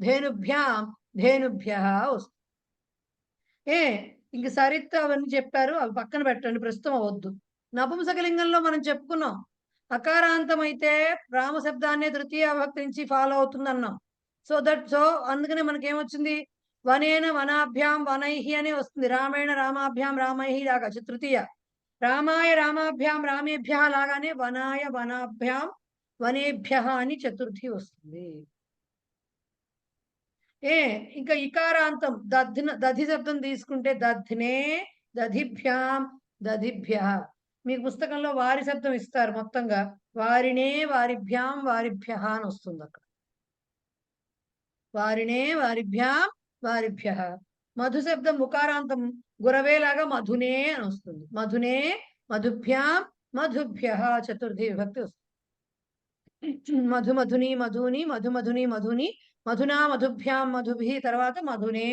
ధేనుభ్యాం, ధేనుభ్యః వస్తుంది. ఇంక సరిత్ అవన్నీ చెప్పారు, అవి పక్కన పెట్టండి, ప్రస్తుతం అవద్దు. నపుంసకలింగంలో మనం చెప్పుకున్నాం, అకారాంతం అయితే రామశబ్దాన్ని తృతీయ విభక్తి నుంచి ఫాలో అవుతుంది అన్నాం. సో అందుకనే మనకేమొచ్చింది? వనేన, వనాభ్యాం, వనైహి అని వస్తుంది. రామేణ, రామాభ్యాం, రామైహి లాగా తృతీయ. రామాయ, రామాభ్యాం, రామేభ్యః లాగానే వనాయ, వనాభ్యాం, వనేభ్యః అని చతుర్థి వస్తుంది. ఇంకా ఇకారాంతం దధి శబ్దం తీసుకుంటే దధ్నే, దధిభ్యాం, దధిభ్యః. మీకు పుస్తకంలో వారి శబ్దం ఇస్తారు మొత్తంగా, వారినే, వారిభ్యాం, వారిభ్యః అని వస్తుంది అక్కడ. వారినే, వారిభ్యాం, వారిభ్యః. మధు శబ్దం ఉకారాంతం గురవేలాగా మధునే అని వస్తుంది. మధునే, మధుభ్యాం, మధుభ్యః చతుర్థి విభక్తి వస్తుంది. మధు, మధుని, మధుని, మధు, మధుని, మధుని, మధునా, మధుభ్యాం, మధుభిః, తర్వాత మధునే,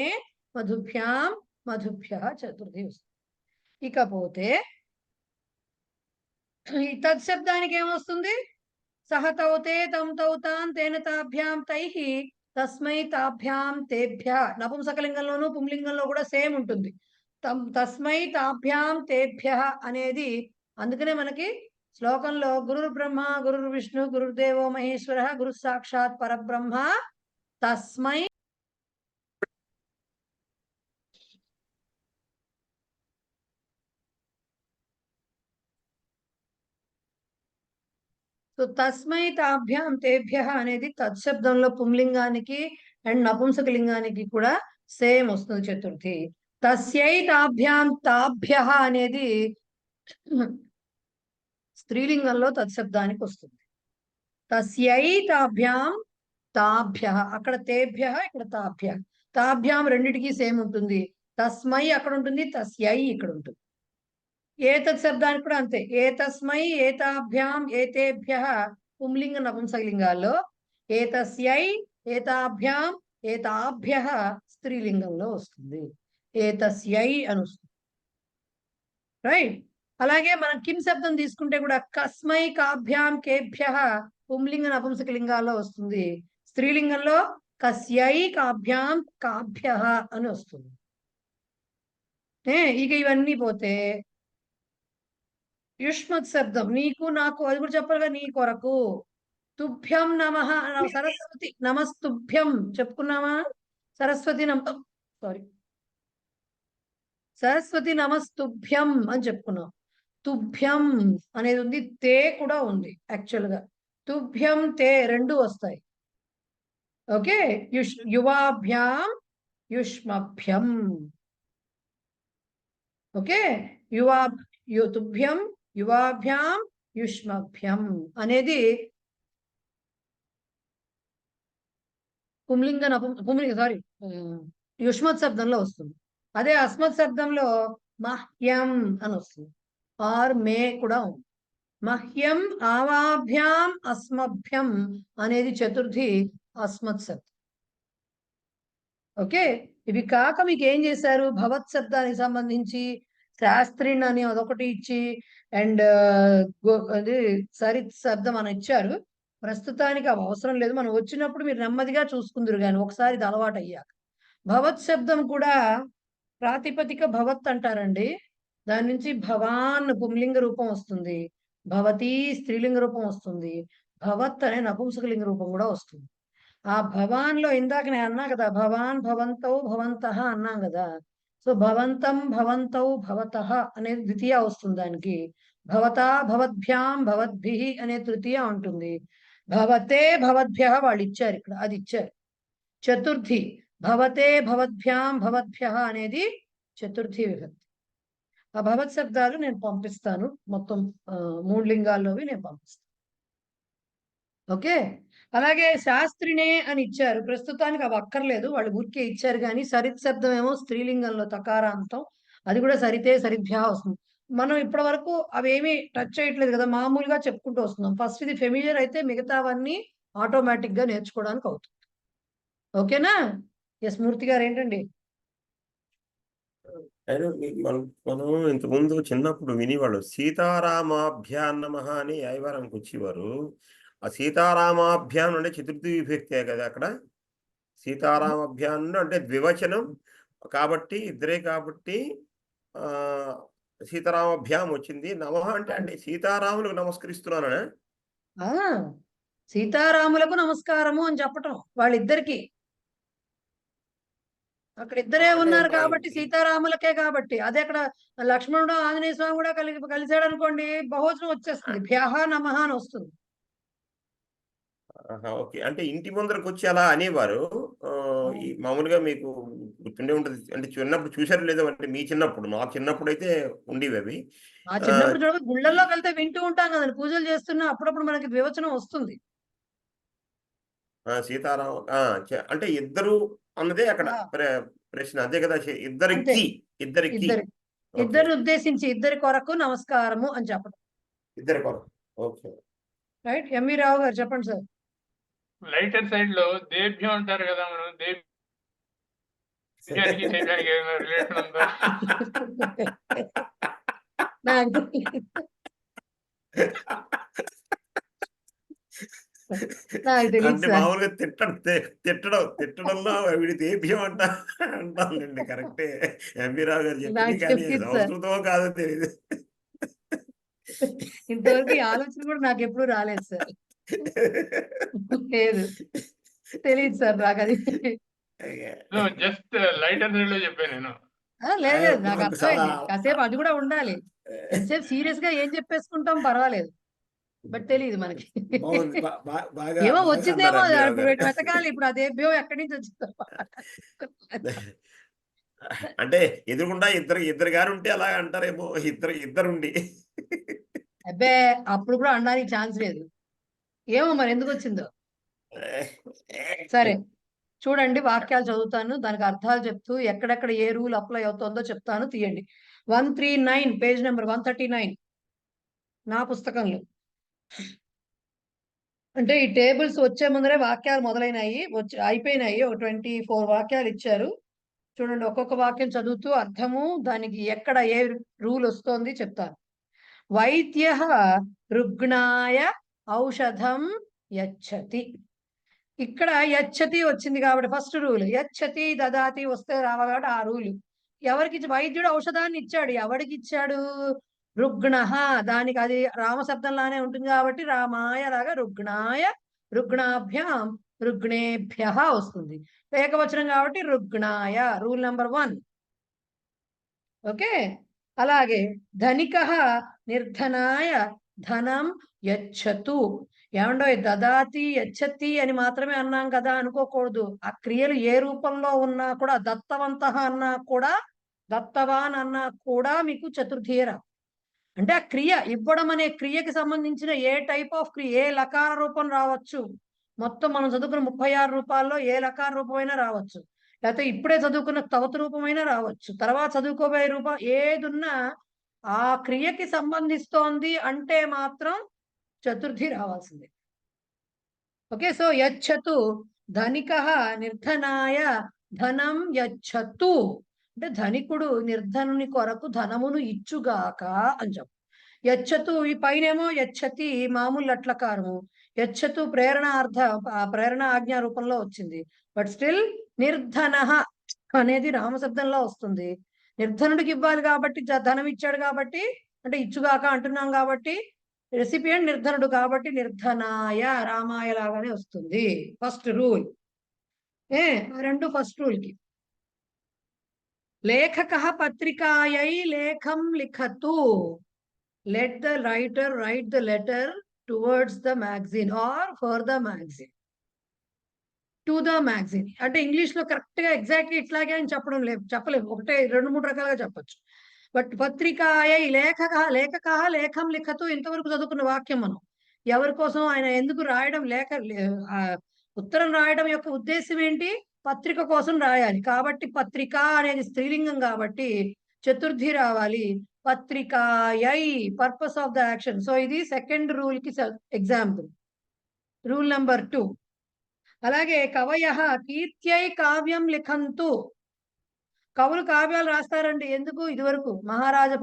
మధుభ్యాం, మధుభ్యః చతుర్థి వస్తుంది. ఇకపోతే ఈ తత్శబ్దానికి ఏమొస్తుంది? సహ తౌతే, తం తౌతాన్, తేన తాభ్యాం, తైః, తస్మై తాభ్యాం, తేభ్యః. నపుంసకలింగంలోనూ పుంలింగంలో కూడా సేమ్ ఉంటుంది. తస్మై తాభ్యాం, తేభ్యః అనేది. అందుకనే మనకి శ్లోకంలో గురుర్ బ్రహ్మ, గురుర్ విష్ణు, గురుర్దేవో మహేశ్వర, గురు సాక్షాత్ పరబ్రహ్మ తస్మై. సో తస్మై తాభ్యాం, తేభ్యః అనేది తత్శబ్దంలో పుంలింగానికి అండ్ నపుంసకలింగానికి కూడా సేమ్ వస్తుంది చతుర్థి. తస్యై తాభ్యాం, తాభ్యః అనేది స్త్రీలింగంలో తత్శబ్దానికి వస్తుంది. తస్యై తాభ్యాం, తాభ్యః, అక్కడ తేభ్యః, ఇక్కడ తాభ్యః. తాభ్యాం రెండిటికి సేమ్ ఉంటుంది. తస్మై అక్కడ ఉంటుంది, తస్యై ఇక్కడ ఉంటుంది. ఏతత్ శబ్దానికి కూడా అంతే. ఏతస్మై, ఏతాభ్యాం, ఏతేభ్యః పుంలింగ నపుంసకలింగాల్లో, ఏతస్యై, ఏతాభ్యాం, ఏతాభ్యః స్త్రీలింగంలో వస్తుంది. ఏతస్యై అని వస్తుంది, రైట్? అలాగే మనం కిం శబ్దం తీసుకుంటే కూడా కస్మై, కాభ్యాం, కేభ్యః పుంలింగ నపుంసకలింగాల్లో వస్తుంది. స్త్రీలింగంలో కస్యై, కాభ్యాం, కాభ్యః అని వస్తుంది. ఇక ఇవన్నీ పోతే యుష్మత్ శబ్దం, నీకు, నాకు, అది కూడా చెప్పాలి కదా. నీ కొరకు, తుభ్యం నమః, సరస్వతి నమస్తుభ్యం చెప్పుకున్నామా? సరస్వతి సరస్వతి నమస్తుభ్యం అని చెప్పుకున్నాం. తుభ్యం అనేది ఉంది, తే కూడా ఉంది యాక్చువల్ గా. తుభ్యం, తే రెండు వస్తాయి. ఓకే, యువాభ్యాం, యుష్మభ్యం. ఓకే, తుభ్యం, యువాభ్యాం, యుష్మభ్యం అనేది యుష్మత్ శబ్దంలో వస్తుంది. అదే అస్మత్ శబ్దంలో మహ్యం అని వస్తుంది, ఆర్ మే కూడా ఉంది. మహ్యం, ఆవాభ్యాం, అస్మభ్యం అనేది చతుర్థి అస్మత్ శబ్దం. ఓకే, ఇవి కాక మీకు ఏం చేశారు, భవత్ శబ్దానికి సంబంధించి శాస్త్రిన్ అని అదొకటి ఇచ్చి అండ్ అది సరిత్ శబ్దం అని ఇచ్చారు. ప్రస్తుతానికి అవి అవసరం లేదు, మనం వచ్చినప్పుడు మీరు నెమ్మదిగా చూసుకుందరు కానీ ఒకసారి ఇది అలవాటు అయ్యాక. భవత్ శబ్దం కూడా ప్రాతిపదిక భవత్ అంటారండి. దాని నుంచి భవాన్ పుంలింగ రూపం వస్తుంది, భవతి స్త్రీలింగ రూపం వస్తుంది, భవత్ అనే నపుంసకలింగ రూపం కూడా వస్తుంది. ఆ భవాన్ లో ఇందాక నేను అన్నా కదా, భవాన్ భవంతౌ భవంతః అన్నాం కదా. సో భవంతం భవంతౌ భవతః అనేది ద్వితీయ వస్తుంది, దానికి భవతా భవద్భ్యాం భవద్భిః అనే తృతీయ ఉంటుంది, భవతే భవద్భ్యః వాళ్ళు ఇచ్చారు ఇక్కడ, అది ఇచ్చారు. చతుర్థి భవతే భవద్భ్యాం భవద్భ్యః అనేది చతుర్థి విభక్తి. ఆ భవత్ శబ్దాలు నేను పంపిస్తాను, మొత్తం 3 లింగాల్లోవి నేను పంపిస్తాను. ఓకే, అలాగే శాస్త్రినే అని ఇచ్చారు, ప్రస్తుతానికి అవి అక్కర్లేదు, వాళ్ళు ఊరికే ఇచ్చారు. కానీ సరిత్ శబ్దం ఏమో స్త్రీలింగంలో తకారాంతం, అది కూడా సరితే సరిభ్యా వస్తుంది. మనం ఇప్పటి వరకు అవేమీ టచ్ చేయట్లేదు కదా, మామూలుగా చెప్పుకుంటూ వస్తున్నాం. ఫస్ట్ ఇది ఫెమిలియర్ అయితే మిగతావన్నీ ఆటోమేటిక్ గా నేర్చుకోవడానికి అవుతుంది. ఓకేనా? ఎస్ మూర్తి గారు ఏంటండి? మనం ఇంతకుముందు చిన్నప్పుడు వినేవాళ్ళు సీతారామాభ్యాన్ నమః అని ఐవారానికి వచ్చేవారు. ఆ సీతారామాభ్యాన్ అంటే చతుర్థి విభక్తే కదా అక్కడ. సీతారామాభ్యాన్ అంటే ద్వివచనం కాబట్టి ఇద్దరే కాబట్టి సీతారామాభ్యాం వచ్చింది. నమః అంటే సీతారాములకు నమస్కరిస్తున్నానా? సీతారాములకు నమస్కారము అని చెప్పటం వాళ్ళిద్దరికి. అక్కడ ఇద్దరే ఉన్నారు కాబట్టి సీతారాములకే కాబట్టి. అదే అక్కడ లక్ష్మణుడు ఆంజనేయ స్వామి కూడా కలిసాడు అనుకోండి, బహువచనం వచ్చేస్తుంది, భ్యః నమః అని వస్తుంది. ఓకే, అంటే ఇంటి ముందరకు వచ్చి అలా అనేవారు. ఈ మామూలుగా మీకు గుర్తుండే ఉంటుంది అంటే చిన్నప్పుడు చూసారు లేదో, అంటే మీ చిన్నప్పుడు, మా చిన్నప్పుడు అయితే ఉండేవి అవి. ఆ చిన్నప్పుడు చూడ గుళ్ళల్లోకి వెళ్తే వింటూ ఉంటాం కదండి, పూజలు చేస్తున్నా అప్పుడప్పుడు మనకి ద్వివచనం వస్తుంది. సీతారామ అంటే ఇద్దరు అన్నదే అక్కడ ప్రశ్న, అదే కదా. ఇద్దరికి ఇద్దరు ఉద్దేశించి ఇద్దరి కొరకు నమస్కారము అని చెప్పడం. ఇద్దరి కొరకు. Okay right. ఎంవి రావు గారు చెప్పండి సార్. లైటర్ సైడ్ లో దేభ్యం అంటారు కదా, మనం దేభ్యానికి శైలానికి ఏమైనా రిలేషన్ ఉందా? అంటే మామూలుగా తిట్టడంలో వీడి దేభ్యం అంటానండి. కరెక్టే ఎంవి రావు గారు చెప్పింది, కానీ సంస్కృతమో కాదో తెలియదు. ఇంతవరకు ఈ ఆలోచన కూడా నాకు ఎప్పుడు రాలేదు సార్. లేదు, తెలియదు సార్ నాకు అది. జస్ట్ లైటర్ సైడ్ లో చెప్పాను నేను. లేదు, నాకు అర్థమైంది. కాసేపు అది కూడా ఉండాలి. ఎంతసేపు సీరియస్ గా ఏం చెప్పేసుకుంటాం పర్వాలేదు, బట్ తెలియదు మనకి. ఏమో వచ్చిందేమో వెతకాలి ఇప్పుడు, అదేభ్యో ఎక్కడి నుంచి వచ్చిందో. అంటే ఎదురుకుండా ఇద్దరు గారు ఉంటే అలా అంటారేమో, ఇద్దరుండి. అబ్బే, అప్పుడు కూడా అనడానికి ఛాన్స్ లేదు. ఏమో మరి ఎందుకు వచ్చిందో. సరే చూడండి, వాక్యాలు చదువుతాను, దానికి అర్థాలు చెప్తూ ఎక్కడెక్కడ ఏ రూల్ అప్లై అవుతుందో చెప్తాను. తీయండి 139, పేజ్ నెంబర్ 139 నా పుస్తకంలో. అంటే ఈ టేబుల్స్ వచ్చే ముందరే వాక్యాలు మొదలైనాయి, అయిపోయినాయి. ఒక 24 వాక్యాలు ఇచ్చారు. చూడండి, ఒక్కొక్క వాక్యం చదువుతూ అర్థము, దానికి ఎక్కడ ఏ రూల్ వస్తోంది చెప్తాను. వైద్యః రుగ్ణాయ ఔషధం యచ్చతి. ఇక్కడ యచ్చతి వచ్చింది కాబట్టి ఫస్ట్ రూల్. యచ్చతి దదాతి వస్తే రావాలి కాబట్టి ఆ రూలు. ఎవరికి వైద్యుడు ఔషధాన్ని ఇచ్చాడు, ఎవరికి ఇచ్చాడు? రుగ్ణః, దానికి అది రామశబ్దంలానే ఉంటుంది కాబట్టి రామాయ లాగా రుగ్ణాయ, రుగ్ణాభ్యాం, రుగ్ణేభ్యః వస్తుంది. ఏకవచనం కాబట్టి రుగ్ణాయ, రూల్ నెంబర్ 1. ఓకే, అలాగే ధనికః నిర్ధనాయ ధనం యచ్చతు. ఏమండో దదాతి యచ్చతి అని మాత్రమే అన్నాం కదా అనుకోకూడదు. ఆ క్రియలు ఏ రూపంలో ఉన్నా కూడా, దత్తవంతః అన్నా కూడా దత్తవాన్ అన్న కూడా మీకు చతుర్థియే రా. అంటే ఆ క్రియ ఇవ్వడం అనే క్రియకి సంబంధించిన ఏ టైప్ ఆఫ్ క్రియ, ఏ లకార రూపం రావచ్చు. మొత్తం మనం చదువుకున్న 36 రూపాల్లో ఏ లకార రూపమైనా రావచ్చు, లేకపోతే ఇప్పుడే చదువుకున్న తవత రూపమైనా రావచ్చు, తర్వాత చదువుకోబోయే రూపం ఏదున్నా ఆ క్రియకి సంబంధిస్తోంది అంటే మాత్రం చతుర్థి రావాల్సిందే. ఓకే, సో యచ్చతు ధనిక నిర్ధనాయ ధనం యచ్చతు అంటే ధనికుడు నిర్ధనుని కొరకు ధనమును ఇచ్చుగాక అని చెప్పు. యచ్చతు ఈ పైనేమో యచ్చతి మామూలు లట్లకారము, యచ్చతు ప్రేరణ ఆజ్ఞా రూపంలో వచ్చింది. బట్ స్టిల్ నిర్ధన అనేది రామశబ్దంలో వస్తుంది. నిర్ధనుడికి ఇవ్వాలి కాబట్టి ధనం ఇచ్చాడు కాబట్టి, అంటే ఇచ్చుగాక అంటున్నాం కాబట్టి రెసిపియంట్ నిర్ధనుడు కాబట్టి నిర్ధనాయ రామాయ లాగానే వస్తుంది. ఫస్ట్ రూల్ రెండు ఫస్ట్ రూల్ కి. లేఖక పత్రికాయై లేఖం లిఖతు. Let the writer write the letter towards the magazine or for the magazine, to the magazine. అంటే ఇంగ్లీష్ లో కరెక్ట్ గా ఎగ్జాక్ట్లీ ఇట్లాగే అని చెప్పలేము, ఒకటే 2-3 రకాలుగా చెప్పచ్చు. బట్ పత్రికాయై లేఖక లేఖం లిఖతు ఇంతవరకు చదువుకున్న వాక్యం మనం. ఎవరి కోసం ఆయన ఎందుకు రాయడం, ఉత్తరం రాయడం యొక్క ఉద్దేశం ఏంటి? పత్రిక కోసం రాయాలి కాబట్టి పత్రిక అనేది స్త్రీలింగం కాబట్టి చతుర్థి రావాలి. పత్రికాయై purpose of the action. So ఇది సెకండ్ రూల్ కి ఎగ్జాంపుల్, రూల్ నెంబర్ 2. అలాగే కవయః కీర్త్యై కావ్యం లిఖంతు. కవులు కావ్యాలు రాస్తారండి. ఎందుకు? ఇదివరకు మహారాజా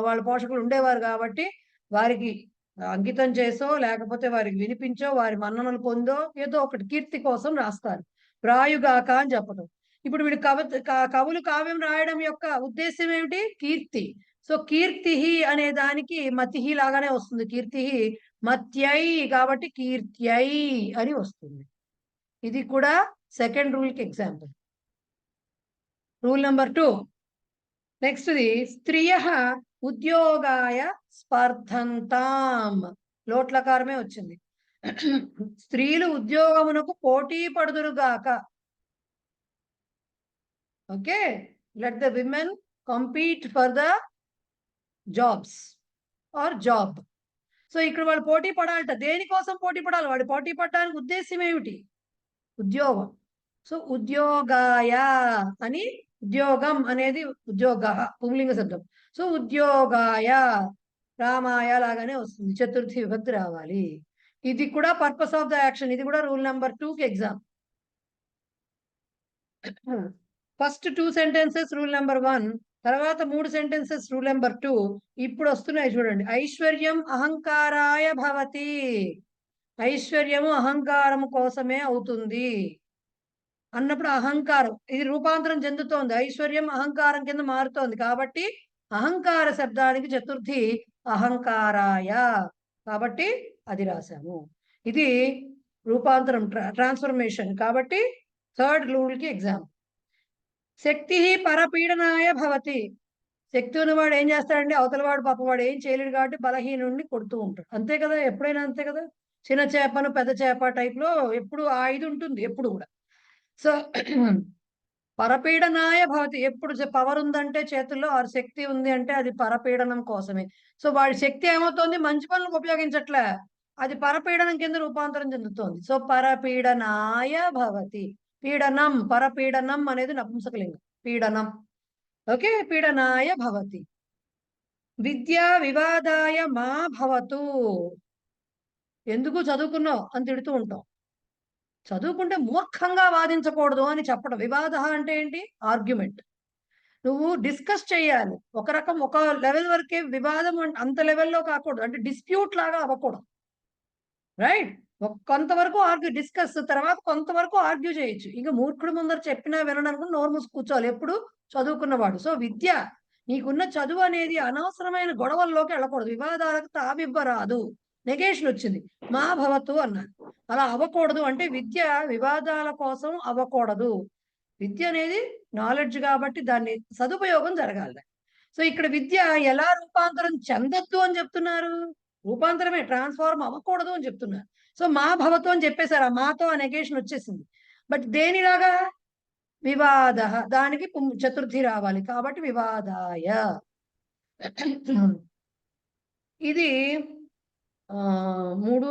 వాళ్ళ పోషకులు ఉండేవారు కాబట్టి వారికి అంకితం చేసో లేకపోతే వారికి వినిపించో వారి మన్ననలు పొందో ఏదో ఒకటి కీర్తి కోసం రాస్తారు. రాయుగాక అని చెప్పడం. ఇప్పుడు వీడు కవులు కావ్యం రాయడం యొక్క ఉద్దేశం ఏమిటి? కీర్తి. సో కీర్తి అనే దానికి మతిహి లాగానే వస్తుంది. కీర్తి మత్యై కాబట్టి కీర్త్యై అని వస్తుంది. ఇది కూడా సెకండ్ రూల్ కి example. Rule number 2. Next the స్త్రియ ఉద్యోగాయ స్పర్ధంతాం. లోట్లకారమే వచ్చింది. స్త్రీలు ఉద్యోగమునకు పోటీ పడుదురుగాక. Okay, let the women compete for the jobs or job. So ఇక్కడ వాళ్ళు పోటీ పడాలట. దేనికోసం పోటీ పడాలి? వాడు పోటీ పడడానికి ఉద్దేశం ఏమిటి? ఉద్యోగం. సో ఉద్యోగాయ అని, ఉద్యోగం అనేది ఉద్యోగ పుంలింగ శబ్దం. సో ఉద్యోగాయ రామాయ లాగానే వస్తుంది. చతుర్థి విభక్తి రావాలి. ఇది కూడా పర్పస్ ఆఫ్ ద యాక్షన్. ఇది కూడా రూల్ నెంబర్ 2 కి exam. First 2 sentences rule number 1, తర్వాత 3 సెంటెన్సెస్ రూల్ నెంబర్ 2. ఇప్పుడు వస్తున్నాయి చూడండి. ఐశ్వర్యం అహంకారాయ భవతి. ఐశ్వర్యము అహంకారము కోసమే అవుతుంది అన్నప్పుడు అహంకారం ఇది రూపాంతరం చెందుతోంది. ఐశ్వర్యం అహంకారం కింద మారుతోంది కాబట్టి అహంకార శబ్దానికి చతుర్థి అహంకారాయ కాబట్టి అది రాశాము. ఇది రూపాంతరం ట్రాన్స్ఫర్మేషన్ కాబట్టి థర్డ్ రూల్ కి ఎగ్జామ్. శక్తి పరపీడనాయ భవతి. శక్తి ఉన్నవాడు ఏం చేస్తాడంటే అవతలవాడు పాపవాడు ఏం చేయలేడు కాబట్టి బలహీనుడిని కొడుతూ ఉంటాడు. అంతే కదా, ఎప్పుడైనా అంతే కదా. చిన్న చేపను పెద్ద చేప టైప్ లో ఎప్పుడు ఆ ఇది ఉంటుంది ఎప్పుడు కూడా. సో పరపీడనాయ భవతి. ఎప్పుడు పవర్ ఉందంటే చేతుల్లో ఆ శక్తి ఉంది అంటే అది పరపీడనం కోసమే. సో వాడి శక్తి ఏమవుతోంది? మంచి పనులకు ఉపయోగించట్లే, అది పరపీడనం కింద రూపాంతరం చెందుతోంది. సో పరపీడనాయ భవతి. పీడనం, పరపీడనం అనేది నపుంసకలింగం. పీడనం. ఓకే, పీడనాయ భవతి. విద్యా వివాదాయ మా భవతు. ఎందుకు చదువుకున్నావు అని తిడుతూ ఉంటాం. చదువుకుంటే మూర్ఖంగా వాదించకూడదు అని చెప్పడం. వివాద అంటే ఏంటి? ఆర్గ్యుమెంట్. నువ్వు డిస్కస్ చేయాలి. ఒక లెవెల్ వరకే వివాదం, అంత లెవెల్లో కాకూడదు. అంటే డిస్ప్యూట్ లాగా అవ్వకూడదు. రైట్? కొంతవరకు డిస్కస్, తర్వాత కొంతవరకు ఆర్గ్యూ చేయొచ్చు. ఇంకా మూర్ఖుడు ముందర చెప్పినా వినడానికి నోరు మూసి కూర్చోవాలి ఎప్పుడు చదువుకున్నవాడు. సో విద్య, నీకున్న చదువు అనేది అనవసరమైన గొడవల్లోకి వెళ్ళకూడదు. వివాదాలకు తావివ్వరాదు. నెగేషన్ వచ్చింది, మా భవతు అన్నారు. అలా అవ్వకూడదు. అంటే విద్య వివాదాల కోసం అవ్వకూడదు. విద్య అనేది నాలెడ్జ్ కాబట్టి దాన్ని సదుపయోగం జరగాలి. సో ఇక్కడ విద్య ఎలా రూపాంతరం చెందొద్దు అని చెప్తున్నారు? రూపాంతరమే, ట్రాన్స్ఫార్మ్ అవ్వకూడదు అని చెప్తున్నారు. సో మా భవతు అని చెప్పేశారు. ఆ మాతో ఆ నెగేషన్ వచ్చేసింది. బట్ దేనిలాగా? వివాద, దానికి చతుర్థి రావాలి కాబట్టి వివాదాయ. ఇది 3,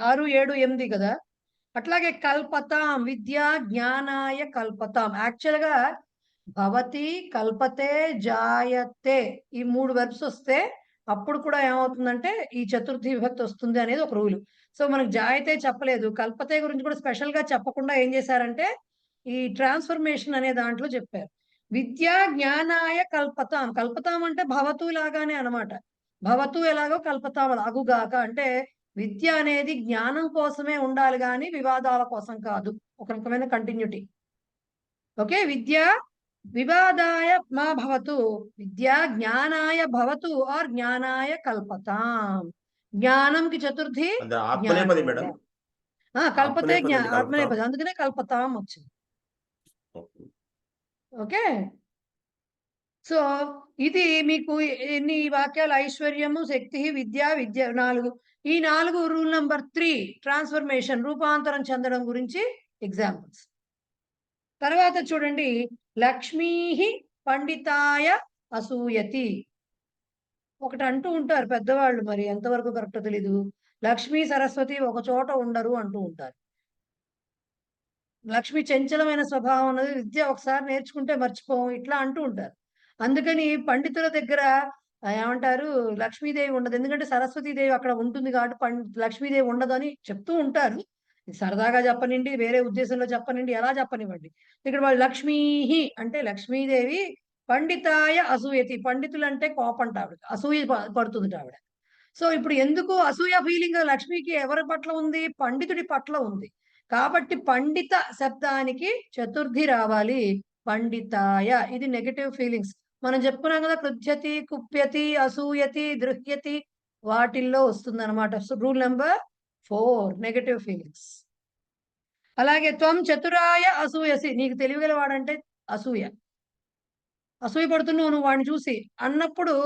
6, 7, 8 కదా. అట్లాగే కల్పతాం, విద్యా జ్ఞానాయ కల్పతాం. యాక్చువల్ గా భవతి, కల్పతే, జాయతే ఈ 3 వెర్బ్స్ వస్తే అప్పుడు కూడా ఏమవుతుందంటే ఈ చతుర్థి విభక్తి వస్తుంది అనేది ఒక రూల్. సో మనకు జాయతే చెప్పలేదు, కల్పతే గురించి కూడా స్పెషల్ గా చెప్పకుండా ఏం చేశారంటే ఈ ట్రాన్స్ఫర్మేషన్ అనే దాంట్లో చెప్పారు. విద్యా జ్ఞానాయ కల్పతాం, కల్పతాం అంటే భవతు లాగానే అనమాట. భవతు ఎలాగో కల్పతాం అగుగాక, అంటే విద్య అనేది జ్ఞానం కోసమే ఉండాలి కానీ వివాదాల కోసం కాదు. ఒక రకమైన కంటిన్యూటీ. ఓకే, విద్య వివాదాయ మా భవతు, విద్యా జ్ఞానాయ భవతు ఆర్ జ్ఞానాయ కల్పతాం. జ్ఞానంకి చతుర్థి ఆత్మనేపది మేడం, కల్పతే ఆత్మనేపది ఆత్మనేపది, అందుకనే కల్పతాం వచ్చింది. ఓకే, సో ఇది మీకు ఎన్ని వాక్యాలు? ఐశ్వర్యము, శక్తి, విద్య, విద్య 4. ఈ 4 రూల్ నెంబర్ 3 ట్రాన్స్ఫర్మేషన్, రూపాంతరం చెందడం గురించి ఎగ్జాంపుల్స్. తర్వాత చూడండి, లక్ష్మీ పండితాయ అసూయతి. ఒకటి అంటూ ఉంటారు పెద్దవాళ్ళు, మరి ఎంతవరకు కరెక్టో తెలీదు. లక్ష్మీ సరస్వతి ఒక చోట ఉండరు అంటూ ఉంటారు. లక్ష్మి చంచలమైన స్వభావం ఉన్నది, విద్య ఒకసారి నేర్చుకుంటే మర్చిపోం, ఇట్లా అంటూ ఉంటారు. అందుకని పండితుల దగ్గర ఏమంటారు, లక్ష్మీదేవి ఉండదు. ఎందుకంటే సరస్వతీదేవి అక్కడ ఉంటుంది కాబట్టి లక్ష్మీదేవి ఉండదని చెప్తూ ఉంటారు. సరదాగా చెప్పనండి, వేరే ఉద్దేశంలో చెప్పనండి, ఎలా చెప్పనివ్వండి. ఇక్కడ వాళ్ళు లక్ష్మీ అంటే లక్ష్మీదేవి పండితాయ అసూయతి, పండితులు అంటే కోపంట ఆవిడ, అసూయ పడుతుంది ఆవిడ. సో ఇప్పుడు ఎందుకు అసూయ ఫీలింగ్ లక్ష్మికి ఎవరి పట్ల ఉంది? పండితుడి పట్ల ఉంది. కాబట్టి పండిత శబ్దానికి చతుర్థి రావాలి, పండితాయ. ఇది నెగటివ్ ఫీలింగ్స్ మనం చెప్పుకున్నాం కదా, కృధ్యతి, కుప్యతి, అసూయతి, దృహ్యతి, వాటిల్లో వస్తుంది అనమాట. Rule number 4 negative feelings. అలాగే త్వం చతురాయ అసూయసి, నీకు తెలివిగలవాడంటే అసూయ, అసూయ పడుతున్నావు నువ్వు వాడిని చూసి అన్నప్పుడు,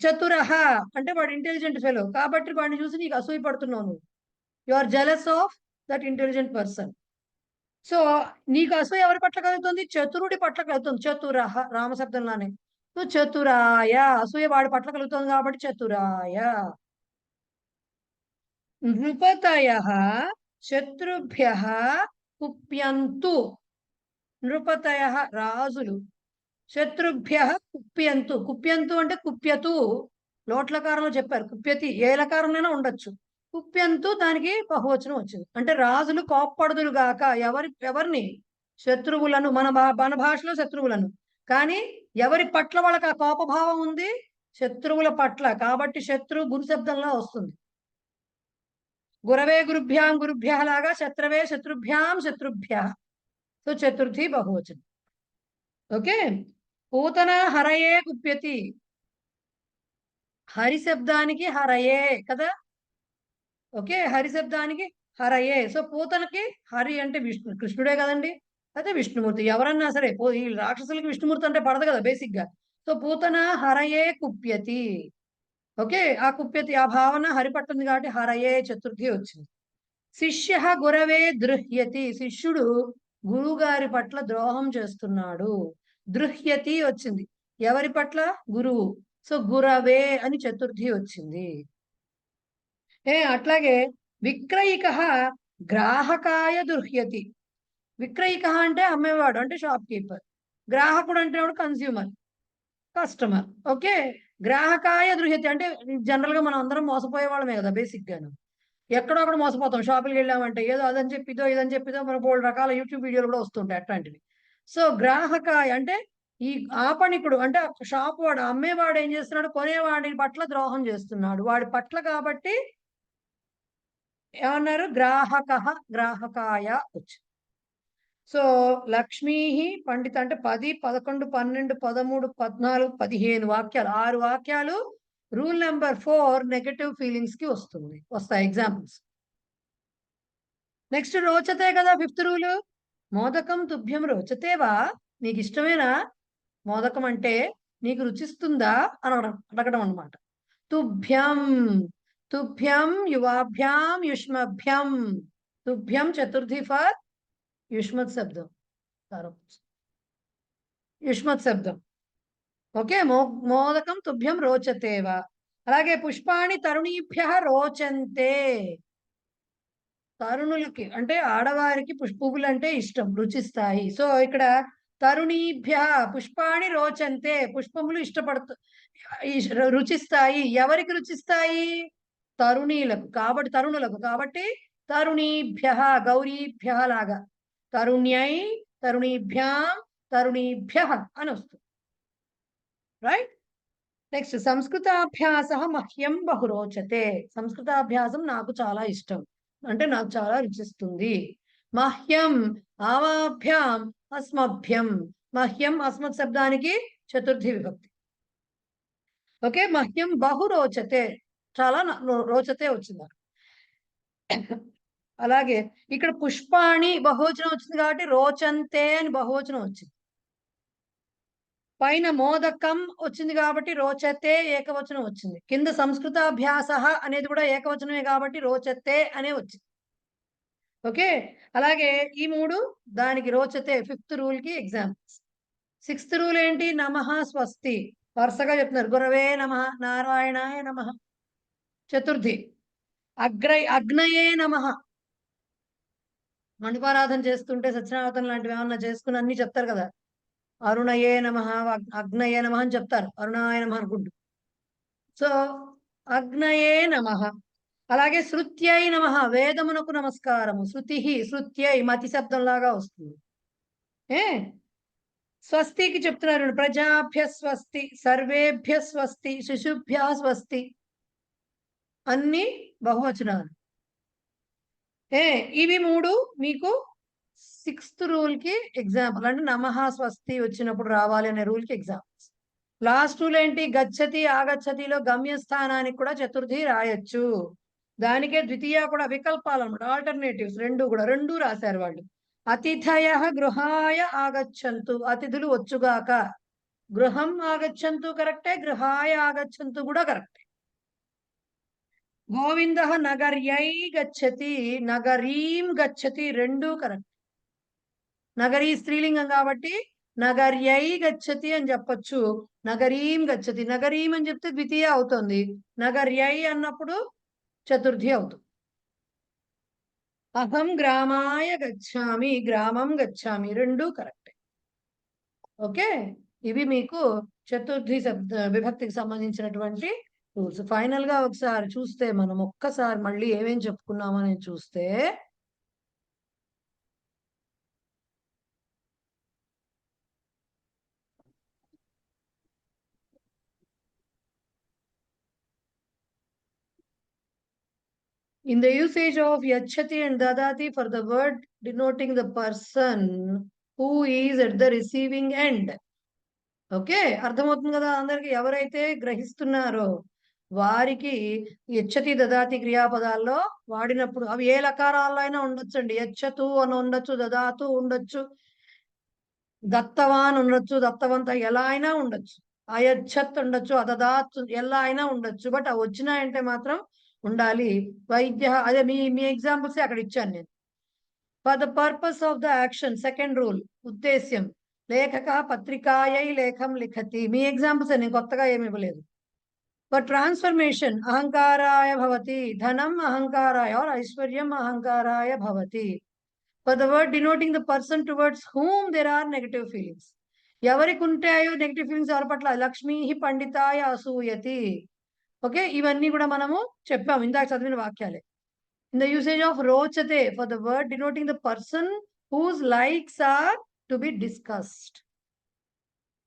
చతురహ అంటే వాడు ఇంటెలిజెంట్ ఫెలో కాబట్టి వాడిని చూసి నీకు అసూయ పడుతున్నావు నువ్వు. You are jealous of that intelligent person. So నీకు అసూయ ఎవరి పట్ల కలుగుతుంది? చతురుడి పట్ల కలుగుతుంది. చతురహ రామశబ్దంలానే. సో చతురాయ, అసూయ వాడి పట్ల కలుగుతుంది కాబట్టి చతురాయ. నృపతయ శత్రుభ్య కుప్యంతు. నృపతయ రాజులు, శత్రుభ్య కుప్యంతు. కుప్యంతు అంటే కుప్యతు, లోట్లకారంలో చెప్పారు. కుప్యతి ఏ లకారంలోనే ఉండొచ్చు. కుప్యంతు దానికి బహువచనం వచ్చింది. అంటే రాజులు కోప్పడుదులు గాక. ఎవరిని? శత్రువులను. మన భాషలో శత్రువులను, కానీ ఎవరి పట్ల వాళ్ళకి ఆ కోపభావం ఉంది? శత్రువుల పట్ల. కాబట్టి శత్రు గురు శబ్దంలో వస్తుంది. గురవే గురుభ్యాం గురుభ్య లాగా శత్రవే శత్రుభ్యాం శత్రుభ్య. సో చతుర్థి బహువచనం. ఓకే, పూతన హరయే కుప్యతి. హరి శబ్దానికి హరయే కదా. ఓకే, హరి శబ్దానికి హరయే. సో పూతనకి హరి అంటే విష్ణు, కృష్ణుడే కదండి, అయితే విష్ణుమూర్తి. ఎవరన్నా సరే ఈ రాక్షసులకి విష్ణుమూర్తి అంటే పడదు కదా బేసిక్ గా. సో పూతన హరయే కుప్యతి. ఓకే, ఆ కుప్యతి ఆ భావన హరి పట్టుంది కాబట్టి హరయే చతుర్థి వచ్చింది. శిష్య గురవే దృహ్యతి. శిష్యుడు గురువు గారి పట్ల ద్రోహం చేస్తున్నాడు. దృహ్యతి వచ్చింది. ఎవరి పట్ల? గురువు. సో గురవే అని చతుర్థి వచ్చింది. అట్లాగే విక్రయిక గ్రాహకాయ దృహ్యతి. విక్రయిక అంటే అమ్మేవాడు, అంటే షాప్ కీపర్. గ్రాహకుడు అంటే కన్స్యూమర్, కస్టమర్. ఓకే, గ్రాహకాయ దృహ్యతి అంటే జనరల్ గా మనం అందరం మోసపోయే వాళ్ళమే కదా బేసిక్ గాను. ఎక్కడో అక్కడ మోసపోతాం. షాపులకు వెళ్ళామంటే ఏదో అదని చెప్పిదో ఇదని చెప్పిదో మన 3 రకాల యూట్యూబ్ వీడియోలు కూడా వస్తుంటాయి అట్లాంటివి. సో గ్రాహకాయ అంటే ఈ ఆపణికుడు, అంటే షాప్ వాడు, అమ్మేవాడు ఏం చేస్తున్నాడు? కొనేవాడి పట్ల ద్రోహం చేస్తున్నాడు. వాడి పట్ల కాబట్టి ఏమన్నారు? గ్రాహక, గ్రాహకాయ వచ్చింది. సో లక్ష్మీ పండిత అంటే 10, 11, 12, 13, 14, 15 వాక్యాలు, 6 వాక్యాలు. రూల్ నెంబర్ 4 నెగటివ్ ఫీలింగ్స్ కి వస్తాయి ఎగ్జాంపుల్స్. నెక్స్ట్ రోచతే కదా 5th రూల్. మోదకం తుభ్యం రోచతేవా. నీకు ఇష్టమేనా మోదకం అంటే? నీకు రుచిస్తుందా అని అడగడం అనమాట. తుభ్యం, తుభ్యం యువాభ్యాం యుష్మభ్యం. తుభ్యం చతుర్థి ఫర్ యుష్మత్ శబ్దం. యుష్మత్ శబ్దం. ఓకే, మోదకం తుభ్యం రోచతేవా. అలాగే పుష్పాణి తరుణీభ్య రోచంతే. తరుణులకి అంటే ఆడవారికి పువ్వులు అంటే ఇష్టం, రుచిస్తాయి. సో ఇక్కడ తరుణీభ్య పుష్పాణి రోచంతే, పుష్పములు రుచిస్తాయి. ఎవరికి రుచిస్తాయి? తరుణీలకు. కాబట్టి తరుణులకు తరుణీభ్య, గౌరీభ్య లాగా తరుణ్యై, తరుణీభ్యాం, తరుణీభ్య అని వస్తుంది. రైట్. నెక్స్ట్ సంస్కృతాభ్యాస మహ్యం బహు రోచతే. సంస్కృతాభ్యాసం నాకు చాలా ఇష్టం, అంటే నాకు చాలా రుచిస్తుంది. మహ్యం ఆవాభ్యాం అస్మభ్యం. మహ్యం అస్మత్ శబ్దానికి చతుర్థి విభక్తి. ఓకే, మహ్యం బహు రోచతే, చాలా రోచతే వచ్చింది. అలాగే ఇక్కడ పుష్పాణి బహువచనం వచ్చింది కాబట్టి రోచంతే అని బహువచనం వచ్చింది. పైన మోదకం వచ్చింది కాబట్టి రోచతే ఏకవచనం వచ్చింది. కింద సంస్కృతాభ్యాస అనేది కూడా ఏకవచనమే కాబట్టి రోచతే అనే వచ్చింది. ఓకే, అలాగే ఈ 3 దానికి రోచతే. 5th రూల్ కి ఎగ్జాంపుల్స్. 6th రూల్ ఏంటి? నమః స్వస్తి. వరుసగా చెప్తున్నారు. గురవే నమః, నారాయణాయ నమః. చతుర్థి అగ్నయే నమః. మండపారాధన చేస్తుంటే సత్యనారాయణ లాంటివి ఏమన్నా చేసుకుని అన్ని చెప్తారు కదా. అరుణయే నమః, అగ్నయే నమః అని చెప్తారు, అరుణాయ నమః అనుకుంటూ. సో అగ్నయే నమః. అలాగే శృత్యై నమః, వేదమునకు నమస్కారము. శృత్యై మతి శబ్దం లాగా వస్తుంది. స్వస్తికి చెప్తున్నారు, ప్రజాభ్య స్వస్తి, సర్వేభ్య స్వస్తి, శిశుభ్య స్వస్తి. అన్ని బహువచనాలు. ఇవి 3 మీకు 6th రూల్ కి ఎగ్జాంపుల్. అంటే నమః స్వస్తి వచ్చినప్పుడు రావాలి అనే రూల్ కి ఎగ్జాంపుల్స్. లాస్ట్ రూల్ ఏంటి? గచ్చతి ఆగచ్చతిలో గమ్యస్థానానికి కూడా చతుర్థి రాయొచ్చు. దానికే ద్వితీయ కూడా వికల్పాలు అన్నమాట, ఆల్టర్నేటివ్స్. రెండు రాశారు వాళ్ళు. అతిథయ గృహాయ ఆగచ్చంతు, అతిథులు వచ్చుగాక. గృహం ఆగచ్చంతు కరెక్టే, గృహాయ ఆగచ్చంతు కూడా కరెక్టే. గోవింద నగర్యై గచ్చతి, నగరీం గచ్చతి, 2 కరెక్ట్. నగరీ స్త్రీలింగం కాబట్టి నగర్యై గచ్చతి అని చెప్పొచ్చు, నగరీం గచ్చతి. నగరీం అని చెప్తే ద్వితీయ అవుతుంది, నగర్యై అన్నప్పుడు చతుర్థి అవుతుంది. అహం గ్రామాయ గచ్చామి, గ్రామం గచ్చామి, 2 కరెక్ట్. ఓకే, ఇవి మీకు చతుర్థి విభక్తికి సంబంధించినటువంటి రూల్స్. ఫైనల్ గా ఒకసారి చూస్తే మనం ఒక్కసారి మళ్ళీ ఏమేం చెప్పుకున్నామని చూస్తే, in the usage of yachati and dadati for the word denoting the person who is at the receiving end. Okay, అర్థమవుతుంది కదా అందరికి? ఎవరైతే గ్రహిస్తున్నారో వారికి యచ్చతి దదాతి క్రియాపదాల్లో వాడినప్పుడు అవి ఏ లకారాల్లో అయినా ఉండొచ్చండి. యచ్చతు అని ఉండొచ్చు, దదాతు ఉండొచ్చు, దత్తవాన్ ఉండొచ్చు, దత్తవంత ఎలా అయినా ఉండొచ్చు, అయచ్చత్ ఉండొచ్చు, అదదాత్ ఎలా అయినా ఉండొచ్చు. బట్ అవి వచ్చినాయంటే మాత్రం ఉండాలి. వైద్య, అదే మీ ఎగ్జాంపుల్స్ అక్కడ ఇచ్చాను నేను. For the purpose of the action, 2nd rule, ఉద్దేశ్యం. లేఖక పత్రికాయై లేఖం లిఖతి. మీ ఎగ్జాంపుల్స్ నేను కొత్తగా ఏమి ఇవ్వలేదు. ఫర్ ట్రాన్స్ఫర్మేషన్, అహంకారాయ భవతి, ధనం అహంకారాయ, ఆర్ ఐశ్వర్యం అహంకారాయ భవతి. For the word denoting the person towards whom there are negative feelings. ఎవరికి ఉంటాయో నెగటివ్ ఫీలింగ్స్ ఎవరి పట్ల? లక్ష్మీ పండితాయ అసూయతి. ఓకే, ఇవన్నీ కూడా మనము చెప్పాము ఇందాక చదివిన వాక్యాలే. ఇన్ ద యూసేజ్ ఆఫ్ రోచతే, for the word denoting the person whose likes are to be discussed.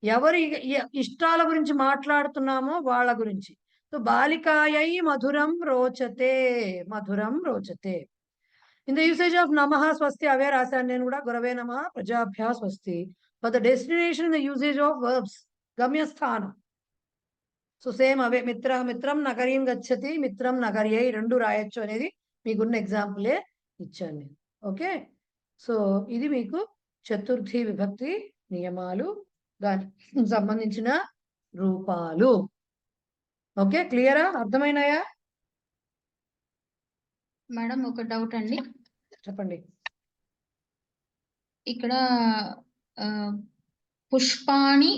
ఎవరి ఇష్టాల గురించి మాట్లాడుతున్నామో వాళ్ళ గురించి. సో బాలికాయై మధురం రోచతే, మధురం రోచతే. ఇన్ ద యూసేజ్ ఆఫ్ నమః స్వస్తి, అవే రాశాను నేను కూడా. గురవే నమః, ప్రజాభ్యా స్వస్తి. For the destination, in the usage of verbs, గమ్యస్థానం. సో సేమ్ అవే. మిత్రం నగరీం గచ్చతి, మిత్రం నగర్యై, 2 రాయొచ్చు అనేది మీకున్న ఎగ్జాంపులే ఇచ్చాను నేను. ఓకే, సో ఇది మీకు చతుర్థి విభక్తి నియమాలు, దానికి సంబంధించిన రూపాలు. ఓకే, క్లియరా? అర్థమైనాయా? మేడం ఒక డౌట్ అండి. చెప్పండి. ఇక్కడ పుష్పాణి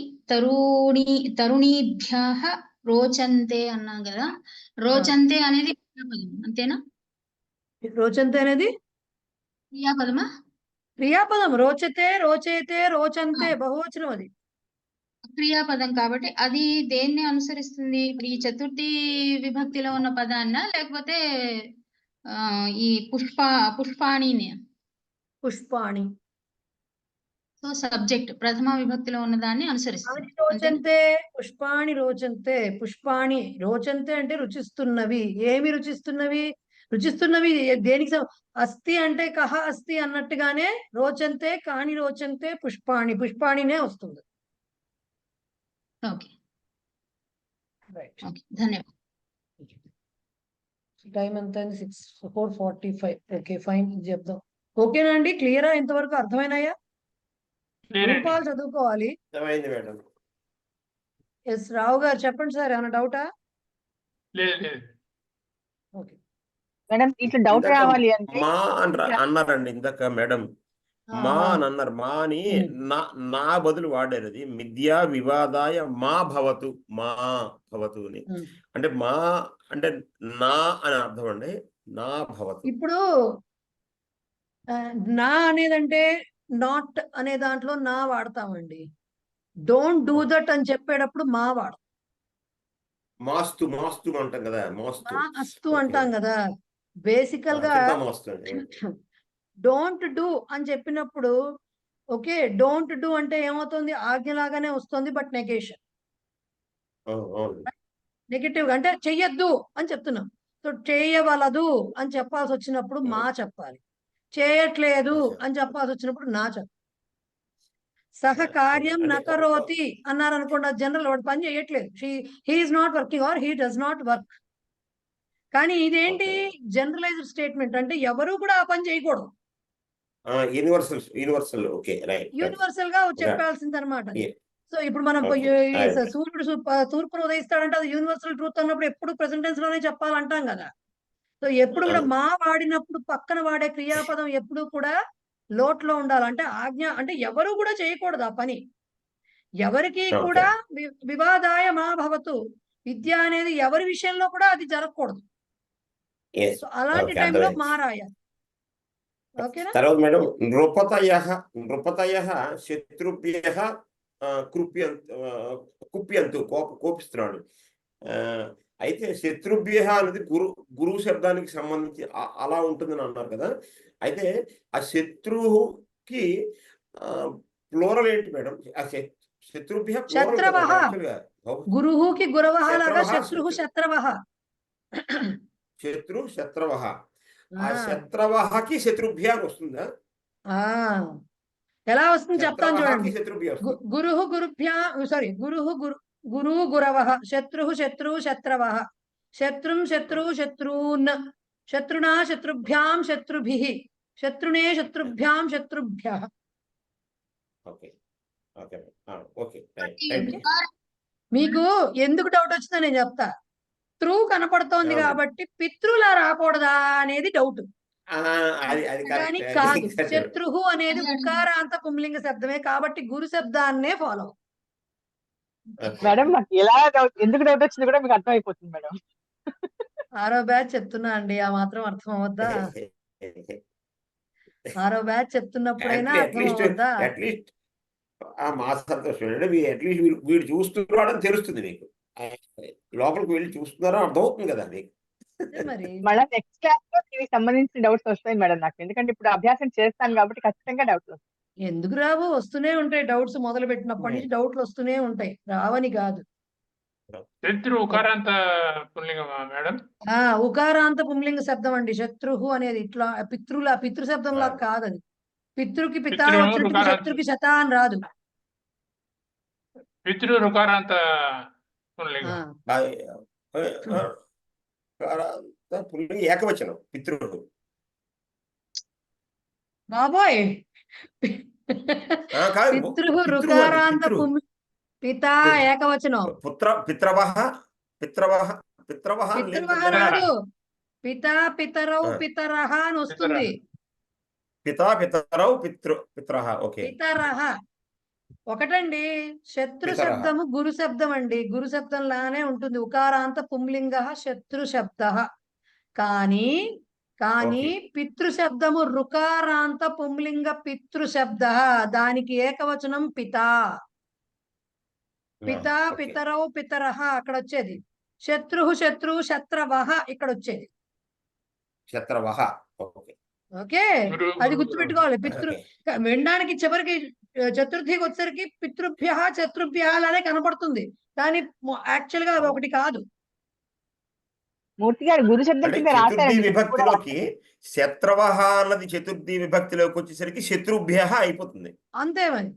తరుణీభ్యః రోచంతే అన్నాం కదా. రోచంతే అనేది క్రియాపదం అంతేనా? రోచంతే అనేది క్రియాపదమా? క్రియాపదం. రోచతే, రోచేతే, రోచంతే బహువచనం అది. క్రియాపదం కాబట్టి అది దేన్ని అనుసరిస్తుంది? ఇప్పుడు ఈ చతుర్థి విభక్తిలో ఉన్న పదాన్న లేకపోతే ఈ పుష్పాణిని? పుష్పాణి. సో సబ్జెక్ట్ ప్రథమ విభక్తిలో ఉన్న దాన్ని అనుసరిస్తుంది. రోచంతే, పుష్పాణి రోచంతే. పుష్పాణి రోచంతే అంటే రుచిస్తున్నవి. ఏమి రుచిస్తున్నవి? రుచిస్తున్నవి దేనికి అస్తి అంటే కహ అస్తి అన్నట్టుగానే రోచంతే కాని రోచంతే పుష్పాణి. పుష్పాణినే వస్తుంది. ఓకే, ధన్యవాదాలు. టైం ఎంత అయింది? 4:45. ఓకే, ఫైన్, చెప్దాం. ఓకేనా అండి? క్లియరా? ఇంతవరకు అర్థమైనాయా? రూపాలు చదువుకోవాలి. అర్థమైంది మేడం. ఎస్ రావు గారు చెప్పండి సార్, ఏమైనా డౌటా? ఓకే మేడం ఇట్లా డౌట్ రావాలి అంటే మా అన్నారండి ఇందాక మేడం. మా అని అన్నారు. మా అని నా బదులు వాడారు. అది మిథ్యా వివాదాయ మా భవతు, మా భవతు అని. అంటే మా అంటే నా అని అర్థం అండి. నా భవతు. ఇప్పుడు నా అనేదంటే నాట్ అనే దాంట్లో నా వాడతామండి. డోంట్ డూ దట్ అని చెప్పేటప్పుడు మా వాడతాం. మాస్తు మాస్తు అంటాం కదా. మాస్తు అస్తు అంటాం కదా. బేసికల్ గా డోంట్ డూ అని చెప్పినప్పుడు ఓకే, డోంట్ డూ అంటే ఏమవుతుంది? ఆజ్ఞలాగానే వస్తుంది, బట్ నెగేషన్. నెగటివ్ అంటే చెయ్యొద్దు అని చెప్తున్నాం. సో చేయవలదు అని చెప్పాల్సి వచ్చినప్పుడు మా చెప్పాలి. చేయట్లేదు అని చెప్పాల్సి వచ్చినప్పుడు నా చెప్పాలి. సహకార్యం నకరోతి అన్నారు అనుకోండి, జనరల్ వాడు పని చేయట్లేదు. He's not working or he does not work. కానీ ఇదేంటి? Generalized statement. అంటే ఎవరు కూడా ఆ పని చేయకూడదు. యూనివర్సల్ గా చెప్పాల్సింది అనమాట. సో ఇప్పుడు మనం సూర్యుడు తూర్పును ఉదయిస్తాడంటే అది యూనివర్సల్ ట్రూత్ అన్నప్పుడు ఎప్పుడు ప్రెసెంట్ టెన్స్ లోనే చెప్పాలంటాం కదా. సో ఎప్పుడు కూడా మా వాడినప్పుడు పక్కన వాడే క్రియాపదం ఎప్పుడు కూడా లోట్లో ఉండాలి. అంటే ఆజ్ఞ అంటే ఎవరు కూడా చేయకూడదు ఆ పని. ఎవరికి కూడా వివాదాయ మా భవతు. విద్య అనేది ఎవరి విషయంలో కూడా అది జరగకూడదు. సో అలాంటి టైంలో మా రాయాలి. ఓకేనా? తర్వాత మేడం నృపతయ శత్రుభ్యః కుప్యంతు కోపిస్తున్నాడు. అయితే శత్రుభ్యః అనేది గురువు శబ్దానికి సంబంధించి అలా ఉంటుందని అన్నారు కదా. అయితే ఆ శత్రువుకి ప్లూరల్ ఏంటి మేడం? ఆ శత్రుభ్యః శత్రవః. గురువుకి గురవః లాగా శత్రువు శత్రవః. శత్రు శత్రవః. ఆ శత్రవఃకి శత్రుభ్య వస్తుందా? ఎలా వస్తుంది చెప్తాను చూడండి. గురుహు గురుభ్యా సారీ గురువు గురవః. శత్రుః శత్రువు శత్రవః. శత్రుం శత్రువు శత్రూన్. శత్రునా శత్రుభ్యాం శత్రుభిః. శత్రునే శత్రుభ్యాం శత్రుభ్యః. మీకు ఎందుకు డౌట్ వచ్చిందో నేను చెప్తా. త్రూ కనపడుతోంది కాబట్టి పితృలా రాకూడదా అనేది డౌట్. కానీ కాదు, శత్రుహు అనేది ఉకారాంత పుంలింగ శబ్దమే కాబట్టి గురు శబ్దాన్నే ఫాలో. మేడం నాకు ఎలా డౌట్, ఎందుకు డౌట్ వచ్చింది కూడా మీకు అర్థమైపోతుంది మేడం. 6వ బ్యాచ్ చెప్తున్నా అండి, ఆ మాత్రం అర్థం అవద్దా? 6వ బ్యాచ్ చెప్తున్నప్పుడైనా అర్థం అవద్దా? అట్లీస్ట్ మా సంతోషం అట్లీస్ట్ వీడు చూస్తున్నాడని తెలుస్తుంది మీకు. లోపలికి వెళ్ళి చూస్తున్నారో అర్థమవుతుంది కదా మీకు. మరి మళ్ళీ నెక్స్ట్ క్లాస్ లో దీనికి సంబంధించిన డౌట్స్ వస్తాయి మేడం నాకు. ఎందుకంటే ఇప్పుడు అభ్యాసం చేస్తాను కాబట్టి ఖచ్చితంగా డౌట్స్ వస్తాయి. ఎందుకు రావు? వస్తూనే ఉంటాయి డౌట్స్. మొదలు పెట్టినప్పటి నుంచి డౌట్లు వస్తూనే ఉంటాయి, రావని కాదు. శత్రు ఉకారాంత పుంలింగమా మేడం? ఉకారాంత పుంలింగ శబ్దం అండి శత్రుహు అనేది. ఇట్లా పితృ శబ్దం లాగా కాదు అది. పితృకి పితా వచ్చినట్టు శత్రుకి శత అని రాదు. పితృ రుకారాంత పుంలింగం. ఏకవచనం పితృ. బాబోయ్, పితృ రుకారాంత పితా ఏకవచనం. పితృవః రాదు. పితా పితరౌ పితరః అని వస్తుంది. పితా పితరౌ పితృః. ఓకే, పితరః. ఒకటండి, శత్రు పితరః. శబ్దము గురు శబ్దం అండి. గురు శబ్దం లానే ఉంటుంది. ఉకారాంత పుంలింగ శత్రు శబ్ద. కానీ ఓకే. పితృ శబ్దము రుకారాంత పుంలింగ పితృ శబ్ద. దానికి ఏకవచనం పితా. పితా ఓకే. పితరౌ పితరః అక్కడ వచ్చేది. శత్రుః శత్రువు శత్రవః ఇక్కడ వచ్చేది. శత్రవః. ఓకే. ఓకే, అది గుర్తుపెట్టుకోవాలి. పితృ ఓకే. వినడానికి చివరికి చతుర్థికి వచ్చేసరికి పితృభ్య శత్రుభ్య అలానే కనపడుతుంది, కానీ యాక్చువల్ గా అది ఒకటి కాదు. మూర్తి గారు గురు శబ్దం అంటే కింద చతుర్థి రాశారండి కూడా. విభక్తిలోకి శత్రవః అన్నది చతుర్థి విభక్తిలోకి వచ్చేసరికి శత్రుభ్య అయిపోతుంది. అంతే మరి,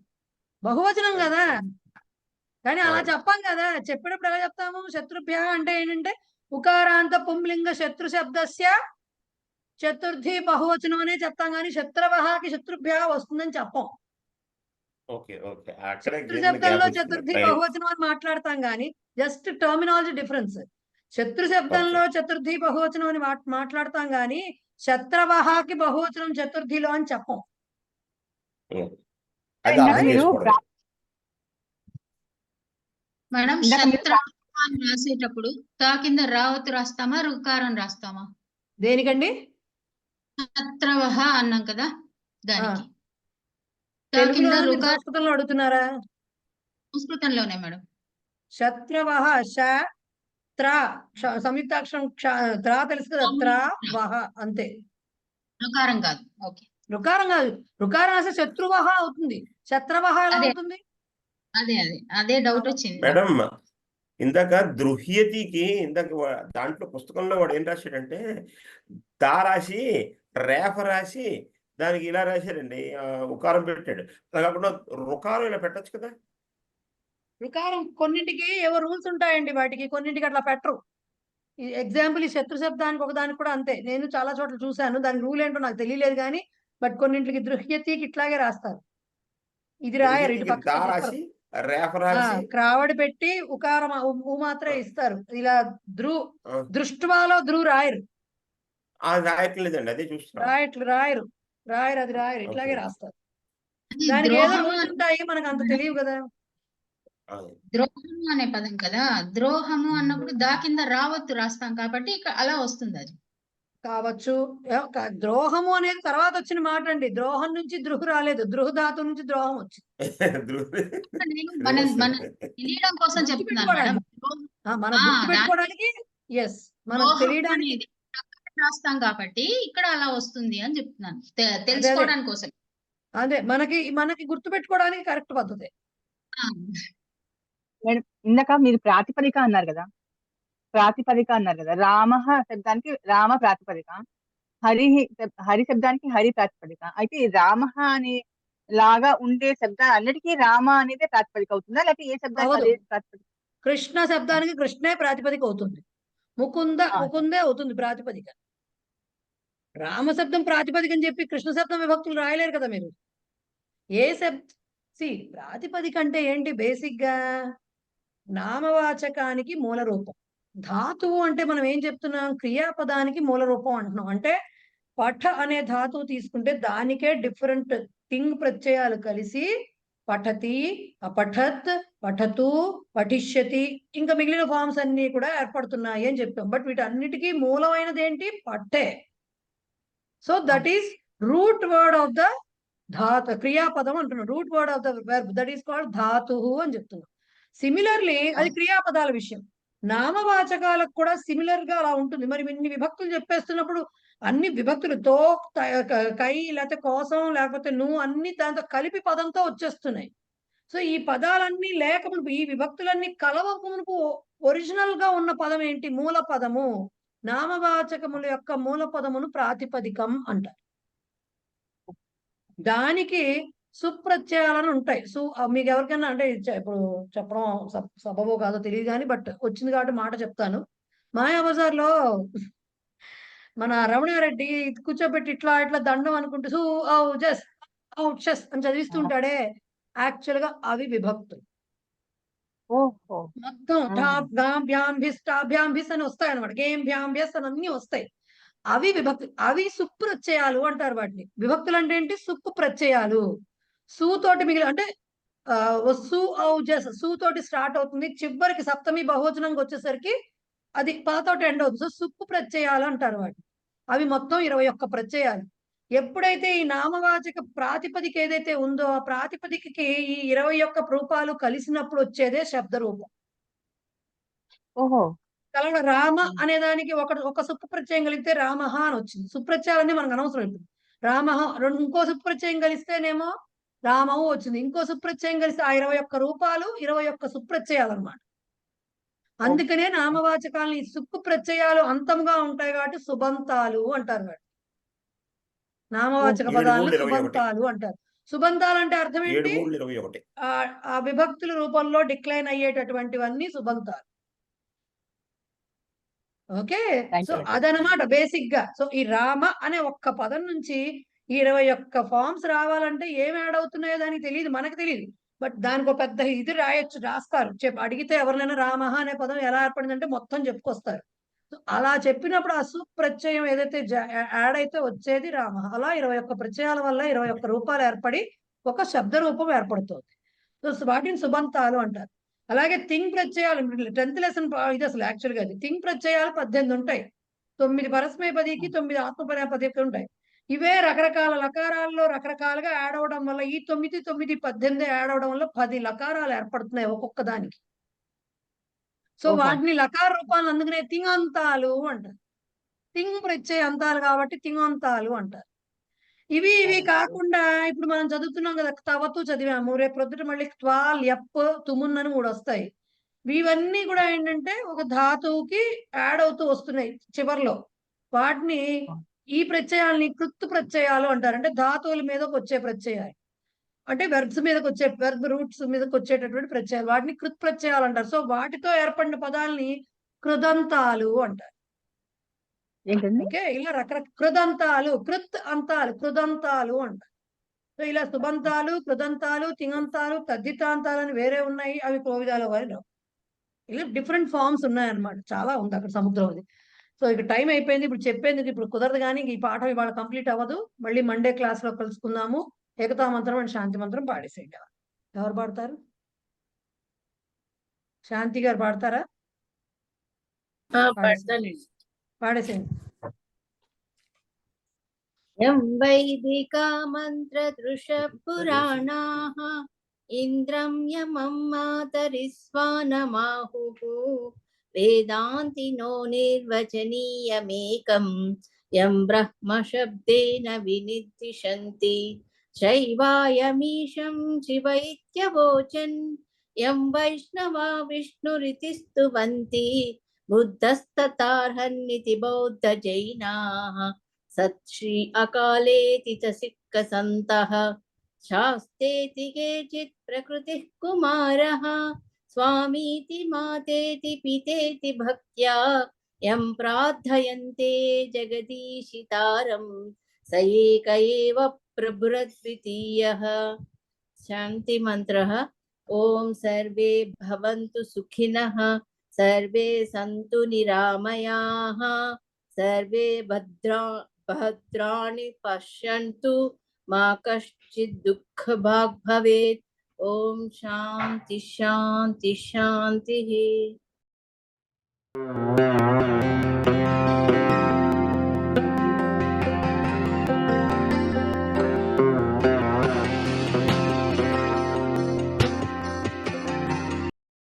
బహువచనం కదా. కానీ అలా అవును. చెప్పాం కదా, చెప్పేటప్పుడు ఎలా చెప్తాము? శత్రుభ్య అంటే ఏంటంటే ఉకారాంత పుంలింగ శత్రు శబ్దస్య చతుర్థి బహువచనం అనే చెప్తాం, కానీ శత్రవహాకి శత్రుభ్య వస్తుందని చెప్పం. ఓకే. ఓకే. అక్కడే శత్రు గ్యాప్ శబ్దంలో వచ్చింది. చతుర్థి రైట్. బహువచనం అని మాట్లాడతాం, కానీ జస్ట్ టర్మినాలజీ డిఫరెన్స్. శత్రు శబ్దంలో చతుర్థి బహువచనం అని మాట్లాడతాం, కానీ శత్రవహాకి బహువచనం చతుర్థిలో అని చెప్పం. అది ఇందాక అర్థం మీరు చేసుకోవడం. మేడం ఇందాక మీరు శత్ర అని రాసేటప్పుడు తా కింద రావత్ రాస్తామా రుకారం రాస్తామా? దేనికండి? శత్రవహ అన్నాం కదా, దానికి తా తెలుగులో కింద రుకారం సంస్కృతంలో అడుగుతున్నారా? సంస్కృతంలోనే మేడం. శత్రవహ త్ర సంయుక్తాక్షరం త్రా తెలుసు కదా, త్రా వహ అంతే. రుకారం కాదు. ఓకే, రుకారం కాదు. రుకారం రాస్తే శత్రువహ అవుతుంది, శత్రవహ ఎలా అదే. అవుతుంది? అదే డౌట్ వచ్చింది. మేడం ఇందాక దృహ్యతికి ఇందాక దాంట్లో పుస్తకంలో వాడు ఏం రాశాడంటే దా రాసి రేఫ రాసి దానికి ఇలా రాశాడండి, ఉకారం పెట్టాడు. అలా కాకుండా రుకారం ఇలా పెట్టచ్చు కదా. రుకారం కొన్నింటికి ఏవో రూల్స్ ఉంటాయండి, వాటికి కొన్నింటికి అట్లా పెట్టరు. ఎగ్జాంపుల్ ఈ శత్రు శబ్దానికి ఒకదానికి కూడా అంతే. నేను చాలా చోట్ల చూశాను, దాని రూల్ ఏంటో నాకు తెలియలేదు కానీ, బట్ కొన్నింటికి దృహ్యతికి ఇట్లాగే రాస్తారు. ఇది రాయరు, ఇటు దృహ్యతికి దా పక్క రాసి రేఫ రాసి క్రావడి పెట్టి ఉకారం ఊ మాత్రమే ఇస్తారు. ఇలా ఆ, దృష్టువాలో రాయరు, అది రాయట్లేదండి, అదే చూస్తున్నాం. రాయరు అది రాయరు, ఇట్లాగే ఓకే. రాస్తారు. అది దానికి ఏదో ద్రోహము రూల్స్ ఉంటాయి, మనకు అంత తెలియదు కదా. ద్రోహము అనే పదం కదా, ద్రోహము అన్నప్పుడు దా కింద రావత్తు రాస్తాం కాబట్టి అలా వస్తుంది. అది కావచ్చు. ద్రోహము అనేది తర్వాత వచ్చిన మాట అండి. ద్రోహం నుంచి దృహు రాలేదు, దృహు ధాతు నుంచి ద్రోహం వచ్చింది. మనం తెలియడం కోసం చెప్తున్నాను మేడం. మనం గుర్తు పెట్టుకోవడానికి, ఎస్, మనకు తెలియడానికి అనేది రాస్తాం కాబట్టి ఇక్కడ అలా వస్తుంది అని చెప్తున్నాను, తెలుసుకోవడానికి కోసం. అదే మనకి గుర్తు పెట్టుకోవడానికి కరెక్ట్ పద్ధతి. మేడం ఇందాక మీరు ప్రాతిపదిక అన్నారు కదా, రామ శబ్దానికి రామ ప్రాతిపదిక, హరి శబ్దానికి హరి ప్రాతిపదిక. అయితే రామ అనే లాగా ఉండే శబ్దాలు అన్నిటికీ రామ అనేది ప్రాతిపదిక అవుతుందా, లేకపోతే ఏ శబ్దానికి అదే ప్రాతిపదిక? కృష్ణ శబ్దానికి కృష్ణే ప్రాతిపదిక అవుతుంది. ముకుందే అవుతుంది ప్రాతిపదిక. రామ శబ్దం ప్రాతిపదిక అని చెప్పి కృష్ణ శబ్దం విభక్తులు రాయలేరు కదా మీరు. ఏ ప్రాతిపదిక అంటే ఏంటి? బేసిక్ గా నామవాచకానికి మూల రూపం. ధాతువు అంటే మనం ఏం చెప్తున్నాం? క్రియాపదానికి మూల రూపం అంటున్నాం. అంటే పఠ అనే ధాతువు తీసుకుంటే దానికే డిఫరెంట్ టింగ్ ప్రత్యయాలు కలిసి పఠతి, అపఠత్, పఠతు, పఠిష్యతి, ఇంకా మిగిలిన ఫార్మ్స్ అన్ని కూడా ఏర్పడుతున్నాయి అని చెప్పాం. బట్ వీటన్నిటికీ మూలమైనది ఏంటి? పట్టే. So that is root word of the ధాతు, క్రియాపదం అంటున్నాం. Root word of the verb that is called ధాతు అని చెప్తున్నాం. సిమిలర్లీ అది క్రియాపదాల విషయం. నామవాచకాలకు కూడా సిమిలర్ గా అలా ఉంటుంది. మరి ఇన్ని విభక్తులు చెప్పేస్తున్నప్పుడు అన్ని విభక్తులతో కై లేకపోతే కోసం లేకపోతే నువ్వు అన్ని దాంతో కలిపి పదంతో వచ్చేస్తున్నాయి. సో ఈ పదాలన్నీ లేకపోతే ఈ విభక్తులన్నీ కలవకు ఒరిజినల్ గా ఉన్న పదం ఏంటి? మూల పదము. నామవాచకముల యొక్క మూల పదమును ప్రాతిపదికం అంటారు. దానికి సుప్రత్యయాలను ఉంటాయి. మీకు ఎవరికైనా అంటే ఇప్పుడు చెప్పడం సబబో కాదో తెలియదు కానీ, బట్ వచ్చింది కాబట్టి మాట చెప్తాను. మాయాబజార్ లో మన రమణారెడ్డి కూర్చోబెట్టి ఇట్లా దండం అనుకుంటూ అని చదివిస్తుంటాడే, యాక్చువల్ గా అవి విభక్తులు. మొత్తం టాభ్యాం అని వస్తాయి అనమాట. గేమ్ భ్యాం భ్యస్ అని అన్ని వస్తాయి. అవి విభక్తులు, అవి సుప్రత్యయాలు అంటారు వాటిని. విభక్తులు అంటే ఏంటి? సుప్పు ప్రత్యయాలు. తోటి మిగిలిన అంటే వస్సు ఔజస్ సు తోటి స్టార్ట్ అవుతుంది, చివరికి సప్తమి బహువచనంకి వచ్చేసరికి అది పాతోటి ఎండ్ అవుతుంది. సో సుప్పు ప్రత్యయాలు అంటారు వాటి. అవి మొత్తం 21 ప్రత్యయాలు. ఎప్పుడైతే ఈ నామవాచక ప్రాతిపదిక ఏదైతే ఉందో ఆ ప్రాతిపదికకి ఈ 21 రూపాలు కలిసినప్పుడు వచ్చేదే శబ్ద రూపం. ఓహో. కలవడం రామ అనే దానికి ఒక సుప్పు ప్రత్యయం కలిగితే రామహ అని వచ్చింది. సుప్రత్యయాలన్నీ మనకు అనవసరం ఇప్పుడు. రామహ ఇంకో సుప్రత్యయం కలిస్తేనేమో రామము వచ్చింది. ఇంకో సుప్రత్యయం కలిస్తే ఆ 21 రూపాలు 21 సుప్రత్యయాలు అన్నమాట. అందుకనే నామవాచకాలని సుక్కు ప్రత్యయాలు అంతంగా ఉంటాయి కాబట్టి సుబంతాలు అంటారు వాటి. నామవాచక పదాలను సుబంతాలు అంటారు. సుబంతాలు అంటే అర్థం ఏంటి? ఆ విభక్తుల రూపంలో డిక్లైన్ అయ్యేటటువంటివన్నీ సుబంతాలు. ఓకే, సో అదనమాట బేసిక్ గా. సో ఈ రామ అనే ఒక్క పదం నుంచి 21 ఫార్మ్స్ రావాలంటే ఏమి యాడ్ అవుతున్నాయో దానికి తెలియదు, మనకు తెలియదు. బట్ దానికి ఒక పెద్ద ఇది రాస్తారు. అడిగితే ఎవరినైనా రామహ అనే పదం ఎలా ఏర్పడిందంటే మొత్తం చెప్పుకొస్తారు. అలా చెప్పినప్పుడు ఆ సుప్రత్యయం ఏదైతే యాడ్ అయితే వచ్చేది రామహ. అలా 21 ప్రత్యయాల వల్ల 21 రూపాలు ఏర్పడి ఒక శబ్ద రూపం ఏర్పడుతుంది. సో వాటిని సుబంతాలు అంటారు. అలాగే తింగ్ ప్రత్యయాలు 10th లెసన్ ఇది అసలు యాక్చువల్ గా తింగ్ ప్రత్యయాలు 18 ఉంటాయి. 9 పరస్మయపదికి 9 ఆత్మపరపదికి ఉంటాయి. ఇవే రకరకాల లకారాల్లో రకరకాలుగా యాడ్ అవడం వల్ల ఈ 9, 9, 18 యాడ్ అవడం వల్ల 10 లకారాలు ఏర్పడుతున్నాయి ఒక్కొక్క దానికి. సో వాటిని లకార రూపాలను అందుకనే తింగంతాలు అంటారు. తింగ్ ప్రత్యయ అంతాలు కాబట్టి తింగంతాలు అంటారు. ఇవి కాకుండా ఇప్పుడు మనం చదువుతున్నాం కదా, తవతు చదివాము, రేపు ప్రొద్దుట మళ్ళీ త్వా ల్యప్ తుమున్ అని 3 వస్తాయి. ఇవన్నీ కూడా ఏంటంటే ఒక ధాతువుకి యాడ్ అవుతూ వస్తున్నాయి చివర్లో. వాటిని ఈ ప్రత్యయాలని కృత్ ప్రత్యయాలు అంటారు. అంటే ధాతువుల మీదకి వచ్చే ప్రత్యయాలు, అంటే వెర్బ్స్ మీదకి వచ్చే వెర్బ్ రూట్స్ మీదకి వచ్చేటటువంటి ప్రత్యయాలు, వాటిని కృత్ ప్రత్యయాలు అంటారు. సో వాటితో ఏర్పడిన పదాలని కృదంతాలు అంటారు. ఓకే, ఇలా రకరకాల కృదంతాలు, కృత్ అంతాలు, కృదంతాలు అంటారు. సో ఇలా సుబంతాలు, కృదంతాలు, తింగంతాలు, తద్దితాంతాలు అని వేరే ఉన్నాయి. అవి కోవిదాల వారిలో ఇలా డిఫరెంట్ ఫార్మ్స్ ఉన్నాయన్నమాట. చాలా ఉంది అక్కడ సముద్రం అది. సో ఇక టైం అయిపోయింది, ఇప్పుడు చెప్పేందుకు ఇప్పుడు కుదరదు. కానీ ఈ పాఠం ఇవాళ కంప్లీట్ అవ్వదు. మళ్ళీ మండే క్లాస్ లో కలుసుకుందాము. ఏకతా మంత్రం అండ్ శాంతి మంత్రం పాడేసేయండి. ఎవరు పాడతారు? శాంతి గారు పాడతారా? పాడేసేయండి. యం వైదికా మంత్రదృశ పురాణాః ఇంద్రం యమం మాతరిస్వానమాహుః వేదాంతినో నిర్వచనీయమేకం యం బ్రహ్మ శబ్దేన వినిర్దిశంతి శైవాయమీశం శివ ఇత్యవోచన్ యం వైష్ణవా విష్ణురితి స్తువంతి బుద్ధస్తతార్హన్నితి బౌద్ధ జైనాః సత్ శ్రీ అకాలేతి చ సిక్క సంతః శాస్తేతి కేచిత్ ప్రకృతిః కుమారః స్వామీతి మాతేతి పితేతి భక్త్యా యం ప్రార్థయంతే జగదీశితారం స ఏక ఏవ ప్రభురద్వితీయః. శాంతి మంత్రః. ఓం సర్వే భవంతు సుఖినః, సర్వే సంతు నిరామయాః, సర్వే భద్రాణి పశ్యంతు మా కశ్చిత్ దుఃఖ భాగ్ భవేత్. ఓం శాంతి శాంతి శాంతి.